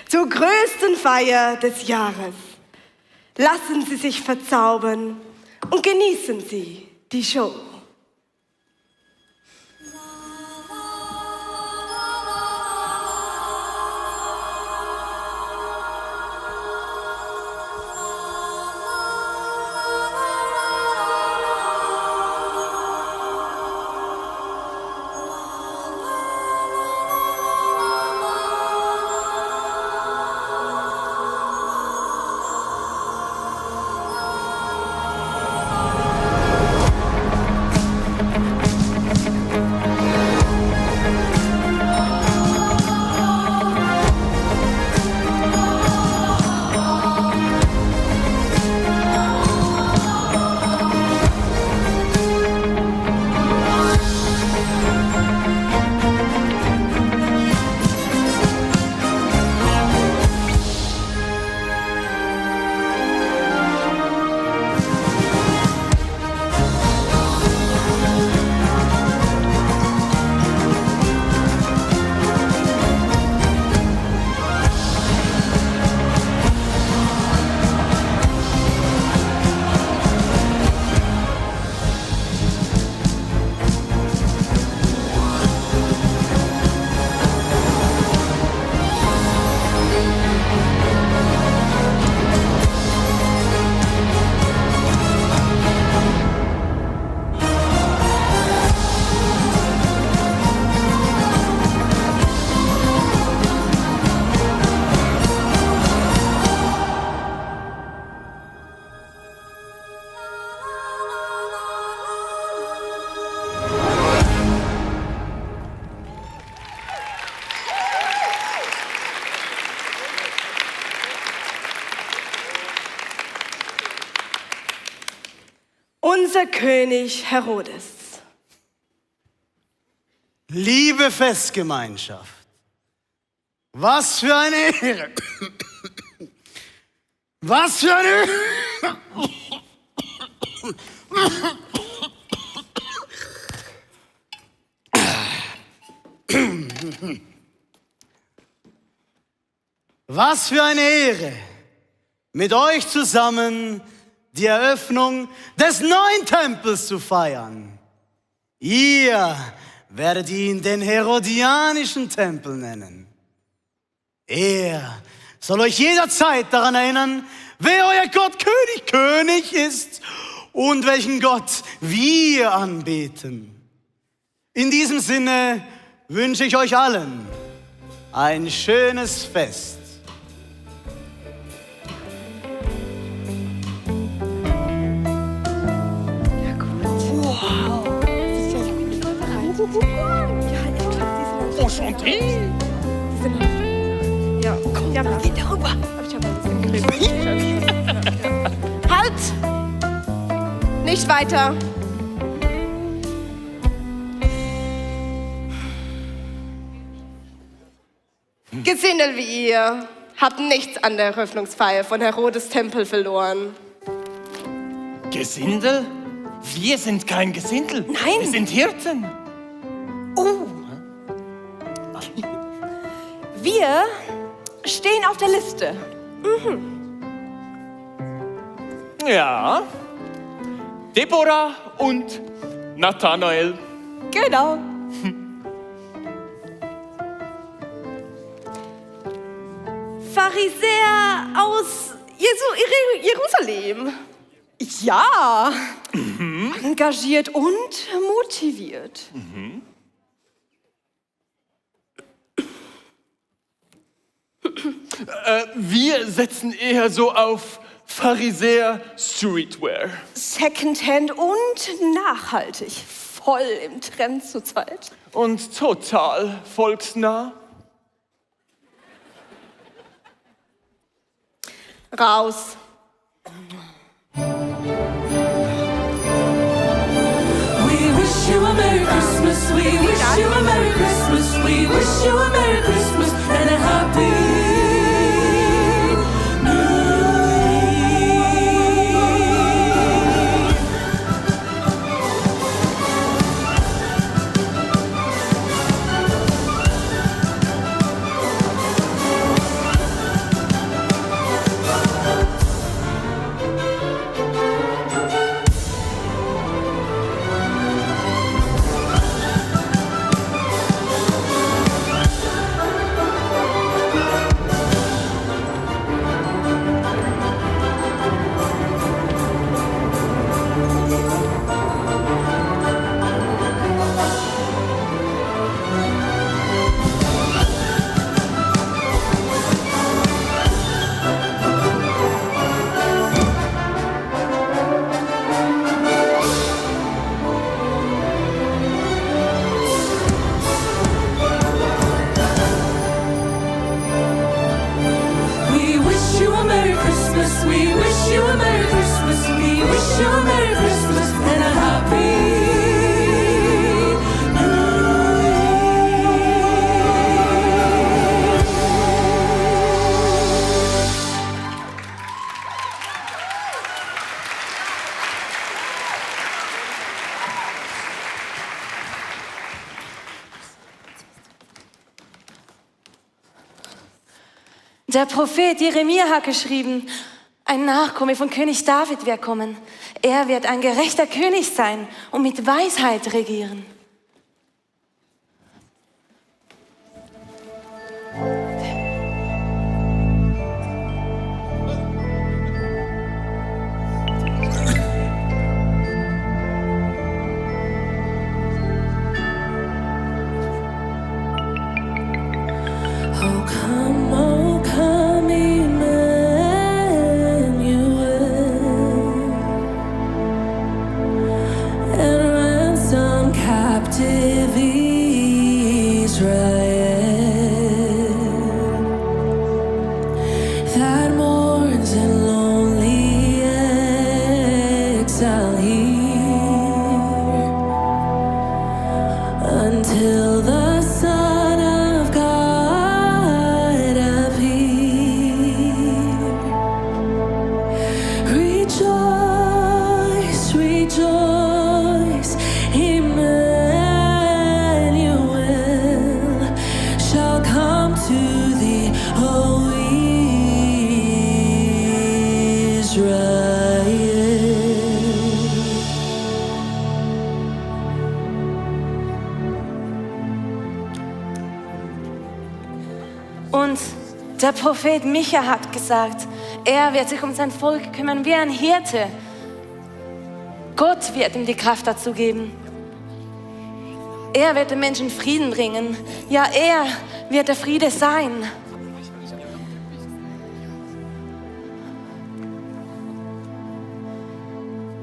zur größten Feier des Jahres. Lassen Sie sich verzaubern und genießen Sie die Show. Unser König Herodes. Liebe Festgemeinschaft, was für eine Ehre. Was für eine Ehre. Was für eine Ehre, mit euch zusammen die Eröffnung des neuen Tempels zu feiern. Ihr werdet ihn den Herodianischen Tempel nennen. Er soll euch jederzeit daran erinnern, wer euer Gott König ist und welchen Gott wir anbeten. In diesem Sinne wünsche ich euch allen ein schönes Fest. Enchanté! Ja, komm, ja, geh darüber. Ich hab alles im Griff. Halt! Nicht weiter. Gesindel wie ihr habt nichts an der Eröffnungsfeier von Herodes Tempel verloren. Gesindel? Wir sind kein Gesindel. Nein. Wir sind Hirten. Oh. Wir stehen auf der Liste. Ja. Deborah und Nathanael. Genau. Pharisäer aus Jerusalem. Ja. Engagiert und motiviert. Wir setzen eher so auf Pharisäer Streetwear. Secondhand und nachhaltig. Voll im Trend zurzeit. Und total volksnah. Raus. We wish you a Merry Christmas. We wish you a Merry Christmas. We wish you a Merry Christmas and a Happy Der Prophet Jeremia hat geschrieben, ein Nachkomme von König David wird kommen. Er wird ein gerechter König sein und mit Weisheit regieren. Und der Prophet Micha hat gesagt, er wird sich um sein Volk kümmern wie ein Hirte. Gott wird ihm die Kraft dazu geben. Er wird den Menschen Frieden bringen. Ja, er wird der Friede sein.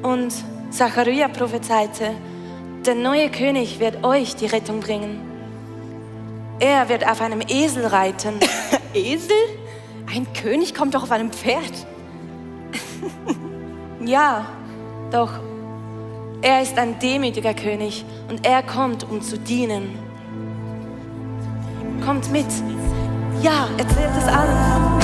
Und Zacharia prophezeite, der neue König wird euch die Rettung bringen. Er wird auf einem Esel reiten. Esel? Ein König kommt doch auf einem Pferd. Ja, doch er ist ein demütiger König und er kommt, um zu dienen. Kommt mit. Ja, erzählt es allen.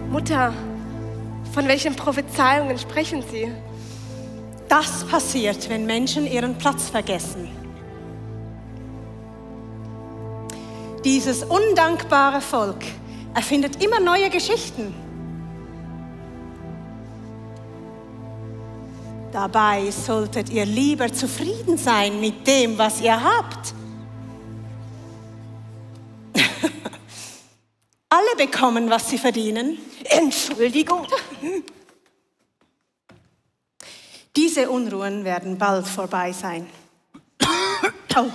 Mutter, von welchen Prophezeiungen sprechen Sie? Das passiert, wenn Menschen ihren Platz vergessen. Dieses undankbare Volk erfindet immer neue Geschichten. Dabei solltet ihr lieber zufrieden sein mit dem, was ihr habt. Alle bekommen, was sie verdienen. Entschuldigung. Diese Unruhen werden bald vorbei sein. Oh.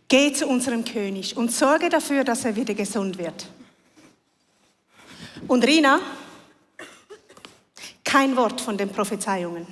Geh zu unserem König und sorge dafür, dass er wieder gesund wird. Und Rina, kein Wort von den Prophezeiungen.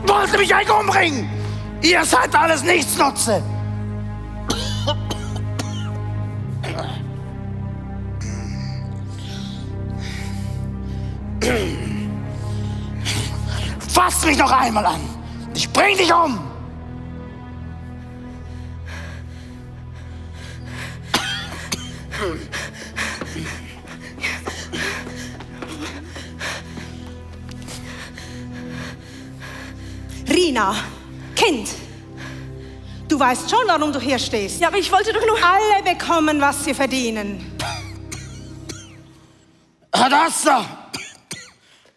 Wollte mich eigentlich umbringen! Ihr seid alles Nichtsnutze! Fass mich noch einmal an! Ich bring dich um! Rina, Kind, du weißt schon, warum du hier stehst. Ja, aber ich wollte doch nur... Alle bekommen, was sie verdienen. Hadassah!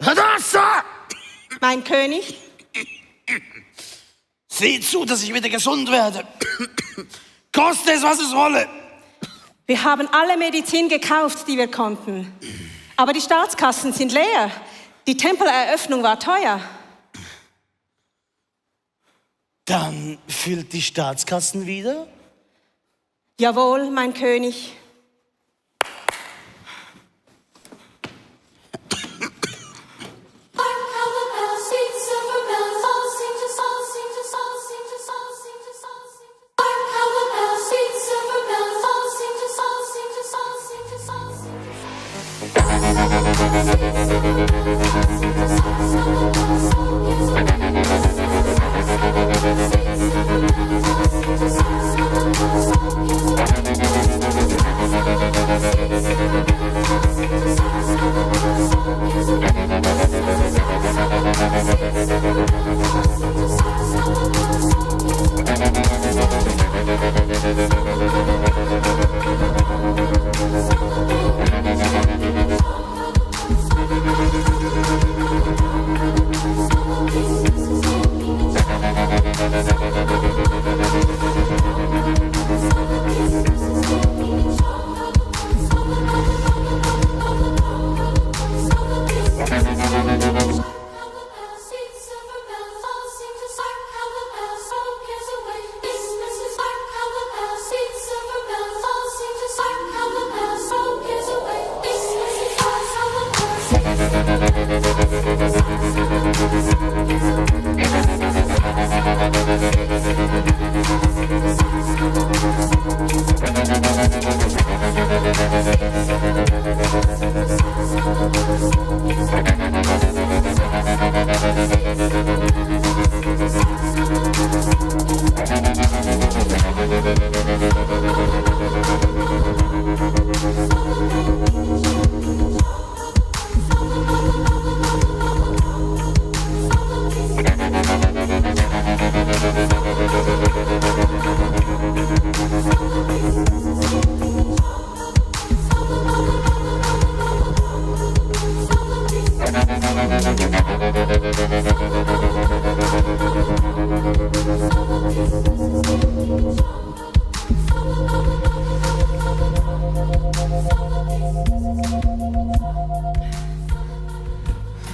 Hadassah! Mein König? Sieh zu, dass ich wieder gesund werde. Koste es, was es wolle. Wir haben alle Medizin gekauft, die wir konnten. Aber die Staatskassen sind leer. Die Tempeleröffnung war teuer. Dann füllt die Staatskassen wieder? Jawohl, mein König. Sing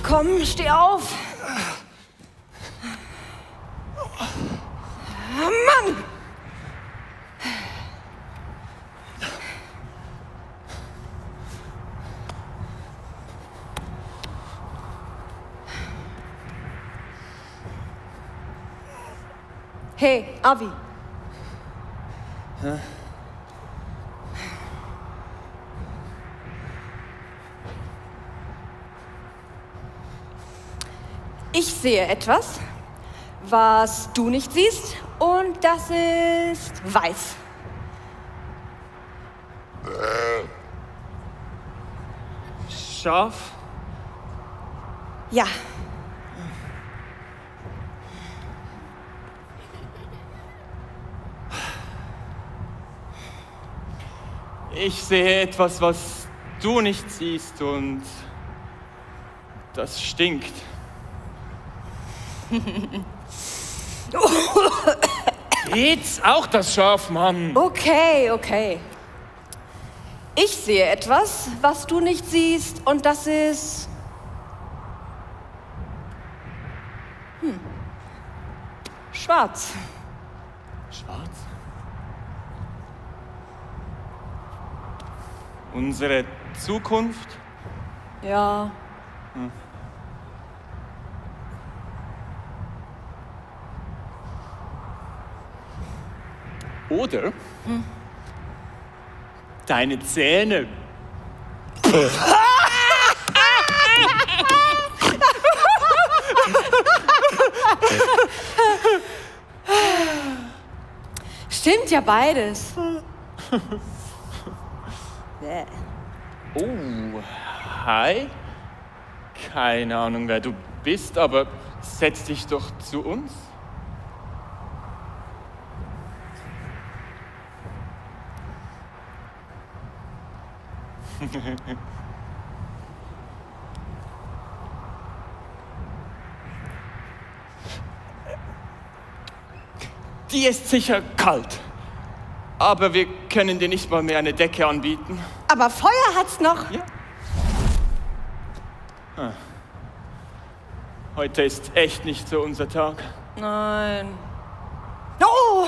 Komm, steh auf. Mann! Hey, Avi. Hä? Ich sehe etwas, was du nicht siehst, und das ist weiß. Schaf? Ja. Ich sehe etwas, was du nicht siehst, und das stinkt. Geht's? Auch das Schaf, Mann. Okay. Ich sehe etwas, was du nicht siehst, und das ist... schwarz. Schwarz? Unsere Zukunft? Ja. Oder deine Zähne. Stimmt ja beides. Oh, hi. Keine Ahnung, wer du bist, aber setz dich doch zu uns. Die ist sicher kalt. Aber wir können dir nicht mal mehr eine Decke anbieten. Aber Feuer hat's noch. Ja. Heute ist echt nicht so unser Tag. Nein. Oh,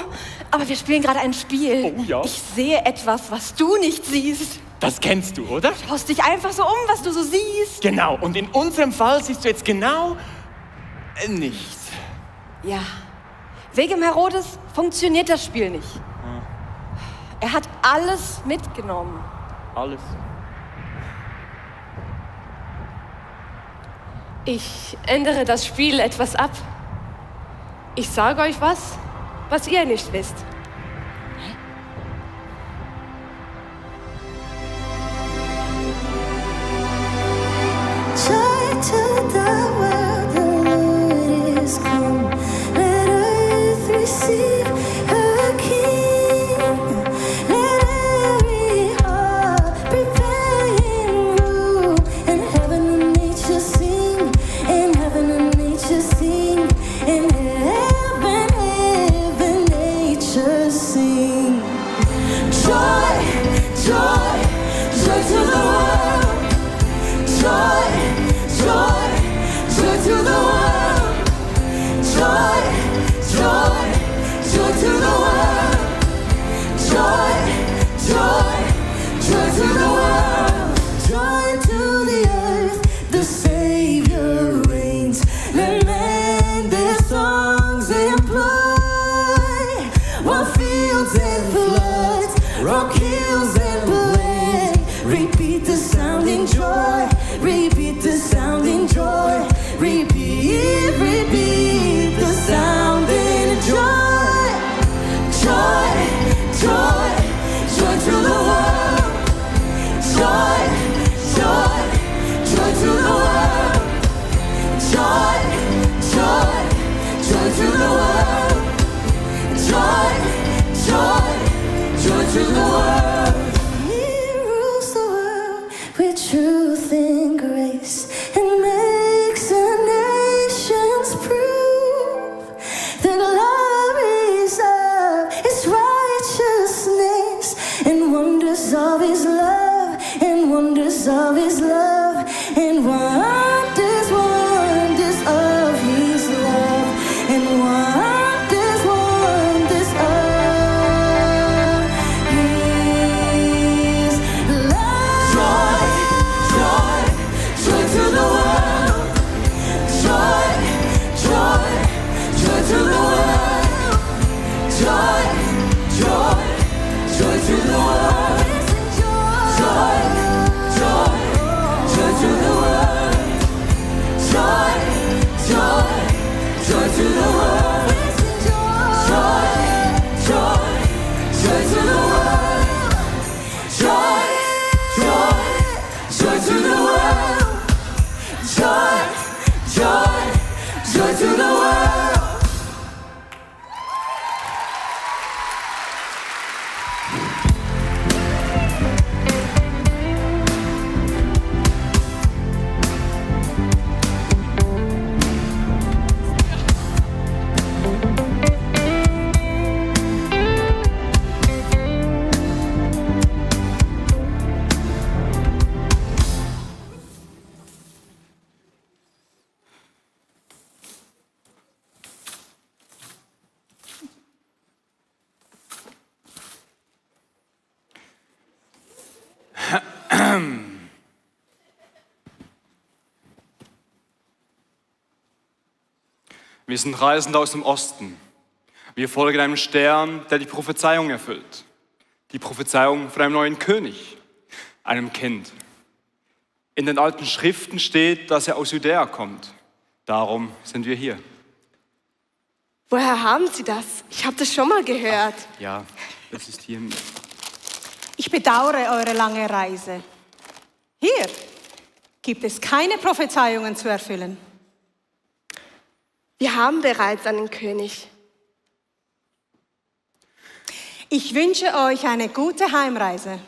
aber wir spielen gerade ein Spiel. Oh ja. Ich sehe etwas, was du nicht siehst. Das kennst du, oder? Schaust dich einfach so um, was du so siehst. Genau, und in unserem Fall siehst du jetzt genau nichts. Ja. Wegen Herodes funktioniert das Spiel nicht. Er hat alles mitgenommen. Alles. Ich ändere das Spiel etwas ab. Ich sage euch was ihr nicht wisst. Joy to the world, the Lord is come. Let earth receive her King. Let every heart prepare Him room. And heaven and nature sing. And heaven and nature sing. And heaven, nature sing. Joy, joy, joy to the world. Joy, His love and wonders of His love and wonders of His love and wonders of His love. Joy, joy, joy to the world. Joy, joy, joy to the world. Joy, joy, joy to the world. Joy, joy, joy to the world. Joy, joy, joy to the world. Joy, joy, joy to the world. Joy, joy, joy to the world. Joy, joy, joy to the world. Wir sind Reisende aus dem Osten. Wir folgen einem Stern, der die Prophezeiung erfüllt. Die Prophezeiung von einem neuen König, einem Kind. In den alten Schriften steht, dass er aus Judäa kommt. Darum sind wir hier. Woher haben Sie das? Ich habe das schon mal gehört. Ja, das ist hier. Ich bedauere eure lange Reise. Hier gibt es keine Prophezeiungen zu erfüllen. Wir haben bereits einen König. Ich wünsche euch eine gute Heimreise.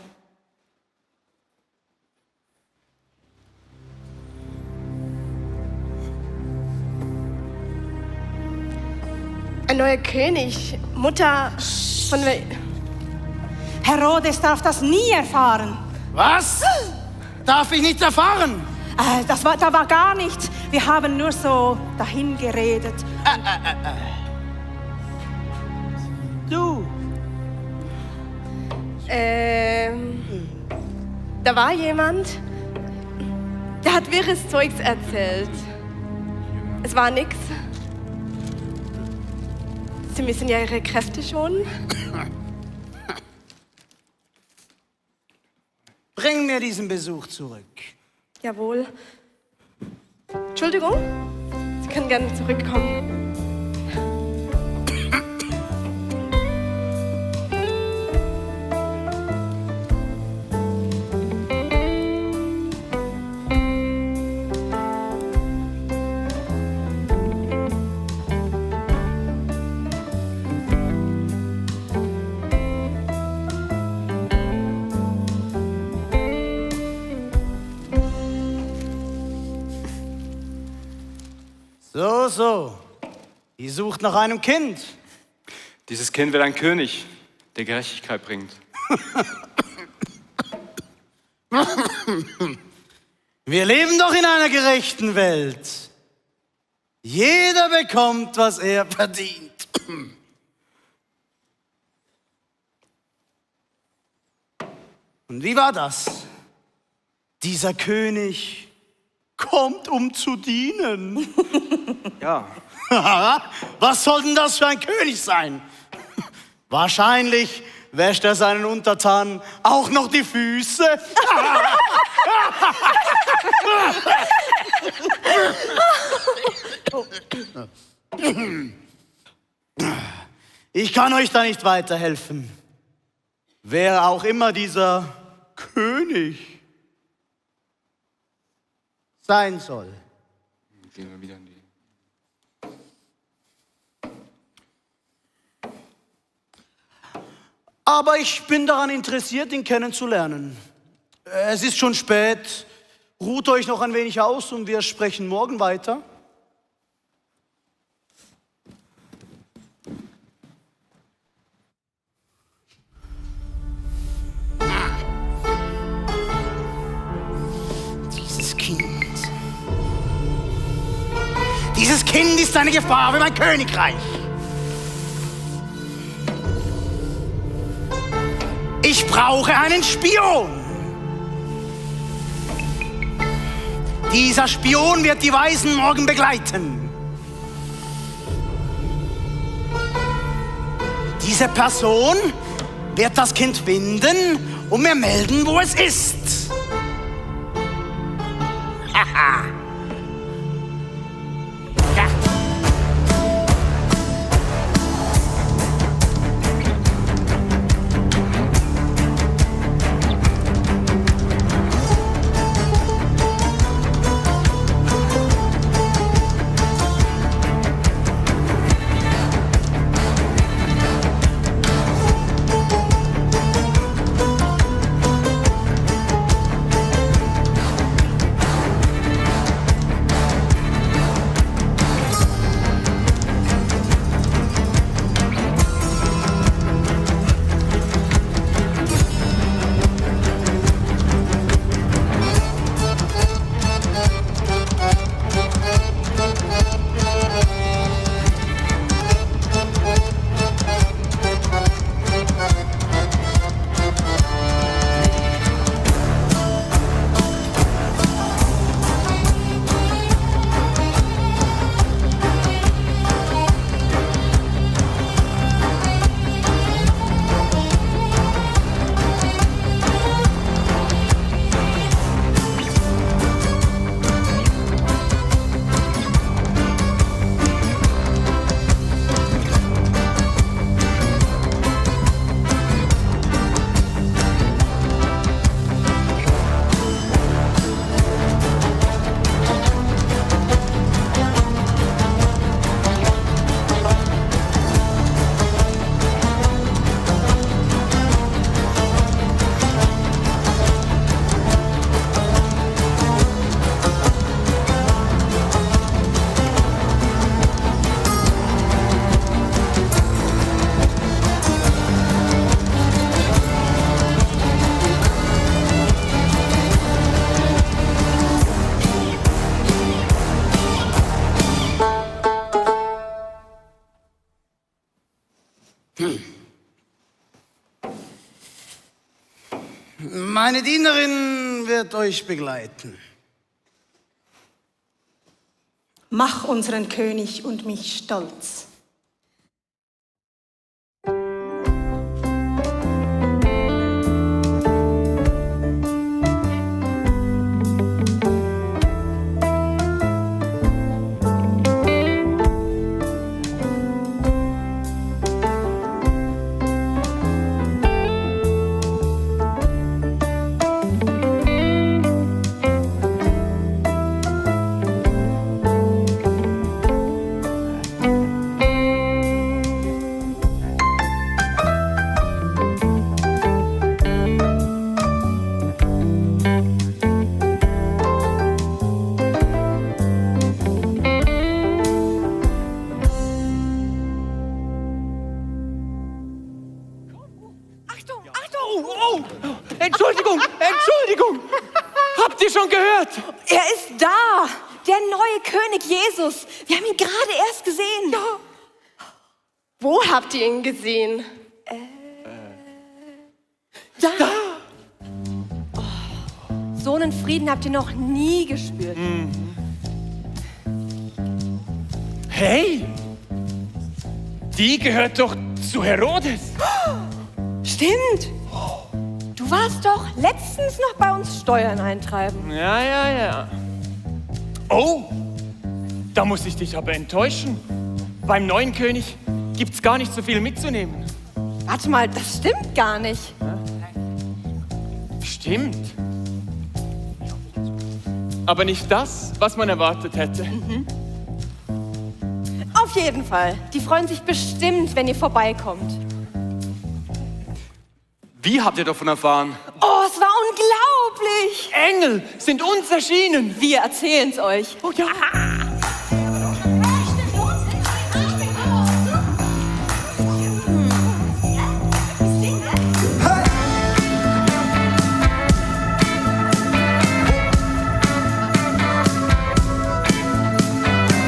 Ein neuer König, Mutter von... Herodes darf das nie erfahren. Was? Darf ich nicht erfahren? Da war gar nichts. Wir haben nur so dahin geredet. Du? Da war jemand, der hat wirres Zeugs erzählt. Es war nix. Sie müssen ja Ihre Kräfte schonen. Bring mir diesen Besuch zurück. Jawohl. Entschuldigung, Sie können gerne zurückkommen. So. Ihr sucht nach einem Kind. Dieses Kind wird ein König, der Gerechtigkeit bringt. Wir leben doch in einer gerechten Welt. Jeder bekommt, was er verdient. Und wie war das? Dieser König kommt, um zu dienen. Ja. Was soll denn das für ein König sein? Wahrscheinlich wäscht er seinen Untertanen auch noch die Füße. Ich kann euch da nicht weiterhelfen. Wer auch immer dieser König sein soll. Gehen wir wieder in die. Aber ich bin daran interessiert, ihn kennenzulernen. Es ist schon spät. Ruht euch noch ein wenig aus und wir sprechen morgen weiter. Dieses Kind ist eine Gefahr für mein Königreich. Ich brauche einen Spion. Dieser Spion wird die Weisen morgen begleiten. Diese Person wird das Kind finden und mir melden, wo es ist. Haha. Ja. Meine Dienerin wird euch begleiten. Mach unseren König und mich stolz. Entschuldigung! Habt ihr schon gehört? Er ist da! Der neue König Jesus. Wir haben ihn gerade erst gesehen. Ja. Wo habt ihr ihn gesehen? Da! Oh, so einen Frieden habt ihr noch nie gespürt. Hey! Die gehört doch zu Herodes. Stimmt! Du warst doch letztens noch bei uns Steuern eintreiben. Ja. Oh, da muss ich dich aber enttäuschen. Beim neuen König gibt's gar nicht so viel mitzunehmen. Warte mal, das stimmt gar nicht. Stimmt. Aber nicht das, was man erwartet hätte. Auf jeden Fall. Die freuen sich bestimmt, wenn ihr vorbeikommt. Wie habt ihr davon erfahren? Oh, es war unglaublich! Engel sind uns erschienen. Wir erzählen's euch. Oh ja.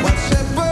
While shepherds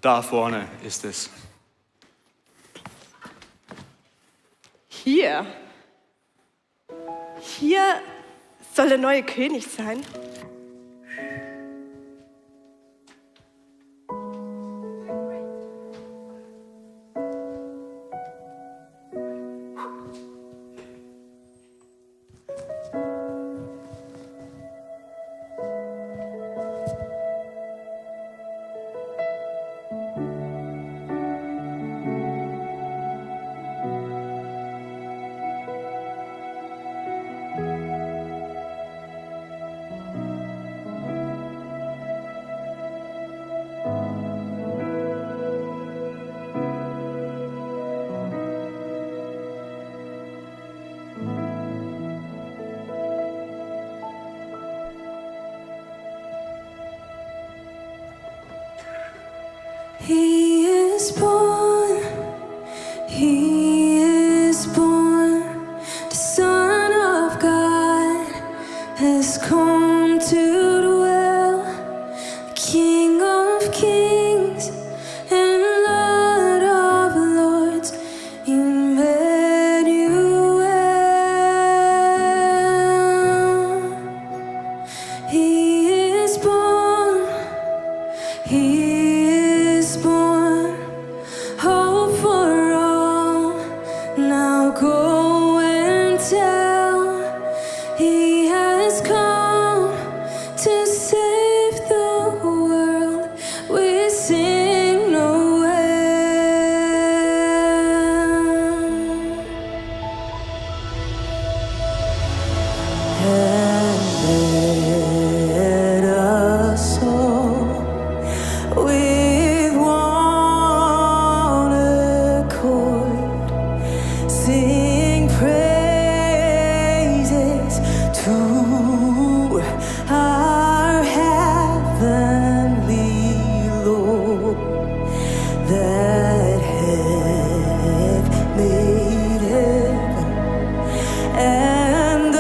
Da vorne ist es. Hier soll der neue König sein. He is born, he is born, the Son of God has come to dwell, the King of kings and Lord of lords, Emmanuel. He is born, he is born, hope for all. Now go and tell, he has come to save the world. We sing Noel. And let us all with one accord sing praises to our heavenly Lord that have made heaven and earth.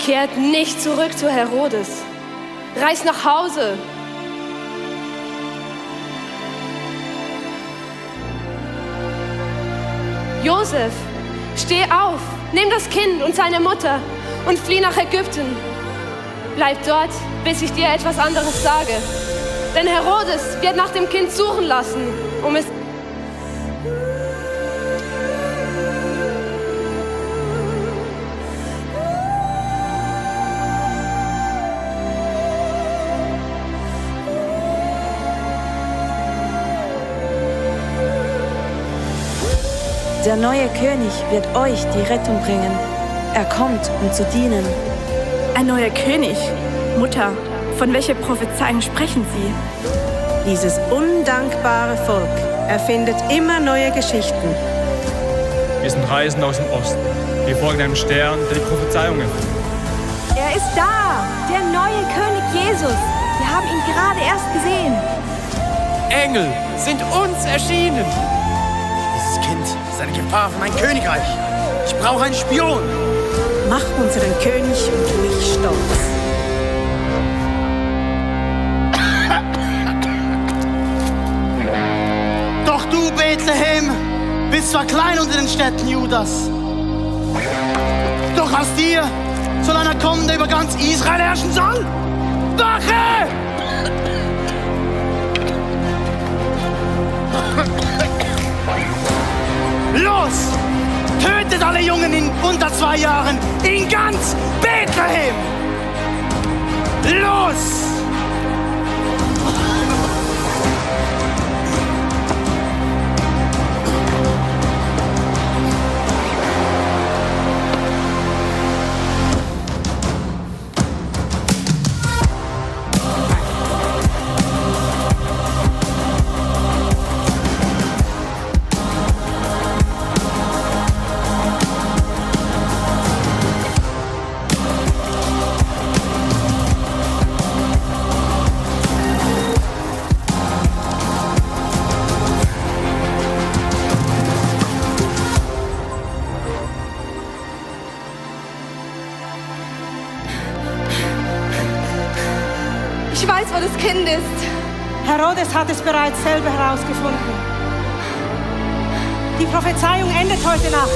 Kehrt nicht zurück zu Herodes. Reist nach Hause. Josef, steh auf, nimm das Kind und seine Mutter und flieh nach Ägypten. Bleib dort, bis ich dir etwas anderes sage. Denn Herodes wird nach dem Kind suchen lassen, um es... Der neue König wird euch die Rettung bringen. Er kommt, um zu dienen. Ein neuer König? Mutter, von welcher Prophezeiung sprechen Sie? Dieses undankbare Volk erfindet immer neue Geschichten. Wir sind Reisende aus dem Osten. Wir folgen einem Stern, der die Prophezeiung erfüllt. Er ist da, der neue König Jesus. Wir haben ihn gerade erst gesehen. Engel sind uns erschienen. Dieses Kind ist eine Gefahr für mein Königreich. Ich brauche einen Spion. Mach unseren König und mich stolz. Doch du, Bethlehem, bist zwar klein unter den Städten Judas. Doch aus dir soll einer kommen, der über ganz Israel herrschen soll. Wache! Los! Tötet alle Jungen in unter 2 Jahren in ganz Bethlehem! Los! Ich weiß, wo das Kind ist. Herodes hat es bereits selber herausgefunden. Die Prophezeiung endet heute Nacht.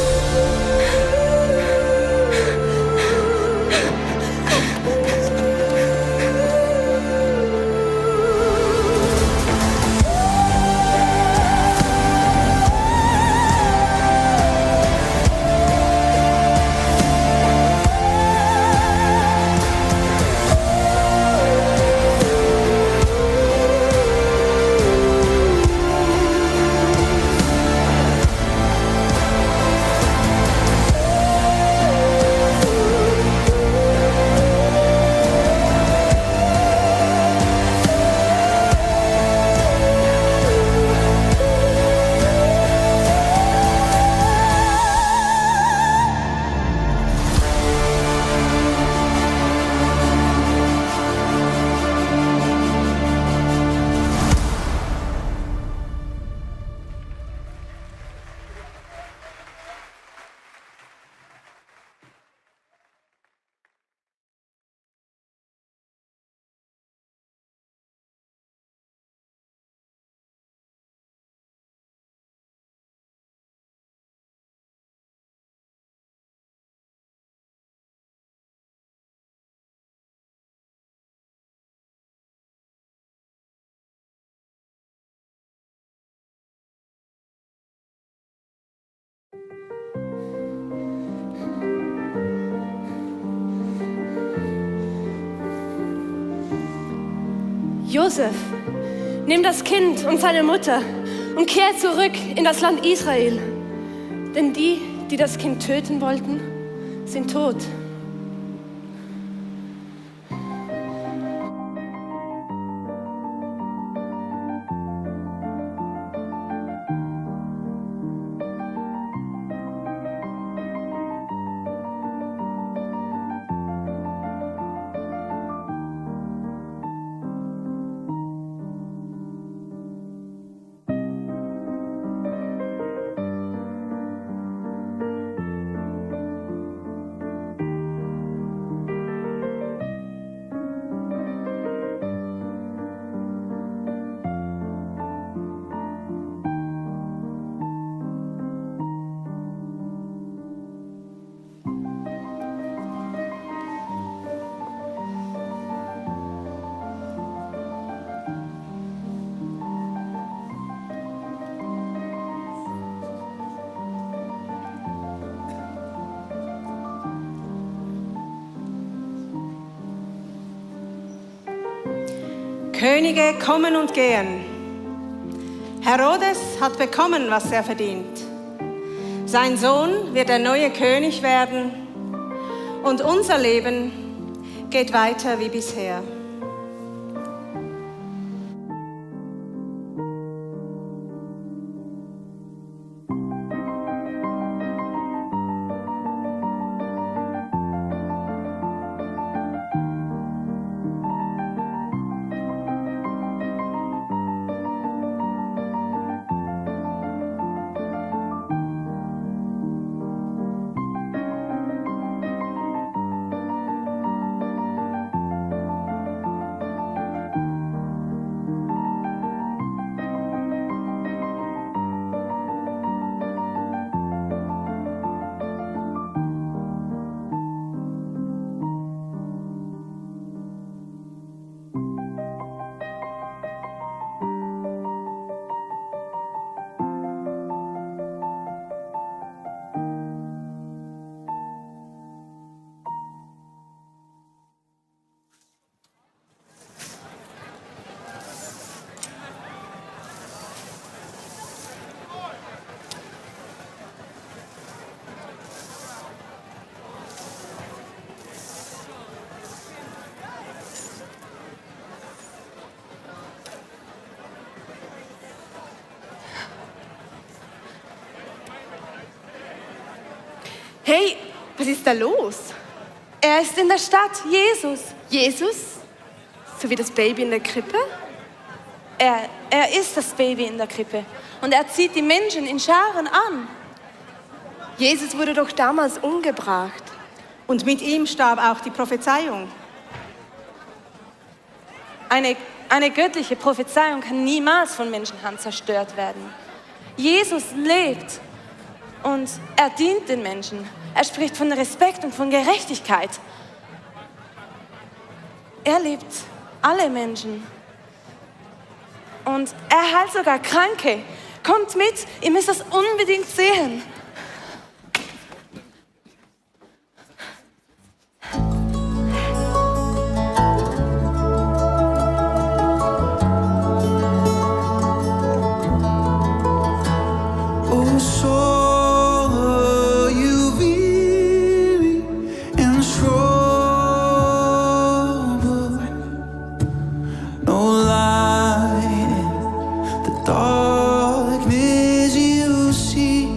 Josef, nimm das Kind und seine Mutter und kehr zurück in das Land Israel. Denn die, die das Kind töten wollten, sind tot. Könige kommen und gehen. Herodes hat bekommen, was er verdient. Sein Sohn wird der neue König werden und unser Leben geht weiter wie bisher. Hey, was ist da los? Er ist in der Stadt, Jesus. Jesus? So wie das Baby in der Krippe? Er ist das Baby in der Krippe und er zieht die Menschen in Scharen an. Jesus wurde doch damals umgebracht. Und mit ihm starb auch die Prophezeiung. Eine göttliche Prophezeiung kann niemals von Menschenhand zerstört werden. Jesus lebt und er dient den Menschen. Er spricht von Respekt und von Gerechtigkeit. Er liebt alle Menschen. Und er heilt sogar Kranke. Kommt mit, ihr müsst das unbedingt sehen. Oh, soul, are you weary and troubled? No light in the darkness you see.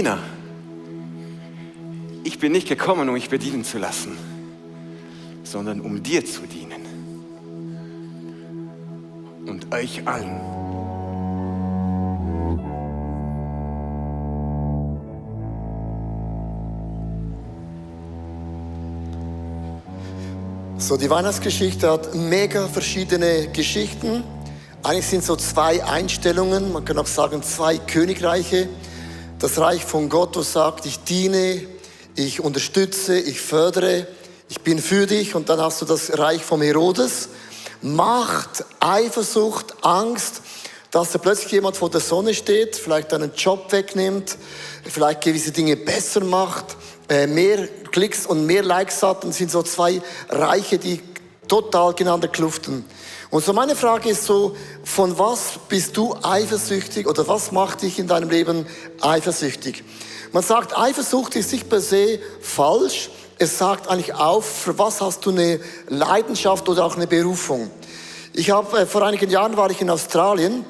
Diener. Ich bin nicht gekommen, um mich bedienen zu lassen, sondern um dir zu dienen. Und euch allen. So, die Weihnachtsgeschichte hat mega verschiedene Geschichten. Eigentlich sind so zwei Einstellungen, man kann auch sagen zwei Königreiche. Das Reich von Gott, das sagt, ich diene, ich unterstütze, ich fördere, ich bin für dich. Und dann hast du das Reich vom Herodes. Macht, Eifersucht, Angst, dass da plötzlich jemand vor der Sonne steht, vielleicht einen Job wegnimmt, vielleicht gewisse Dinge besser macht, mehr Klicks und mehr Likes hat. Und sind so zwei Reiche, die total gegeneinander kluften. Und so meine Frage ist so, von was bist du eifersüchtig oder was macht dich in deinem Leben eifersüchtig? Man sagt, Eifersucht ist nicht per se falsch. Es sagt eigentlich auf, für was hast du eine Leidenschaft oder auch eine Berufung. Vor einigen Jahren war ich in Australien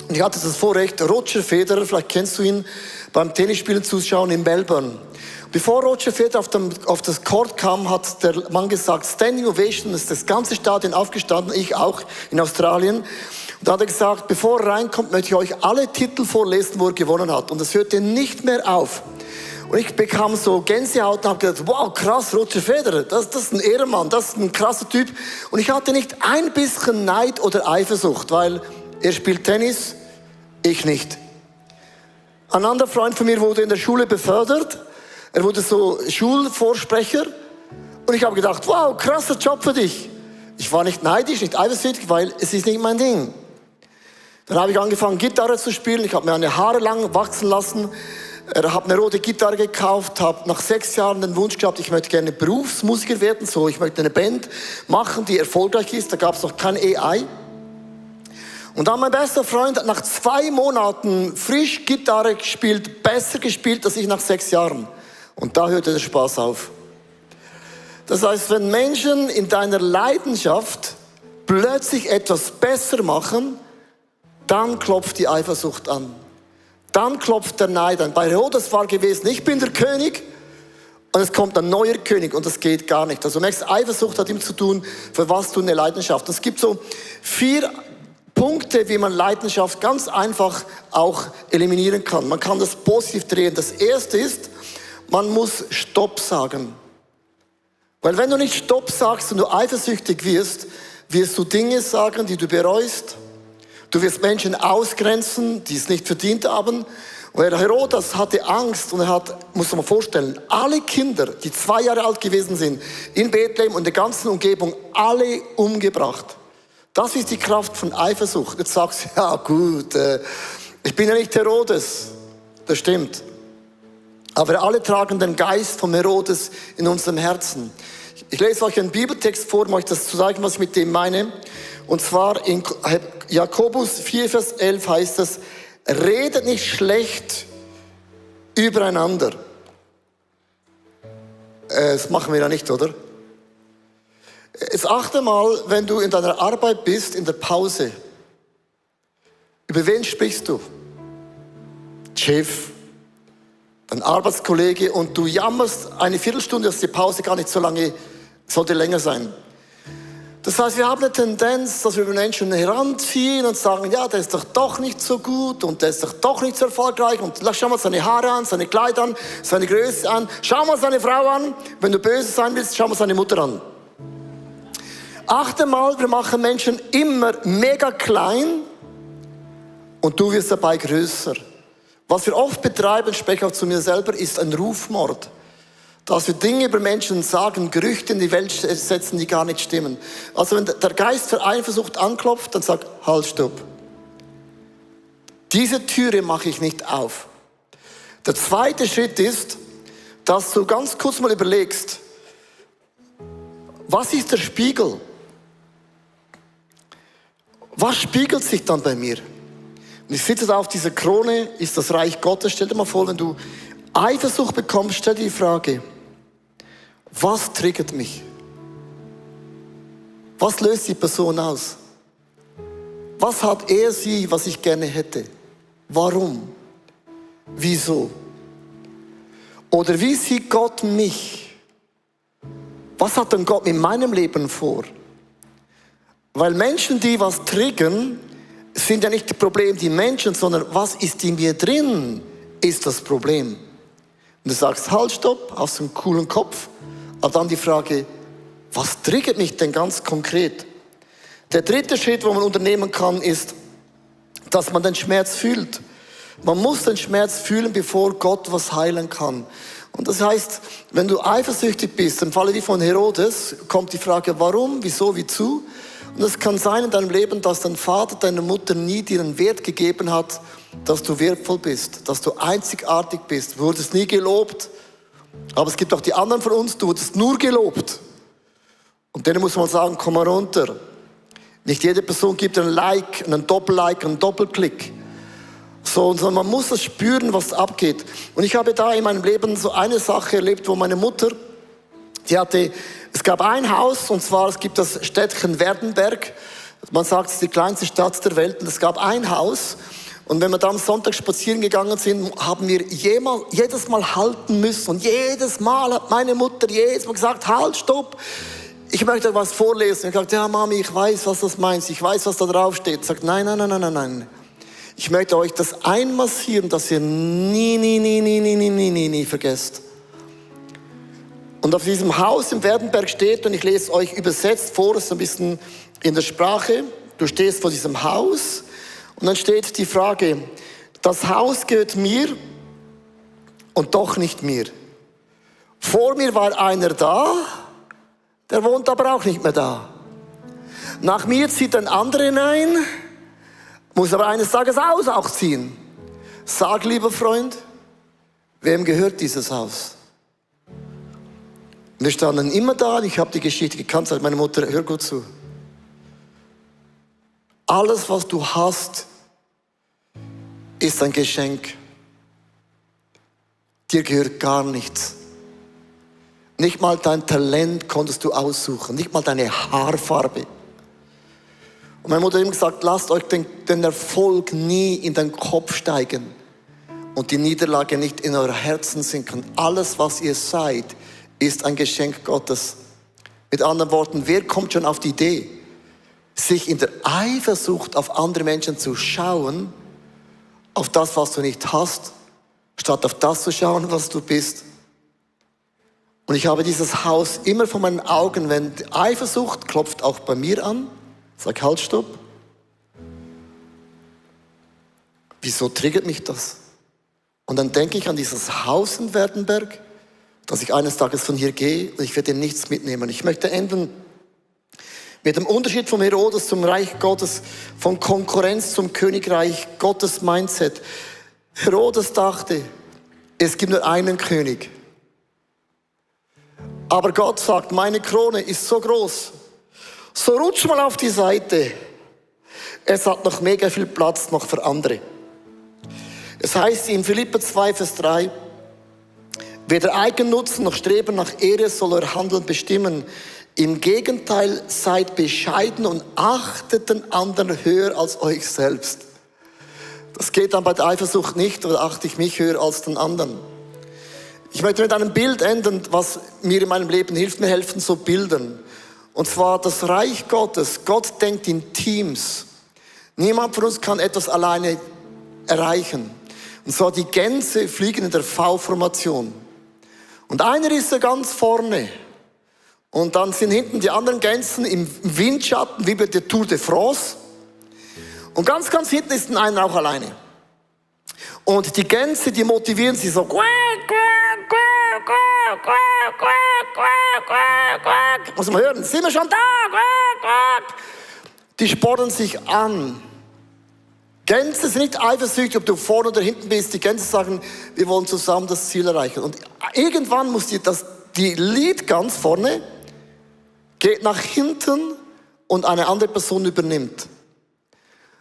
und ich hatte das Vorrecht, Roger Federer, vielleicht kennst du ihn, beim Tennisspielen zuschauen in Melbourne. Bevor Roger Federer auf das Court kam, hat der Mann gesagt, Standing Ovation, ist das ganze Stadion aufgestanden, ich auch in Australien. Und da hat er gesagt, bevor er reinkommt, möchte ich euch alle Titel vorlesen, wo er gewonnen hat. Und das hörte nicht mehr auf. Und ich bekam so Gänsehaut und habe gedacht, wow, krass, Roger Federer, das ist ein Ehrenmann, das ist ein krasser Typ. Und ich hatte nicht ein bisschen Neid oder Eifersucht, weil er spielt Tennis, ich nicht. Ein anderer Freund von mir wurde in der Schule befördert. Er wurde so Schulvorsprecher. Und ich habe gedacht, wow, krasser Job für dich. Ich war nicht neidisch, nicht eifersüchtig, weil es ist nicht mein Ding. Dann habe ich angefangen, Gitarre zu spielen. Ich habe mir meine Haare lang wachsen lassen. Habe eine rote Gitarre gekauft, habe nach 6 Jahren den Wunsch gehabt, ich möchte gerne Berufsmusiker werden. So, ich möchte eine Band machen, die erfolgreich ist. Da gab es noch kein AI. Und dann mein bester Freund hat nach 2 Monaten frisch Gitarre gespielt, besser gespielt als ich nach 6 Jahren. Und da hörte der Spaß auf. Das heißt, wenn Menschen in deiner Leidenschaft plötzlich etwas besser machen, dann klopft die Eifersucht an. Dann klopft der Neid an. Bei Herodes war gewesen, ich bin der König und es kommt ein neuer König und das geht gar nicht. Also du merkst, Eifersucht hat ihm zu tun, für was du eine Leidenschaft. Es gibt so 4 Punkte, wie man Leidenschaft ganz einfach auch eliminieren kann. Man kann das positiv drehen. Das erste ist, man muss Stopp sagen. Weil wenn du nicht Stopp sagst und du eifersüchtig wirst, wirst du Dinge sagen, die du bereust. Du wirst Menschen ausgrenzen, die es nicht verdient haben. Und der Herodes hatte Angst und er hat, muss man vorstellen, alle Kinder, die 2 Jahre alt gewesen sind, in Bethlehem und der ganzen Umgebung, alle umgebracht. Das ist die Kraft von Eifersucht. Jetzt sagst du, ja gut, ich bin ja nicht Herodes. Das stimmt. Aber alle tragen den Geist von Herodes in unserem Herzen. Ich lese euch einen Bibeltext vor, um euch das zu zeigen, was ich mit dem meine. Und zwar in Jakobus 4, Vers 11 heißt es, redet nicht schlecht übereinander. Das machen wir ja nicht, oder? Jetzt achte mal, wenn du in deiner Arbeit bist, in der Pause. Über wen sprichst du? Chef, dein Arbeitskollege, und du jammerst eine Viertelstunde, dass die Pause gar nicht so lange, sollte länger sein. Das heißt, wir haben eine Tendenz, dass wir über Menschen heranziehen und sagen, ja, der ist doch nicht so gut und der ist doch nicht so erfolgreich und schau mal seine Haare an, seine Kleider an, seine Größe an, schau mal seine Frau an. Wenn du böse sein willst, schau mal seine Mutter an. Achte mal, wir machen Menschen immer mega klein und du wirst dabei größer. Was wir oft betreiben, spreche auch zu mir selber, ist ein Rufmord. Dass wir Dinge über Menschen sagen, Gerüchte in die Welt setzen, die gar nicht stimmen. Also wenn der Geist für Eifersucht anklopft, dann sag, halt, stopp. Diese Türe mache ich nicht auf. Der zweite Schritt ist, dass du ganz kurz mal überlegst, was ist der Spiegel? Was spiegelt sich dann bei mir? Und ich sitze da auf dieser Krone, ist das Reich Gottes. Stell dir mal vor, wenn du Eifersucht bekommst, stell dir die Frage, was triggert mich? Was löst die Person aus? Was hat er, sie, was ich gerne hätte? Warum? Wieso? Oder wie sieht Gott mich? Was hat denn Gott mit meinem Leben vor? Weil Menschen, die was triggern, sind ja nicht das Problem die Menschen, sondern was ist in mir drin, ist das Problem. Und du sagst, halt, stopp, hast einen coolen Kopf. Aber dann die Frage, was triggert mich denn ganz konkret? Der dritte Schritt, wo man unternehmen kann, ist, dass man den Schmerz fühlt. Man muss den Schmerz fühlen, bevor Gott was heilen kann. Und das heißt, wenn du eifersüchtig bist, im Falle wie von Herodes, kommt die Frage, warum, wieso, wozu? Und es kann sein in deinem Leben, dass dein Vater, deine Mutter nie dir einen Wert gegeben hat, dass du wertvoll bist, dass du einzigartig bist. Du wurdest nie gelobt. Aber es gibt auch die anderen von uns, du wurdest nur gelobt. Und denen muss man sagen, komm mal runter. Nicht jede Person gibt einen Like, einen Doppel-Like, einen Doppelklick. So, sondern man muss das spüren, was abgeht. Und ich habe da in meinem Leben so eine Sache erlebt, wo meine Mutter, es gab ein Haus, und zwar, es gibt das Städtchen Werdenberg. Man sagt, es ist die kleinste Stadt der Welt. Und es gab ein Haus. Und wenn wir da am Sonntag spazieren gegangen sind, haben wir jedes Mal halten müssen. Und jedes Mal hat meine Mutter gesagt, halt, stopp. Ich möchte was vorlesen. Ich sagte, ja Mami, ich weiß, was das meinst. Ich weiß, was da drauf steht. Sagt, nein. Ich möchte euch das einmassieren, dass ihr nie vergesst. Und auf diesem Haus im Werdenberg steht, und ich lese es euch übersetzt vor, es ist ein bisschen in der Sprache. Du stehst vor diesem Haus und dann steht die Frage, das Haus gehört mir und doch nicht mir. Vor mir war einer da, der wohnt aber auch nicht mehr da. Nach mir zieht ein anderer hinein, muss aber eines Tages auch ziehen. Sag, lieber Freund, wem gehört dieses Haus? Und wir standen immer da, und ich habe die Geschichte gekannt, sagt meine Mutter, hör gut zu. Alles, was du hast, ist ein Geschenk. Dir gehört gar nichts. Nicht mal dein Talent konntest du aussuchen, nicht mal deine Haarfarbe. Und meine Mutter hat ihm gesagt, lasst euch den Erfolg nie in den Kopf steigen und die Niederlage nicht in euer Herzen sinken. Alles, was ihr seid, ist ein Geschenk Gottes. Mit anderen Worten, wer kommt schon auf die Idee, sich in der Eifersucht auf andere Menschen zu schauen, auf das, was du nicht hast, statt auf das zu schauen, was du bist? Und ich habe dieses Haus immer vor meinen Augen, wenn die Eifersucht klopft auch bei mir an. Sag, halt, stopp. Wieso triggert mich das? Und dann denke ich an dieses Haus in Werdenberg, dass ich eines Tages von hier gehe und ich werde nichts mitnehmen. Ich möchte enden mit dem Unterschied vom Herodes zum Reich Gottes, von Konkurrenz zum Königreich Gottes Mindset. Herodes dachte, es gibt nur einen König. Aber Gott sagt, meine Krone ist so groß, so rutsch mal auf die Seite. Es hat noch mega viel Platz noch für andere. Es heißt in Philipper 2, Vers 3, weder Eigennutzen noch Streben nach Ehre soll euer Handeln bestimmen. Im Gegenteil, seid bescheiden und achtet den anderen höher als euch selbst. Das geht dann bei der Eifersucht nicht, oder achte ich mich höher als den anderen. Ich möchte mit einem Bild enden, was mir in meinem Leben hilft. Mir helfen so Bildern. Und zwar das Reich Gottes. Gott denkt in Teams. Niemand von uns kann etwas alleine erreichen. Und zwar die Gänse fliegen in der V-Formation. Und einer ist ja ganz vorne. Und dann sind hinten die anderen Gänse im Windschatten, wie bei der Tour de France. Und ganz hinten ist einer auch alleine. Und die Gänse, die motivieren sie so. Muss man hören, sind wir schon da? Die spornen sich an. Gänse sind nicht eifersüchtig, ob du vorne oder hinten bist. Die Gänse sagen, wir wollen zusammen das Ziel erreichen. Und irgendwann muss die Lead ganz vorne geht nach hinten und eine andere Person übernimmt.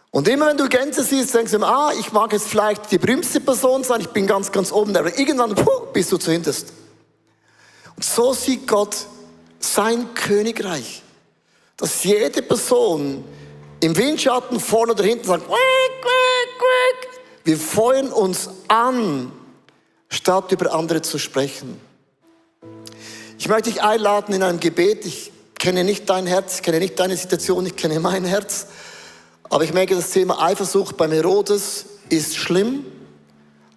Und immer wenn du Gänse siehst, denkst du immer, ich mag jetzt vielleicht die berühmteste Person sein, ich bin ganz oben. Aber irgendwann bist du zuhinterst. Und so sieht Gott sein Königreich. Dass jede Person im Windschatten vorne oder hinten sagt, wir feuern uns an, statt über andere zu sprechen. Ich möchte dich einladen in einem Gebet. Ich kenne nicht dein Herz, ich kenne nicht deine Situation, ich kenne mein Herz. Aber ich merke, das Thema Eifersucht beim Herodes ist schlimm,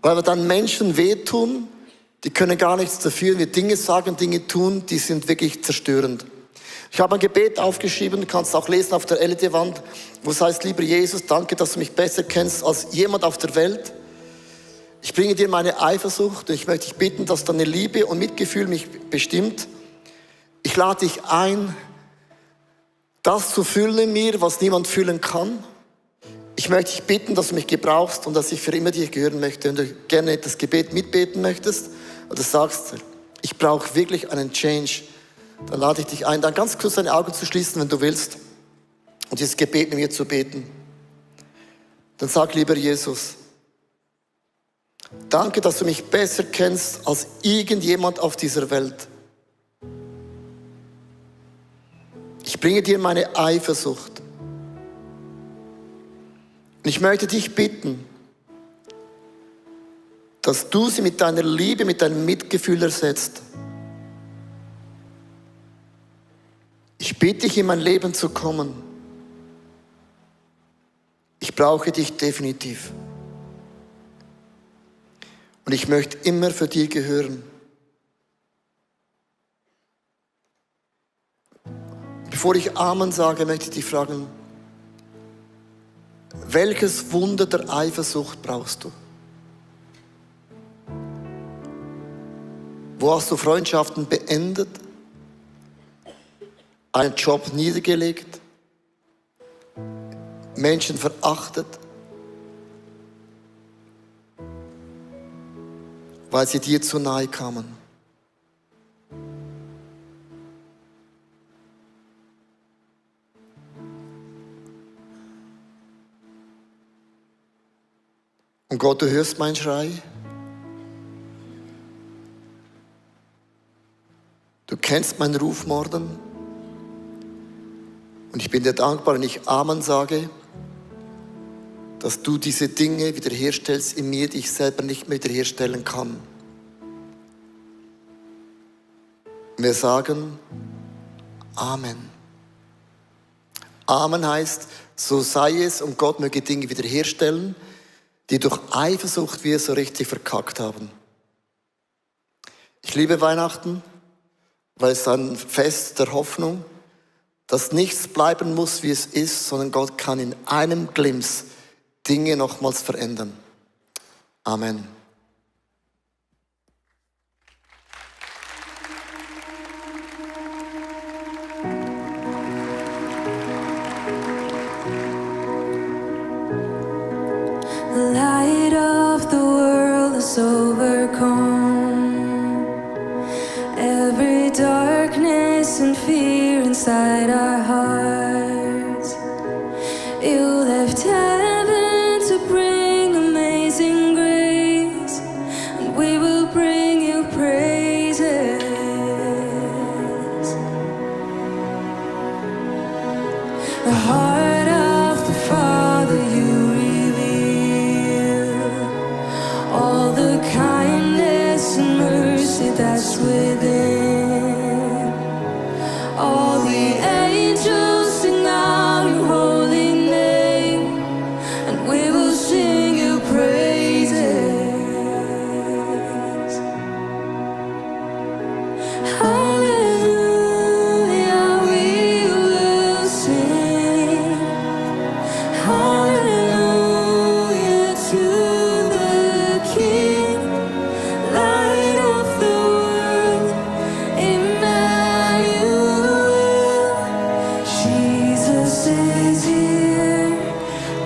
weil wir dann Menschen wehtun, die können gar nichts dafür. Wir Dinge sagen, Dinge tun, die sind wirklich zerstörend. Ich habe ein Gebet aufgeschrieben, du kannst auch lesen auf der LED-Wand, wo es heißt, lieber Jesus, danke, dass du mich besser kennst als jemand auf der Welt. Ich bringe dir meine Eifersucht und ich möchte dich bitten, dass deine Liebe und Mitgefühl mich bestimmt. Ich lade dich ein, das zu fühlen in mir, was niemand fühlen kann. Ich möchte dich bitten, dass du mich gebrauchst und dass ich für immer dir gehören möchte. Wenn du gerne das Gebet mitbeten möchtest oder sagst, ich brauche wirklich einen Change, dann lade ich dich ein, dann ganz kurz deine Augen zu schließen, wenn du willst, und dieses Gebet mit mir zu beten. Dann sag, lieber Jesus, danke, dass du mich besser kennst als irgendjemand auf dieser Welt. Ich bringe dir meine Eifersucht. Und ich möchte dich bitten, dass du sie mit deiner Liebe, mit deinem Mitgefühl ersetzt. Ich bitte dich, in mein Leben zu kommen. Ich brauche dich definitiv. Und ich möchte immer für dich gehören. Bevor ich Amen sage, möchte ich dich fragen, welches Wunder der Eifersucht brauchst du? Wo hast du Freundschaften beendet? Einen Job niedergelegt? Menschen verachtet? Weil sie dir zu nahe kamen. Und Gott, du hörst meinen Schrei. Du kennst meinen Rufmorden. Und ich bin dir dankbar, wenn ich Amen sage, dass du diese Dinge wiederherstellst in mir, die ich selber nicht mehr wiederherstellen kann. Und wir sagen Amen. Amen heißt, so sei es und Gott möge Dinge wiederherstellen, die durch Eifersucht wir so richtig verkackt haben. Ich liebe Weihnachten, weil es ein Fest der Hoffnung, dass nichts bleiben muss, wie es ist, sondern Gott kann in einem Glimps Dinge nochmals verändern. Amen. The light of the world is overcome. Every darkness and fear inside our hearts. You left heaven to bring amazing grace, and we will bring you praises. The heart of the Father you reveal, all the kindness and mercy that's within. All the angels sing out your holy name, and we will sing your praises. Hallelujah, we will sing. Hallelujah to the King, Light of the world, Emmanuel. Jesus is here,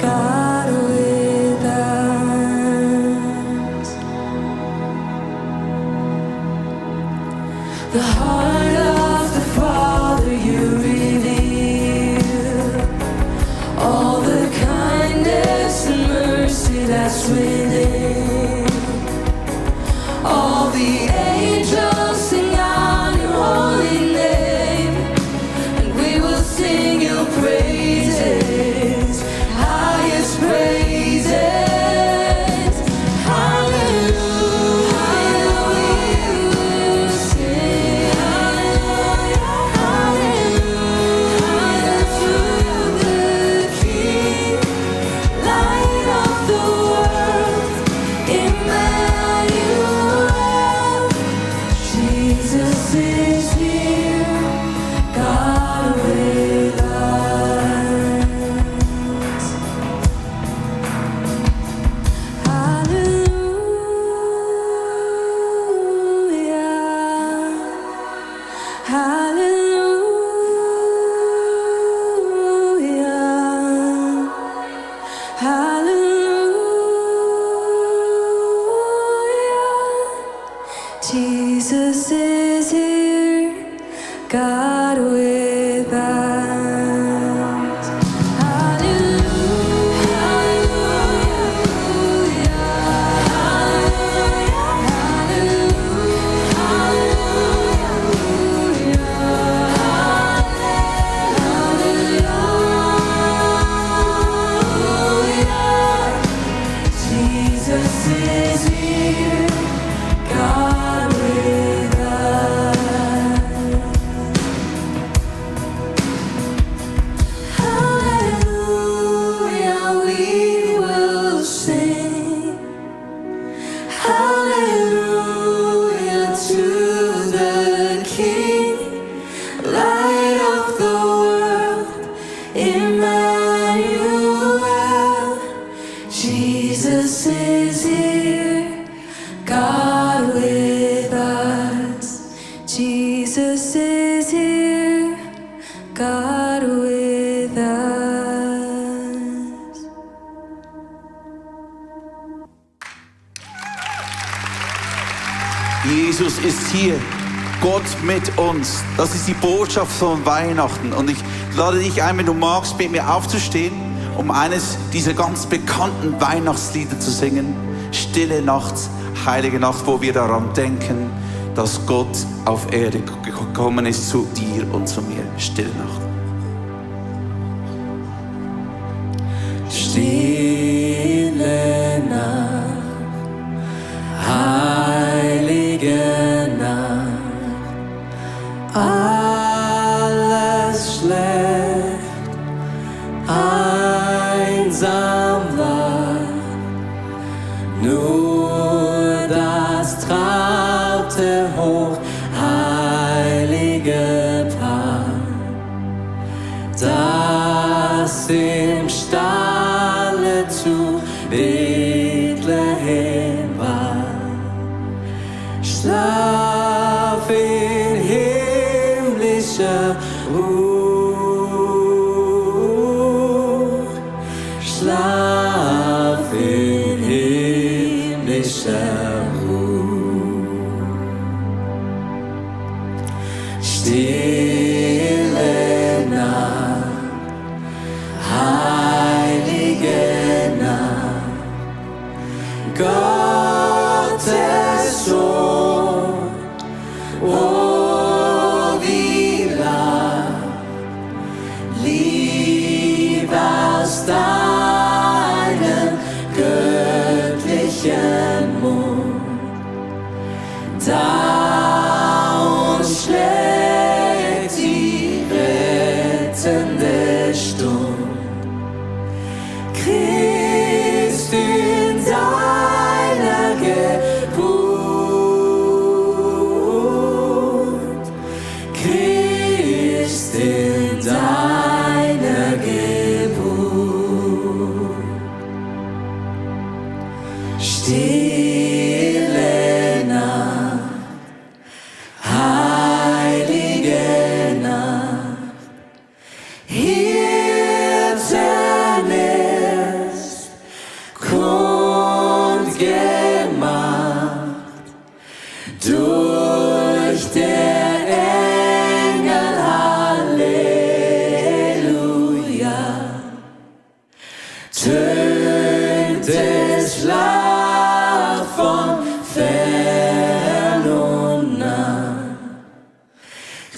God with us. The heart of the Father you reveal, all the kindness and mercy that's within. All the angels sing out your holy name, and we will sing your praises, highest praises. Hallelujah, is here, God with us. Hallelujah, hallelujah, hallelujah. Jesus is here, God with us. Jesus is here, God with us. Hallelujah, we will sing. Hallelujah to the King, Light of the world, Emmanuel. Jesus is here, God with us. Jesus is here, God with us. Jesus ist hier, Gott mit uns. Das ist die Botschaft von Weihnachten. Und ich lade dich ein, wenn du magst, mit mir aufzustehen, um eines dieser ganz bekannten Weihnachtslieder zu singen. Stille Nacht, heilige Nacht, wo wir daran denken, dass Gott auf Erde gekommen ist zu dir und zu mir. Stille Nacht. Stille Nacht, heilige Nacht, alles schläft, einsam war, nur das traute hochheilige Paar, das im Stalle zu Bethlehem war. Schlaf in himmlischer Ruhe, Schlaf in himmlischer Ruhe. Stille Nacht, heilige Nacht, Gottes Sohn, oh wie lang, lieb aus deinem göttlichen Mund, da uns schlägt die rettende Stund. Christ in deiner Geburt, Christ in deiner Geburt. Stille Nacht, heilige Nacht, Hirtennest, kundgemacht durch der Engel, Halleluja, tönt es laut von fern und nah.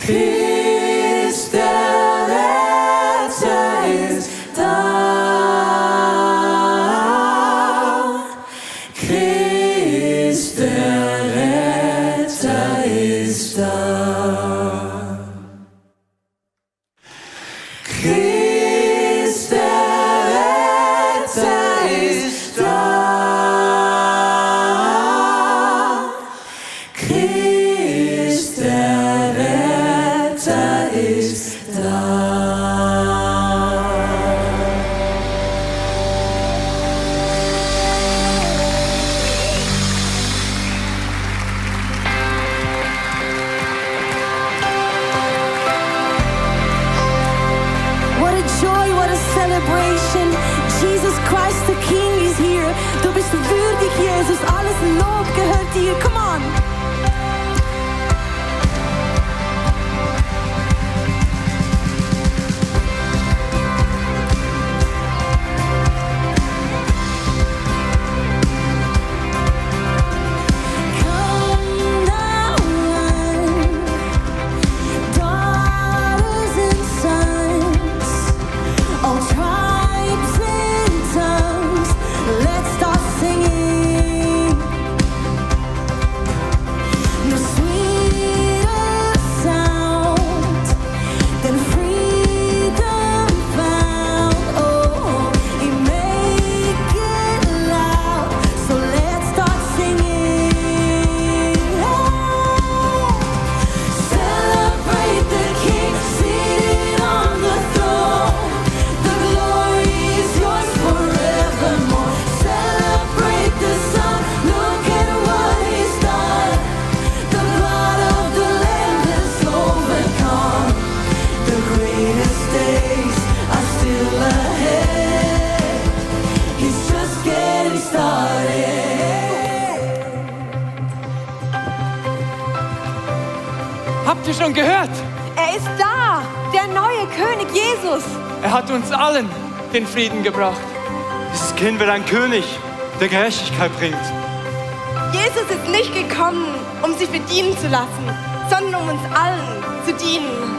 Christ der Retter ist da. Christ der Retter ist da. Christ der Retter ist da. Christ der celebration. Jesus Christ, the King is here. Du bist würdig, Jesus, alles Lob gehört dir. Come on. Habt ihr schon gehört? Er ist da, der neue König Jesus. Er hat uns allen den Frieden gebracht. Dieses Kind wird ein König, der Gerechtigkeit bringt. Jesus ist nicht gekommen, um sich bedienen zu lassen, sondern um uns allen zu dienen.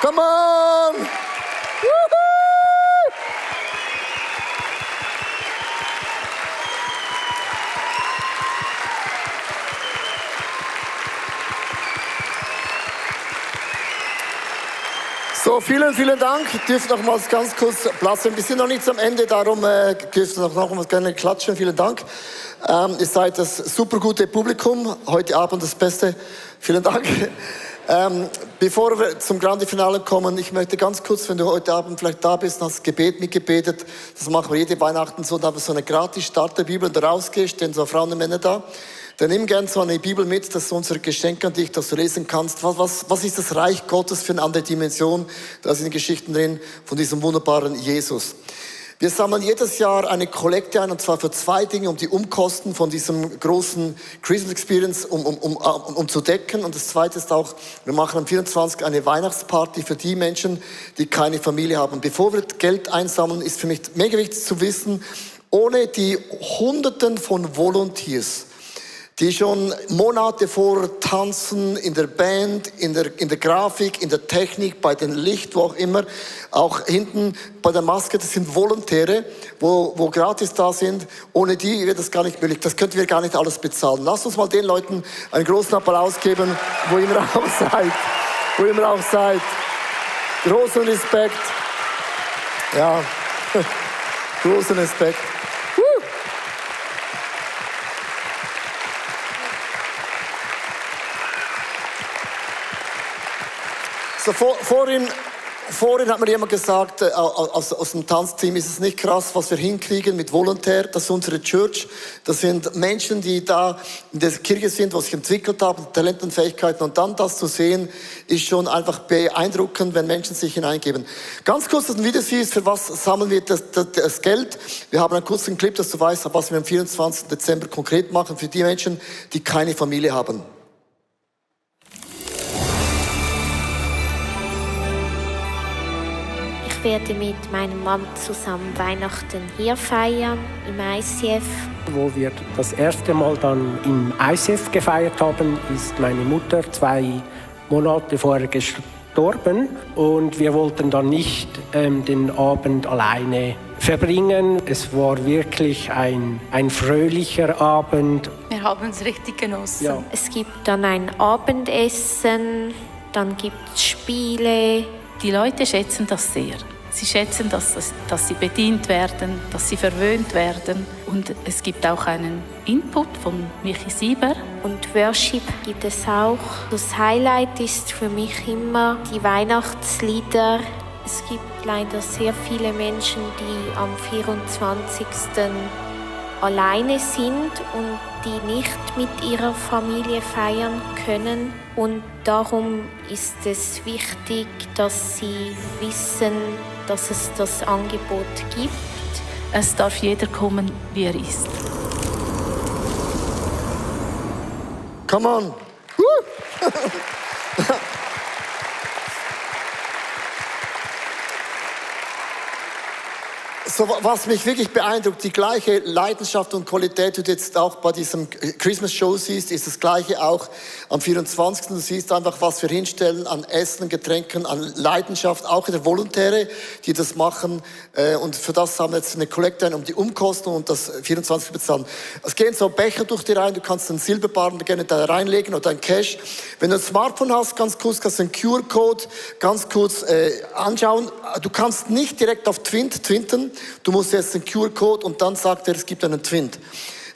Come on! Woohoo! So, vielen, vielen Dank. Ihr dürft noch mal ganz kurz Platz nehmen. Wir sind noch nicht am Ende, darum dürft ihr noch mal gerne klatschen. Vielen Dank. Ihr seid das super gute Publikum. Heute Abend das Beste. Vielen Dank. Bevor wir zum Grande Finale kommen, ich möchte ganz kurz, wenn du heute Abend vielleicht da bist und hast Gebet mitgebetet, das machen wir jede Weihnachten so, da haben wir so eine gratis Starterbibel, und da rausgehst, stehen so Frauen und Männer da. Dann nimm gern so eine Bibel mit, das ist unser Geschenk an dich, dass du lesen kannst. Was ist das Reich Gottes für eine andere Dimension? Da sind Geschichten drin von diesem wunderbaren Jesus. Wir sammeln jedes Jahr eine Kollekte ein, und zwar für 2 Dinge, um die Umkosten von diesem großen Christmas Experience zu decken. Und das Zweite ist auch, wir machen am 24. eine Weihnachtsparty für die Menschen, die keine Familie haben. Bevor wir Geld einsammeln, ist für mich mega wichtig zu wissen, ohne die Hunderten von Volunteers, die schon Monate vor tanzen, in der Band, in der Grafik, in der Technik, bei den Licht, wo auch immer, auch hinten bei der Maske, das sind Volontäre, wo gratis da sind. Ohne die wäre das gar nicht möglich. Das könnten wir gar nicht alles bezahlen. Lasst uns mal den Leuten einen großen Applaus geben, wo immer auch seid. Wo immer auch seid. Großen Respekt. Ja, großen Respekt. So, vorhin hat mir jemand gesagt, aus dem Tanzteam, ist es nicht krass, was wir hinkriegen mit Volontär. Das ist unsere Church. Das sind Menschen, die da in der Kirche sind, was sich entwickelt haben, Talente und Fähigkeiten. Und dann das zu sehen, ist schon einfach beeindruckend, wenn Menschen sich hineingeben. Ganz kurz, dass ein Video siehst, für was sammeln wir das Geld. Wir haben einen kurzen Clip, dass du weißt, was wir am 24. Dezember konkret machen für die Menschen, die keine Familie haben. Ich werde mit meinem Mann zusammen Weihnachten hier feiern, im ICF. Wo wir das erste Mal dann im ICF gefeiert haben, ist meine Mutter 2 Monate vorher gestorben. Und wir wollten dann nicht den Abend alleine verbringen. Es war wirklich ein fröhlicher Abend. Wir haben es richtig genossen. Ja. Es gibt dann ein Abendessen, dann gibt es Spiele. Die Leute schätzen das sehr. Sie schätzen, dass sie bedient werden, dass sie verwöhnt werden. Und es gibt auch einen Input von Michi Sieber. Und Worship gibt es auch. Das Highlight ist für mich immer die Weihnachtslieder. Es gibt leider sehr viele Menschen, die am 24. alleine sind und die nicht mit ihrer Familie feiern können. Und darum ist es wichtig, dass sie wissen, dass es das Angebot gibt. Es darf jeder kommen, wie er ist. Come on! So, was mich wirklich beeindruckt, die gleiche Leidenschaft und Qualität, die du jetzt auch bei diesem Christmas Show siehst, ist das gleiche auch am 24. Du siehst einfach, was wir hinstellen an Essen, Getränken, an Leidenschaft, auch in der Volontäre, die das machen. Und für das haben wir jetzt eine Kollekte ein, um die Umkosten und das 24 bezahlen. Es gehen so Becher durch dir rein, du kannst einen Silberbarren gerne da reinlegen oder ein Cash. Wenn du ein Smartphone hast, ganz kurz, kannst du einen QR-Code ganz kurz anschauen. Du kannst nicht direkt auf Twinten. Du musst jetzt den QR-Code und dann sagt er, es gibt einen Twint.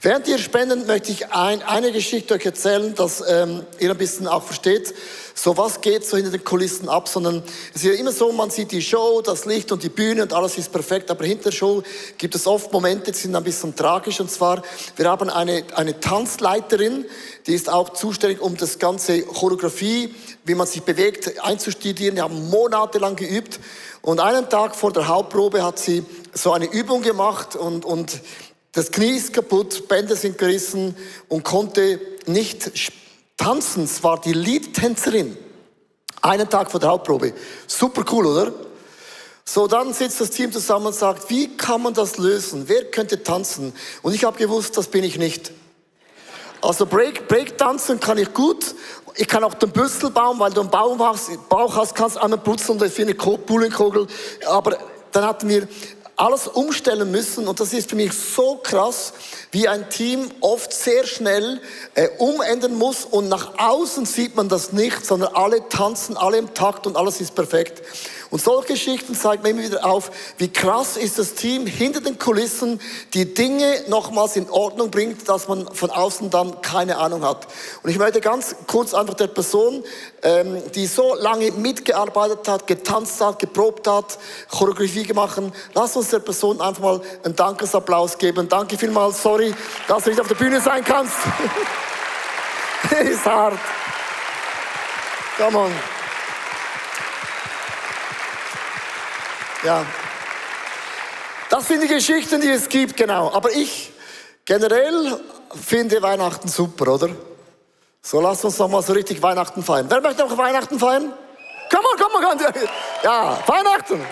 Während ihr spenden, möchte ich eine Geschichte euch erzählen, dass ihr ein bisschen auch versteht, so was geht so hinter den Kulissen ab, sondern es ist ja immer so, man sieht die Show, das Licht und die Bühne und alles ist perfekt, aber hinter der Show gibt es oft Momente, die sind ein bisschen tragisch, und zwar, wir haben eine Tanzleiterin, die ist auch zuständig, um das ganze Choreografie, wie man sich bewegt, einzustudieren. Die haben monatelang geübt und einen Tag vor der Hauptprobe hat sie so eine Übung gemacht und das Knie ist kaputt, Bänder sind gerissen und konnte nicht tanzen. Es war die Lead-Tänzerin. Einen Tag vor der Hauptprobe. Super cool, oder? So, dann sitzt das Team zusammen und sagt, wie kann man das lösen? Wer könnte tanzen? Und ich habe gewusst, das bin ich nicht. Also Break-Tanzen kann ich gut. Ich kann auch den Büssel bauen, weil du einen Bauch hast, kannst du einmal putzen und das ist wie eine Bowlingkugel. Aber dann hatten wir alles umstellen müssen und das ist für mich so krass, wie ein Team oft sehr schnell umändern muss und nach außen sieht man das nicht, sondern alle tanzen, alle im Takt und alles ist perfekt. Und solche Geschichten zeigen mir immer wieder auf, wie krass ist das Team hinter den Kulissen, die Dinge nochmals in Ordnung bringt, dass man von außen dann keine Ahnung hat. Und ich möchte ganz kurz einfach der Person, die so lange mitgearbeitet hat, getanzt hat, geprobt hat, Choreografie gemacht, lass uns der Person einfach mal einen Dankesapplaus geben. Danke vielmals, sorry, dass du nicht auf der Bühne sein kannst. Ist hart. Come on. Ja. Das sind die Geschichten, die es gibt, genau. Aber ich generell finde Weihnachten super, oder? So, lasst uns noch mal so richtig Weihnachten feiern. Wer möchte noch Weihnachten feiern? Komm mal. Ja, Weihnachten.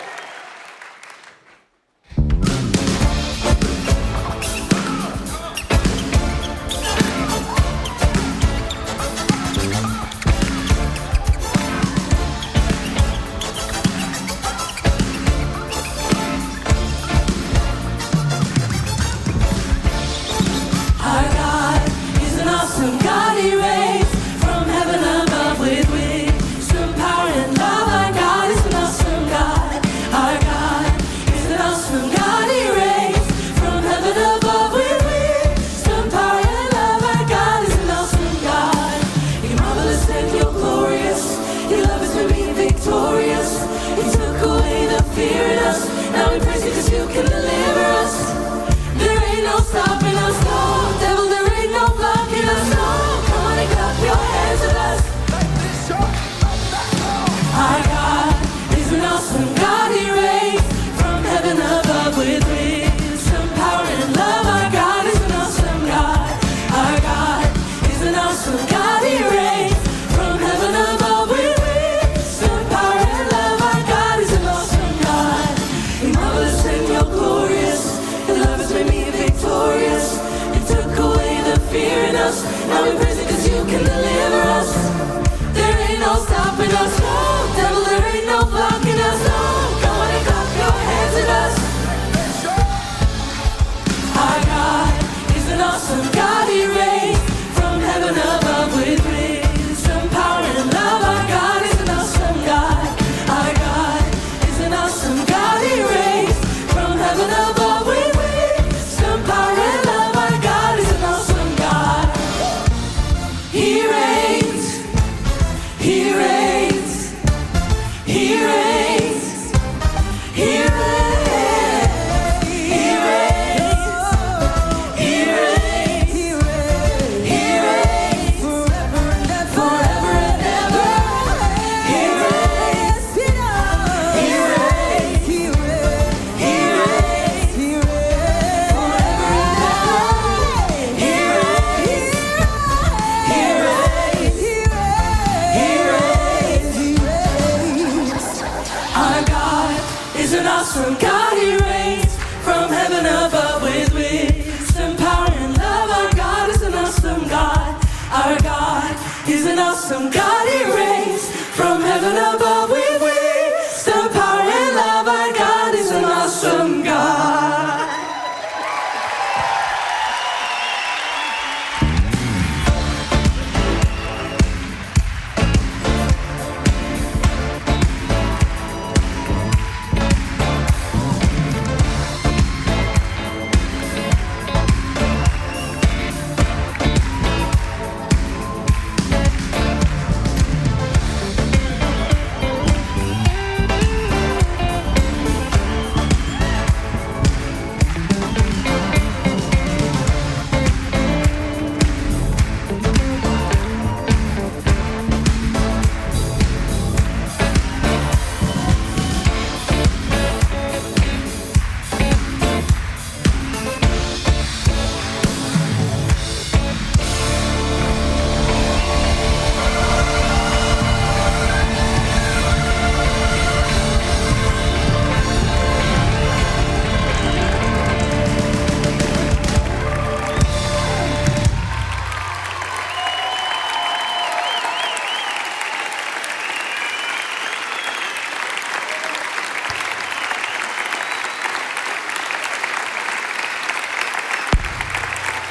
Our God is an awesome God. He reigns from heaven above with wisdom, power, and love. Our God is an awesome God. Our God is an awesome God. He reigns from heaven above with wisdom, power, and love. Our God is an awesome God. You're marvelous and you're glorious. Your love is for me victorious. You took away the fear in us. Now we praise you 'cause you can deliver us. There ain't no stopping us, no. Devil, there ain't no blocking us, no. Come on and clap your hands at us. Our God is an awesome God. He reigns from heaven above with wisdom, power, and love. Our God is an awesome God. Our God is an awesome God. He reigns from heaven above with wisdom, power, and love. Our God is an awesome God. You're marvelous and you're glorious. Your love has made me victorious. You took away the fear in us. Now we praise you 'cause you can deliver us. There ain't no stopping us, no. Devil, there ain't no blocking us, no. Come on and clap your hands at us. Our God is an awesome God. He reigns from heaven above with wisdom, power, and love. Our God is an awesome God. Our God is an awesome God. He reigns from heaven above with wisdom, power, and love. Our God is an awesome God. He reigns. He reigns. He reigns. He reigns. He reigns. He reigns. He reigns. Forever and ever. He reigns. He reigns. He reigns. Forever and ever. He reigns. He reigns. He reigns. Our God is an awesome God. He reigns from heaven above with wisdom, power, and love. Our God is an awesome God. Our God is an awesome God. He reigns from heaven above with wisdom, power, and love. Our God is an awesome God.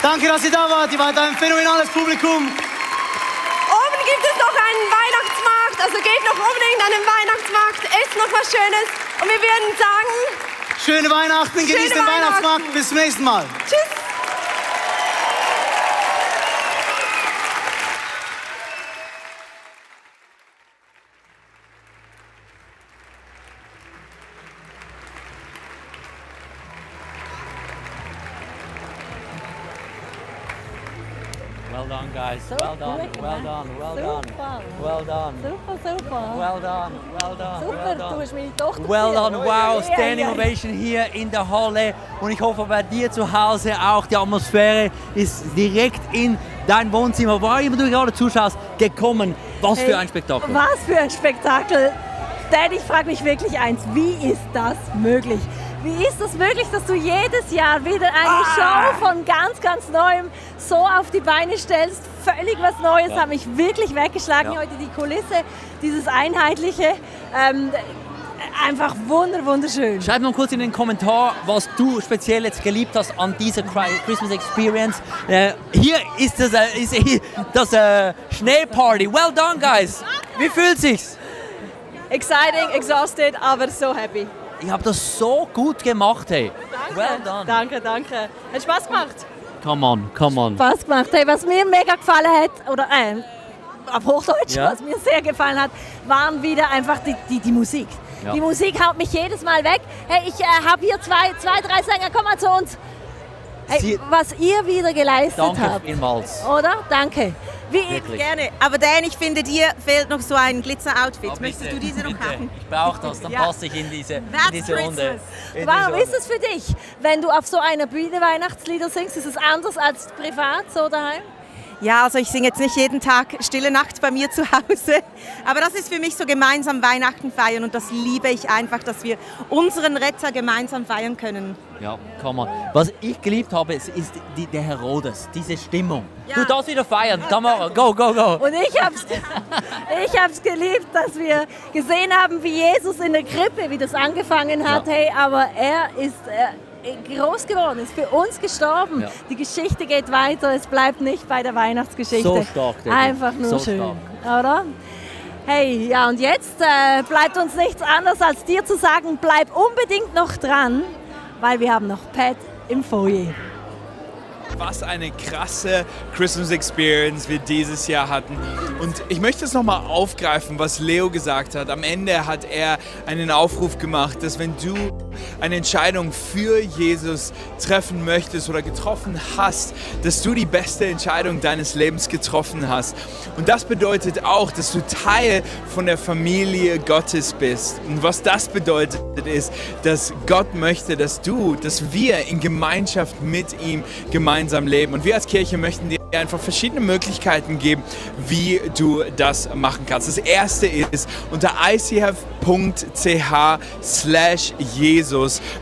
Danke, dass ihr da wart. Ihr wart ein phänomenales Publikum. Oben gibt es noch einen Weihnachtsmarkt, also geht noch unbedingt an den Weihnachtsmarkt, esst noch was Schönes und wir würden sagen... Schöne Weihnachten, genießt den Weihnachtsmarkt. Bis zum nächsten Mal. Tschüss. Well done, guys. So well done. quick, Well ne? done. Well Super. done. Well done. Super. Well done. Well done. Super, Well done. du hast meine Tochter Well gesehen. done, wow, Ja, Standing ja. Ovation hier in der Halle und ich hoffe bei dir zu Hause auch, die Atmosphäre ist direkt in dein Wohnzimmer, wo immer du gerade zuschaust, gekommen. Was für ein Spektakel. Was für ein Spektakel. Dad, ich frage mich wirklich eins, wie ist das möglich? Wie ist es möglich, dass du jedes Jahr wieder eine Show von ganz Neuem so auf die Beine stellst? Völlig was Neues, hat mich wirklich weggeschlagen. Ja. Heute die Kulisse, dieses Einheitliche, einfach wunderschön. Schreib noch kurz in den Kommentar, was du speziell jetzt geliebt hast an dieser Christmas Experience. Hier ist das Schneeparty. Well done, guys. Wie fühlt sich's? Exciting, exhausted, aber so happy. Ich habe das so gut gemacht, hey. Well done. Danke. Hat Spaß gemacht? Come on. Spaß gemacht. Hey, was mir mega gefallen hat, oder auf Hochdeutsch, Ja. was mir sehr gefallen hat, waren wieder einfach die Musik. Ja. Die Musik haut mich jedes Mal weg. Hey, ich habe hier zwei, drei Sänger, komm mal zu uns. Hey, was ihr wieder geleistet Danke habt. vielmals. Oder? Danke. Wirklich. Gerne. Aber Dan, ich finde, dir fehlt noch so ein Glitzer-Outfit. Möchtest du diese noch haben? Ich brauche das, dann Ja. passe ich in diese Runde. Warum ist es für dich, wenn du auf so einer Bühne Weihnachtslieder singst? Ist es anders als privat so daheim? Ja, also ich singe jetzt nicht jeden Tag Stille Nacht bei mir zu Hause, aber das ist für mich so gemeinsam Weihnachten feiern und das liebe ich einfach, dass wir unseren Retter gemeinsam feiern können. Ja, komm mal. Was ich geliebt habe, ist der Herodes, diese Stimmung. Ja. Du darfst wieder feiern, Tamara, go. Und ich hab's geliebt, dass wir gesehen haben, wie Jesus in der Krippe, wie das angefangen hat. Ja. Hey, aber er ist groß geworden, ist für uns gestorben. Ja. Die Geschichte geht weiter, es bleibt nicht bei der Weihnachtsgeschichte. So stark, David. Einfach nur so schön, stark. oder? Hey, ja, und jetzt bleibt uns nichts anderes, als dir zu sagen, bleib unbedingt noch dran, weil wir haben noch Pat im Foyer. Was eine krasse Christmas Experience wir dieses Jahr hatten. Und ich möchte es nochmal aufgreifen, was Leo gesagt hat. Am Ende hat er einen Aufruf gemacht, dass wenn du eine Entscheidung für Jesus treffen möchtest oder getroffen hast, dass du die beste Entscheidung deines Lebens getroffen hast. Und das bedeutet auch, dass du Teil von der Familie Gottes bist. Und was das bedeutet, ist, dass Gott möchte, dass wir in Gemeinschaft mit ihm gemeinsam leben. Und wir als Kirche möchten dir einfach verschiedene Möglichkeiten geben, wie du das machen kannst. Das erste ist, unter icf.ch/Jesus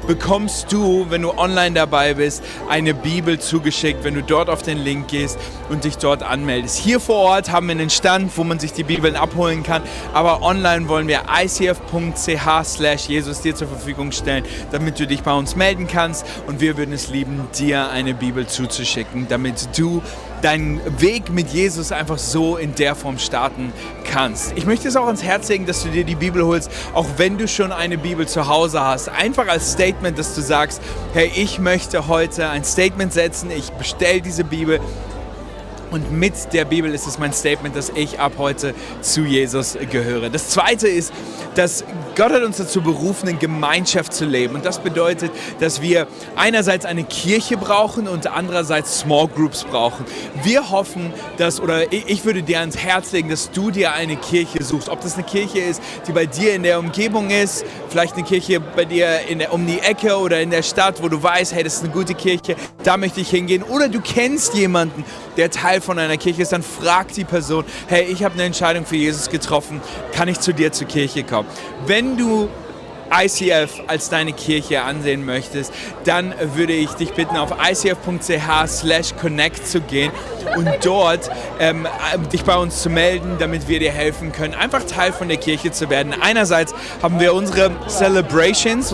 bekommst du, wenn du online dabei bist, eine Bibel zugeschickt, wenn du dort auf den Link gehst und dich dort anmeldest. Hier vor Ort haben wir einen Stand, wo man sich die Bibeln abholen kann, aber online wollen wir icf.ch/Jesus dir zur Verfügung stellen, damit du dich bei uns melden kannst und wir würden es lieben, dir eine Bibel zuzuschicken, damit du deinen Weg mit Jesus einfach so in der Form starten kannst. Ich möchte es auch ans Herz legen, dass du dir die Bibel holst, auch wenn du schon eine Bibel zu Hause hast. Einfach als Statement, dass du sagst, hey, ich möchte heute ein Statement setzen, ich bestelle diese Bibel. Und mit der Bibel ist es mein Statement, dass ich ab heute zu Jesus gehöre. Das Zweite ist, dass Gott hat uns dazu berufen, in Gemeinschaft zu leben. Und das bedeutet, dass wir einerseits eine Kirche brauchen und andererseits Small Groups brauchen. Wir hoffen, ich würde dir ans Herz legen, dass du dir eine Kirche suchst. Ob das eine Kirche ist, die bei dir in der Umgebung ist, vielleicht eine Kirche bei dir um die Ecke oder in der Stadt, wo du weißt, hey, das ist eine gute Kirche, da möchte ich hingehen. Oder du kennst jemanden, der Teil von einer Kirche ist, dann frag die Person, hey, ich habe eine Entscheidung für Jesus getroffen, kann ich zu dir zur Kirche kommen? Wenn du ICF als deine Kirche ansehen möchtest, dann würde ich dich bitten, auf icf.ch/connect zu gehen und dort dich bei uns zu melden, damit wir dir helfen können, einfach Teil von der Kirche zu werden. Einerseits haben wir unsere Celebrations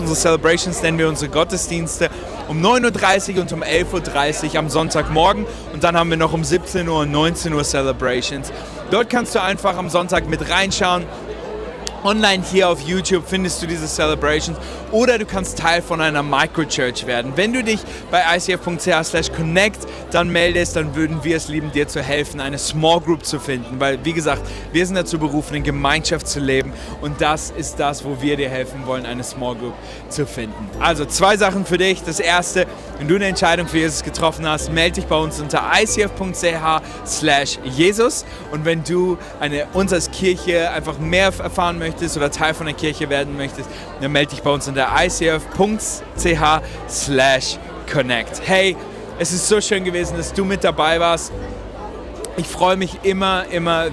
nennen wir unsere Gottesdienste, um 9.30 Uhr und um 11.30 Uhr am Sonntagmorgen und dann haben wir noch um 17 Uhr und 19 Uhr Celebrations. Dort kannst du einfach am Sonntag mit reinschauen. Online hier auf YouTube findest du diese Celebrations oder du kannst Teil von einer Microchurch werden. Wenn du dich bei icf.ch/connect dann meldest, dann würden wir es lieben, dir zu helfen, eine Small Group zu finden, weil, wie gesagt, wir sind dazu berufen, in Gemeinschaft zu leben Und das ist das, wo wir dir helfen wollen, eine Small Group zu finden. Also 2 Sachen für dich. Das erste, wenn du eine Entscheidung für Jesus getroffen hast, melde dich bei uns unter icf.ch/Jesus. Und wenn du uns als Kirche einfach mehr erfahren möchtest oder Teil von der Kirche werden möchtest, dann melde dich bei uns unter icf.ch/connect. Hey, es ist so schön gewesen, dass du mit dabei warst. Ich freue mich immer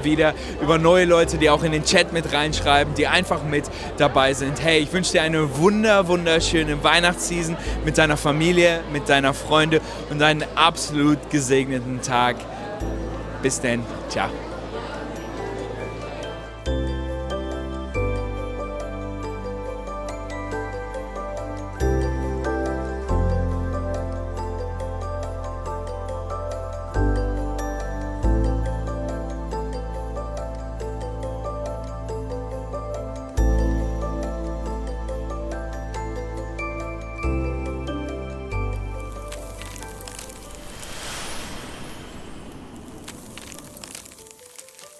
wieder über neue Leute, die auch in den Chat mit reinschreiben, die einfach mit dabei sind. Hey, ich wünsche dir eine wunderschöne Weihnachtsseason mit deiner Familie, mit deiner Freunde und einen absolut gesegneten Tag. Bis dann. Ciao.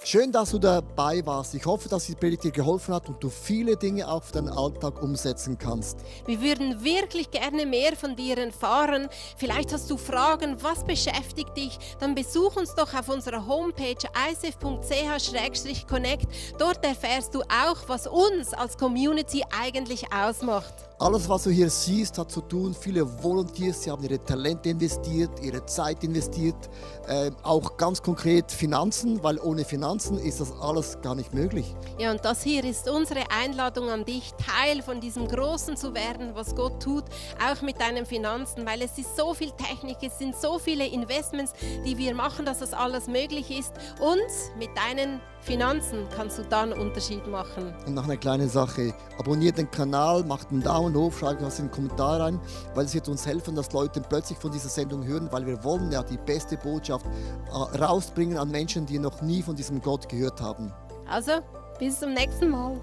Schön, dass du dabei warst. Ich hoffe, dass die Predigt dir geholfen hat und du viele Dinge auf deinen Alltag umsetzen kannst. Wir würden wirklich gerne mehr von dir erfahren. Vielleicht hast du Fragen, was beschäftigt dich? Dann besuch uns doch auf unserer Homepage icf.ch/connect. Dort erfährst du auch, was uns als Community eigentlich ausmacht. Alles, was du hier siehst, hat zu tun. Viele Volunteers, sie haben ihre Talente investiert, ihre Zeit investiert, auch ganz konkret Finanzen, weil ohne Finanzen ist das alles gar nicht möglich. Ja, und das hier ist unsere Einladung an dich, Teil von diesem Großen zu werden, was Gott tut, auch mit deinen Finanzen, weil es ist so viel Technik, es sind so viele Investments, die wir machen, dass das alles möglich ist. Und mit deinen Finanzen kannst du dann einen Unterschied machen. Und noch eine kleine Sache, abonniert den Kanal, macht einen Daumen hoch, schreibt was in den Kommentar rein, weil es wird uns helfen, dass Leute plötzlich von dieser Sendung hören, weil wir wollen ja die beste Botschaft rausbringen an Menschen, die noch nie von diesem Gott gehört haben. Also, bis zum nächsten Mal.